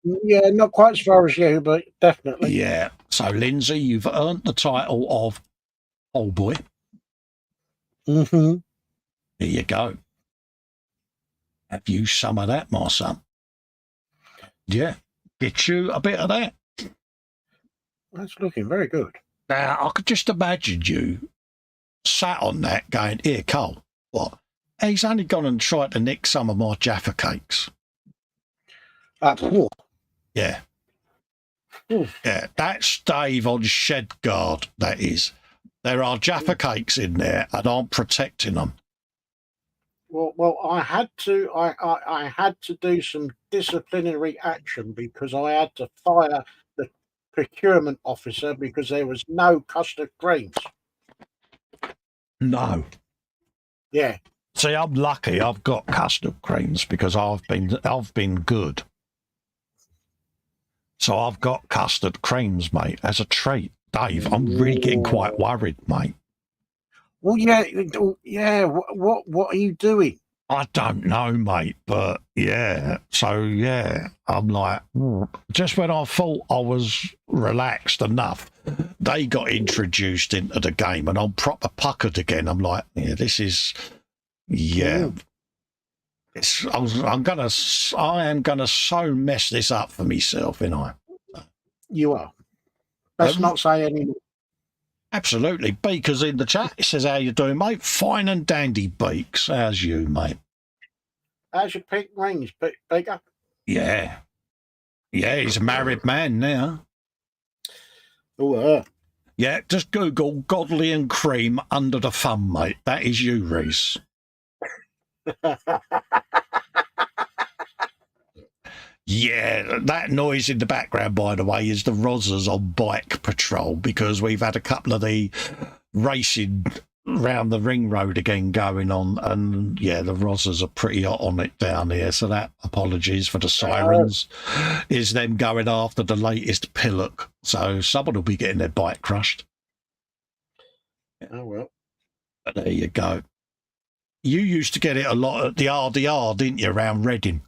Yeah, not quite as far as you, but definitely. Yeah. So, Lindsay, you've earned the title of Old Boy. Mm-hmm. There you go. Have you some of that, my son? Yeah. Get you a bit of that. That's looking very good. Now, I could just imagine you sat on that going, here, Cole, what? He's only gone and tried to nick some of my Jaffa cakes. Cool. Yeah. Ooh. Yeah, that's Dave on shed guard, that is. There are Jaffa cakes in there, and I'm protecting them. Well, I had to do some disciplinary action because I had to fire the procurement officer because there was no custard creams. No. Yeah. See, I'm lucky. I've got custard creams because I've been good. So I've got custard creams, mate, as a treat. Dave, I'm really getting quite worried, mate. Well, yeah. What are you doing? I don't know, mate, but yeah. So yeah, I'm like, just when I thought I was relaxed enough, they got introduced into the game, and I'm proper puckered again. I'm like, yeah, this is, yeah. I am gonna so mess this up for myself, you know. You are. Let's not say any more. Absolutely. Beaker's in the chat. He says, how you doing, mate? Fine and dandy, Beaks. How's you, mate? How's your pink rings, Baker? Yeah. Yeah, he's a married man now. Oh, yeah, just Google Godley and Cream under the thumb, mate. That is you, Reese. Yeah, that noise in the background, by the way, is the Rozzers on bike patrol, because we've had a couple of the racing round the ring road again going on, and yeah, the Rozzers are pretty hot on it down here, so that, apologies for the sirens, is them going after the latest pillock, so someone will be getting their bike crushed. Oh, well. But there you go. You used to get it a lot at the RDR, didn't you, around Reading?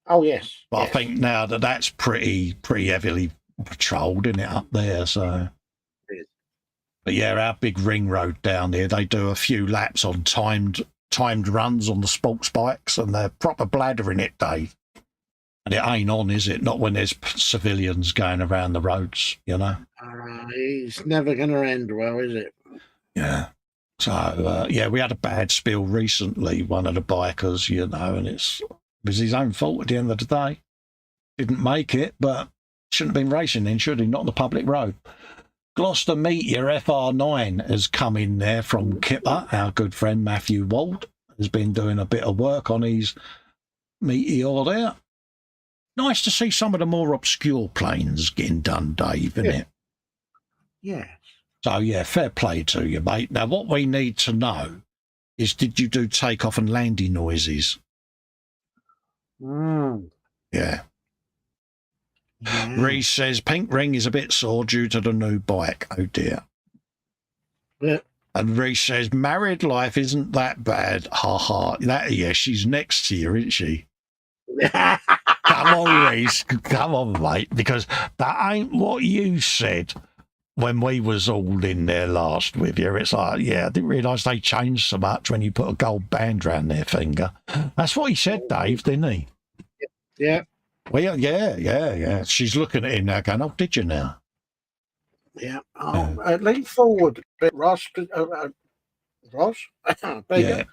Oh, yes. But yes. I think now that's pretty heavily patrolled, isn't it, up there? So, but yeah, our big ring road down there, they do a few laps on timed runs on the sports bikes, and they're proper bladdering it, Dave. And it ain't on, is it? Not when there's civilians going around the roads, you know. It's never going to end well, is it? Yeah. So yeah, we had a bad spill recently. One of the bikers, you know, and it was his own fault at the end of the day. Didn't make it, but shouldn't have been racing then, should he? Not on the public road. Gloucester Meteor FR9 has come in there from Kipper. Our good friend Matthew Wald has been doing a bit of work on his Meteor there. Nice to see some of the more obscure planes getting done, Dave, isn't it? Yeah. So, yeah, fair play to you, mate. Now, what we need to know is, did you do takeoff and landing noises? Yeah. Reese says, pink ring is a bit sore due to the new bike. Oh, dear. Yeah. And Reese says, married life isn't that bad. Ha ha. Yeah, she's next to you, isn't she? Come on, Reese. Come on, mate, because that ain't what you said when we was all in there last with you. It's like, yeah, I didn't realise they changed so much when you put a gold band round their finger. That's what he said, Dave, didn't he? Yeah. Well, yeah. She's looking at him now going, oh, did you now? Yeah. Oh, lean forward a bit, Ross. Ross? Yeah.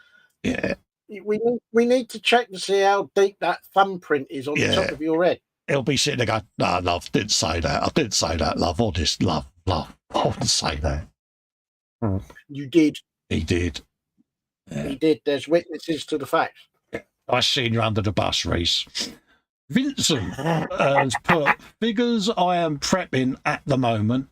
We need to check to see how deep that thumbprint is on the top of your head. He'll be sitting there going, no, love, didn't say that. I didn't say that, love. Honest, love. I wouldn't say that. You did. He did. Yeah. He did. There's witnesses to the facts. I seen you under the bus, Reese. Vincent has put, figures I am prepping at the moment.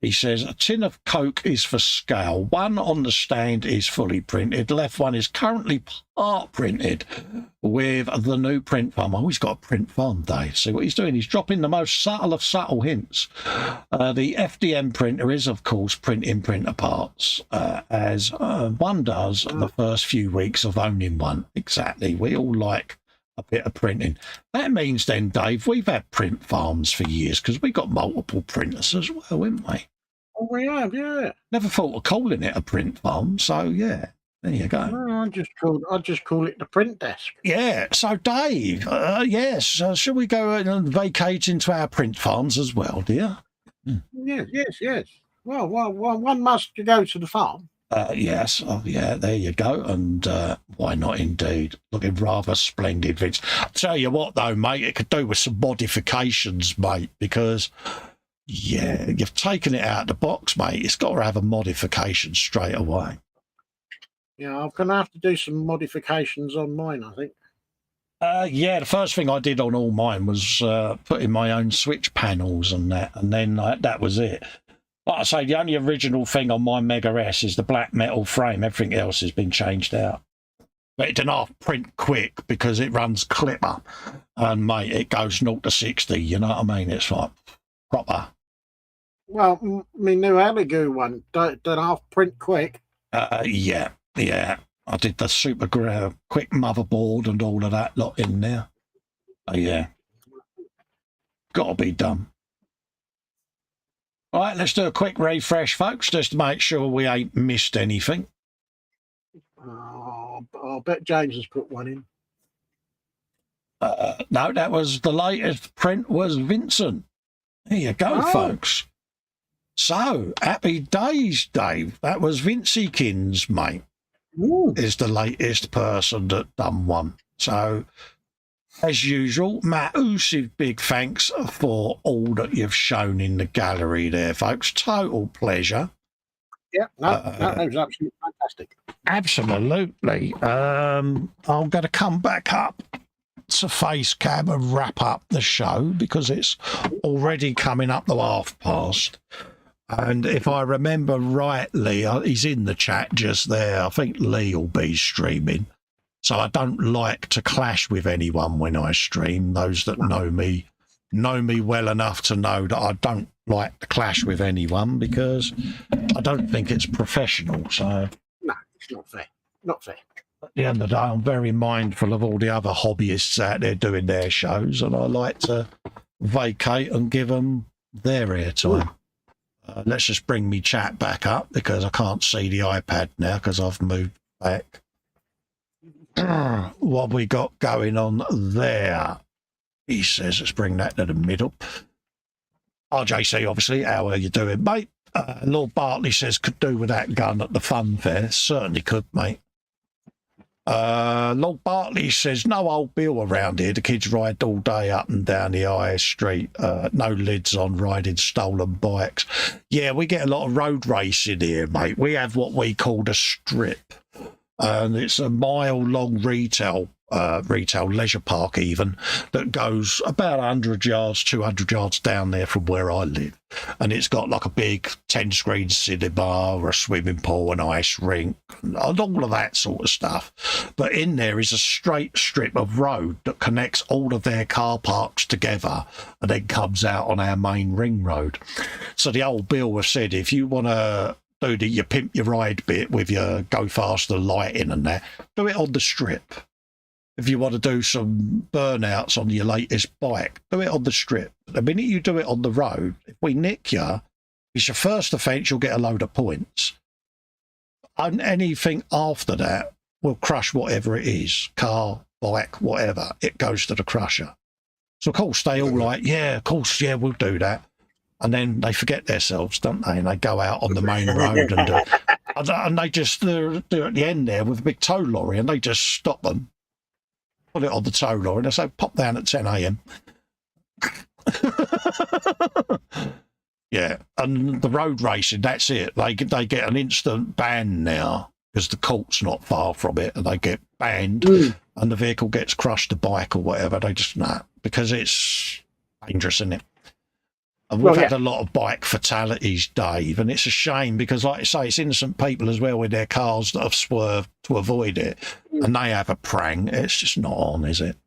He says, a tin of Coke is for scale. One on the stand is fully printed. Left one is currently part printed with the new print farm. Oh, he's got a print farm, Dave. See what he's doing? He's dropping the most subtle of subtle hints. The FDM printer is, of course, printing printer parts, as one does the first few weeks of owning one. Exactly. We all like a bit of printing. That means then, Dave, we've had print farms for years because we got multiple printers as well, haven't we? Oh, we have, yeah. Never thought of calling it a print farm, so yeah, there you go. Well, I just call it the print desk. Yeah. So, Dave, yes, shall we go and vacate into our print farms as well, dear? Yes. Well, one must go to the farm. Yes. Oh, yeah, there you go. And why not indeed? Looking rather splendid, Vince. I'll tell you what, though, mate, it could do with some modifications, mate, because, yeah, you've taken it out of the box, mate. It's got to have a modification straight away. Yeah, I'm going to have to do some modifications on mine, I think. Yeah, the first thing I did on all mine was put in my own switch panels and that, and then that was it. Like I say, the only original thing on my Mega S is the black metal frame. Everything else has been changed out. But it didn't print quick because it runs Clipper. And, mate, it goes 0 to 60, you know what I mean? It's like proper. Well, my new Elegoo one, don't half print quick. Yeah. I did the super quick motherboard and all of that lot in there. Oh, yeah. Got to be done. All right, let's do a quick refresh, folks, just to make sure we ain't missed anything. I'll bet James has put one in. No, that was the latest print was Vincent. There you go, folks. So, happy days, Dave. That was Vincykins, mate. Ooh. Is the latest person that done one. So, as usual, massive big thanks for all that you've shown in the gallery there, folks. Total pleasure. Yeah, that was absolutely fantastic. Absolutely. I'm going to come back up to face cam and wrap up the show because it's already coming up the half past. And if I remember rightly, he's in the chat just there. I think Lee will be streaming. So I don't like to clash with anyone when I stream. Those that know me well enough to know that I don't like to clash with anyone because I don't think it's professional. So no, it's not fair. Not fair. At the end of the day, I'm very mindful of all the other hobbyists out there doing their shows, and I like to vacate and give them their airtime. Let's just bring me chat back up because I can't see the iPad now because I've moved back. What we got going on there? He says, let's bring that to the middle. RJC, obviously, how are you doing, mate? Lord Bartley says, could do with that gun at the fun fair. Certainly could, mate. Lord Bartley says, no old Bill around here. The kids ride all day up and down the high street. No lids on riding stolen bikes. Yeah, we get a lot of road racing here, mate. We have what we call the strip. And it's a mile-long retail leisure park even, that goes about 100 yards, 200 yards down there from where I live. And it's got like a big 10-screen cinema or a swimming pool, an ice rink, and all of that sort of stuff. But in there is a straight strip of road that connects all of their car parks together and then comes out on our main ring road. So the old Bill has said, if you want to do your pimp your ride bit with your go faster lighting and that, do it on the strip. If you want to do some burnouts on your latest bike, do it on the strip. The minute you do it on the road, if we nick you, it's your first offence, you'll get a load of points. And anything after that will crush whatever it is, car, bike, whatever. It goes to the crusher. So, of course, they all like, yeah, of course, yeah, we'll do that. And then they forget themselves, don't they? And they go out on the main road and do it. And they just do at the end there with a big tow lorry, and they just stop them. Put it on the tow lorry and I say, pop down at 10 a.m. Yeah, and the road racing, that's it. They get an instant ban now because the court's not far from it, and they get banned and the vehicle gets crushed, the bike or whatever. They just, because it's dangerous, isn't it? And we've had a lot of bike fatalities, Dave, and it's a shame because, like I say, it's innocent people as well with their cars that have swerved to avoid it, and they have a prang. It's just not on, is it?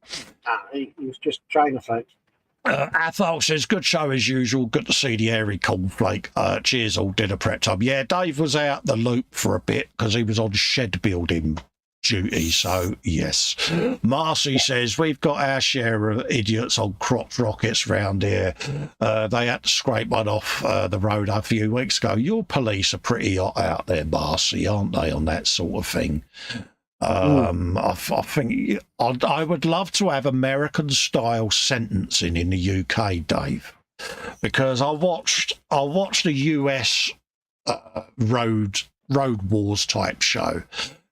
He was just trying to fight. Athol says, good show as usual. Good to see the airy cornflake. Cheers, all dinner prep time. Yeah, Dave was out the loop for a bit because he was on shed building duty, so yes. Marcy says, we've got our share of idiots on crotch rockets round here. They had to scrape one off the road a few weeks ago. Your police are pretty hot out there, Marcy, aren't they, on that sort of thing? I think I would love to have American style sentencing in the UK, Dave, because I watched the US road wars type show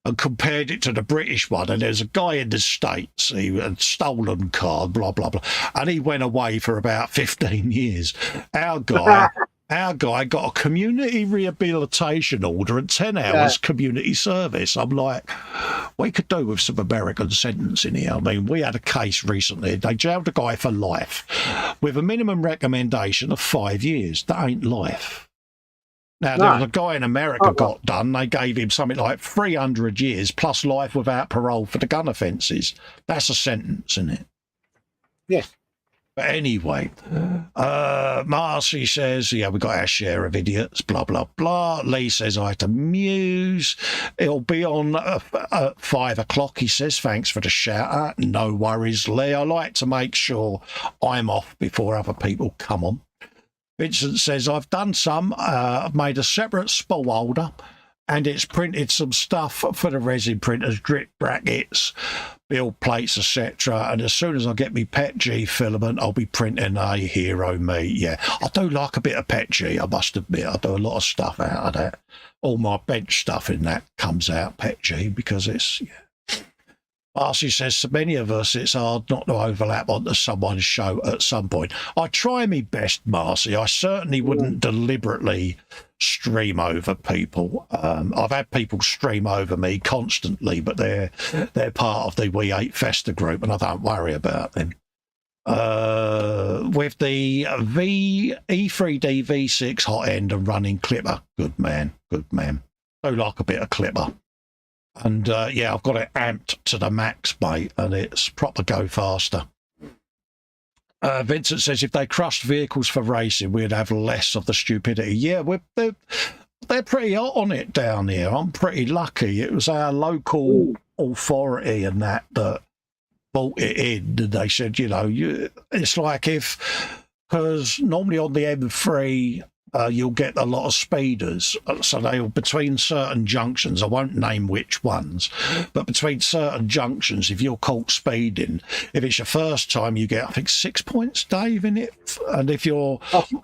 and compared it to the British one, and there's a guy in the States, he had stolen car, blah, blah, blah, and he went away for about 15 years. Our guy got a community rehabilitation order and 10 hours community service. I'm like, we could do with some American sentencing here. I mean, we had a case recently. They jailed a guy for life with a minimum recommendation of 5 years. That ain't life. Now, there was a guy in America got done. They gave him something like 300 years plus life without parole for the gun offences. That's a sentence, isn't it? Yes. But anyway, Marcy says, yeah, we got our share of idiots, blah, blah, blah. Lee says, I had to muse. It'll be on at 5 o'clock, he says. Thanks for the shout out. No worries, Lee. I like to make sure I'm off before other people come on. Vincent says, I've done some. I've made a separate spool holder and it's printed some stuff for the resin printers, drip brackets, build plates, etc. And as soon as I get me PET G filament, I'll be printing a Hero Me. Yeah, I do like a bit of PET G, I must admit. I do a lot of stuff out of that. All my bench stuff in that comes out PET G because it's... Yeah. Marcy says, to many of us, it's hard not to overlap onto someone's show at some point. I try my best, Marcy. I certainly wouldn't deliberately stream over people. I've had people stream over me constantly, but they're part of the We Hate Festa group, and I don't worry about them. With the E3D V6 hot end and running Clipper. Good man, good man. Do like a bit of Clipper. And, yeah, I've got it amped to the max, mate, and it's proper go faster. Vincent says, if they crushed vehicles for racing, we'd have less of the stupidity. Yeah, they're pretty hot on it down here. I'm pretty lucky. It was our local authority and that bought it in. And they said, you know, it's like because normally on the M3... you'll get a lot of speeders, so they'll between certain junctions, I won't name which ones, but between certain junctions, if you're caught speeding, if it's your first time, you get I think 6 points, Dave, in it, and if you're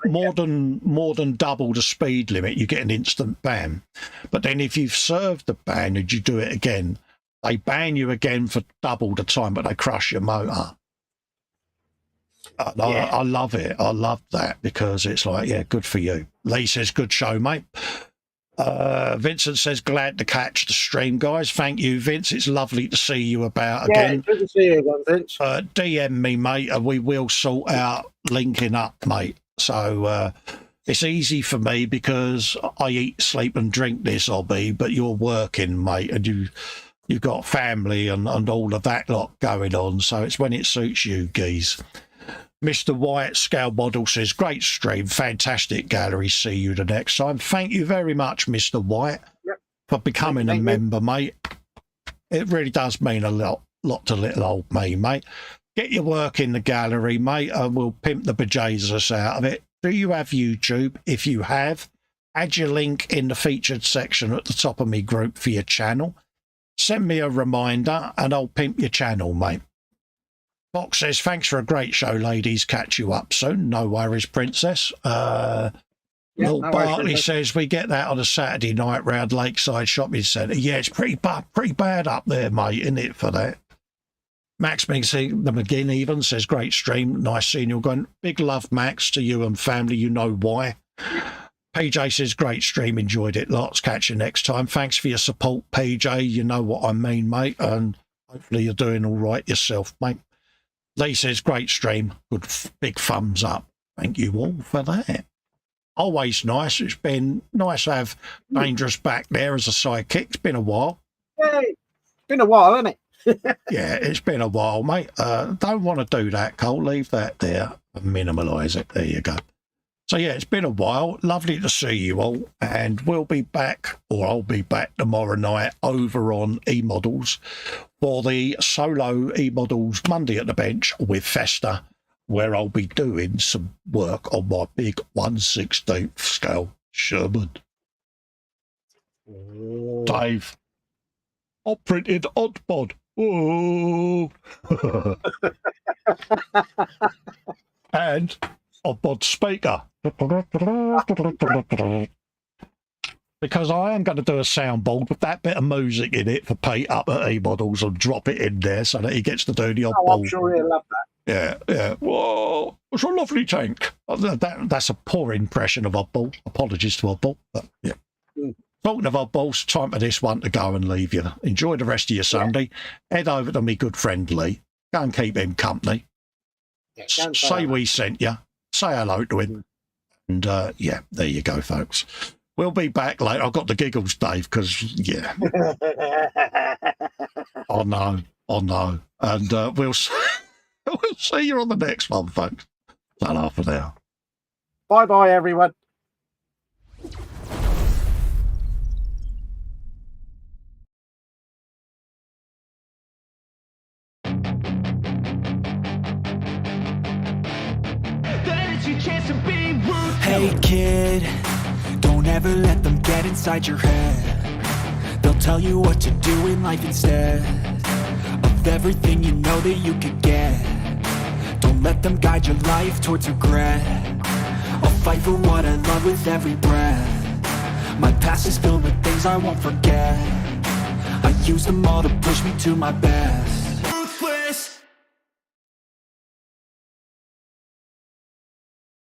more than double the speed limit, you get an instant ban. But then if you've served the ban and you do it again, they ban you again for double the time, but they crush your motor. I love it. I love that because it's like, yeah, good for you. Lee says, good show, mate. Vincent says, glad to catch the stream, guys. Thank you, Vince. It's lovely to see you about again. Yeah, good to see you again, Vince. DM me, mate, and we will sort out linking up, mate. So it's easy for me because I eat, sleep and drink this hobby, but you're working, mate, and you've got family and all of that lot going on. So it's when it suits you, geez. Mr. White Scale Model says, great stream, fantastic gallery. See you the next time. Thank you very much, Mr. White, for becoming a member, mate. It really does mean a lot to little old me, mate. Get your work in the gallery, mate, and we'll pimp the bejesus out of it. Do you have YouTube? If you have, add your link in the featured section at the top of me group for your channel. Send me a reminder and I'll pimp your channel, mate. Fox says, thanks for a great show, ladies. Catch you up soon. No worries, Princess. Will Bartley says, we get that on a Saturday night round Lakeside Shopping Centre. Yeah, it's pretty bad up there, mate, isn't it, for that? Max the McGinn even says, great stream. Nice seeing you going. Big love, Max, to you and family. You know why. PJ says, great stream. Enjoyed it lots. Catch you next time. Thanks for your support, PJ. You know what I mean, mate. And hopefully you're doing all right yourself, mate. Lee says, great stream. Good big thumbs up. Thank you all for that. Always nice. It's been nice to have Dangerous back there as a sidekick. It's been a while. Yeah, it's been a while, hasn't it? Yeah, it's been a while, mate. Don't want to do that, Cole. Leave that there and minimalise it. There you go. So, yeah, it's been a while. Lovely to see you all. And we'll be back, or I'll be back tomorrow night over on E-Models for the solo E-Models Monday at the Bench with Festa, where I'll be doing some work on my big 1/16th scale Sherman. Oh. Dave, I printed Oddbod. Oh. And Oddbod speaker. Because I am going to do a soundboard with that bit of music in it for Pete up at E-Models and drop it in there so that he gets to do the Oddbod. Oh, I'm sure he'll love that. Yeah. Whoa, it's a lovely tank. That's a poor impression of Oddball. Apologies to Oddball, but yeah. Talking of Oddballs, time for this one to go and leave you. Enjoy the rest of your Sunday. Head over to me good friend Lee. Go and keep him company. Yeah, say we sent you. Say hello to him. And, yeah, there you go, folks. We'll be back later. I've got the giggles, Dave, because, yeah. Oh, no. And we'll See you on the next one, folks. Ta-ra for now. Bye-bye, everyone. Hey kid, don't ever let them get inside your head. They'll tell you what to do in life instead of everything you know that you could get. Don't let them guide your life towards regret. I'll fight for what I love with every breath. My past is filled with things I won't forget. I use them all to push me to my best.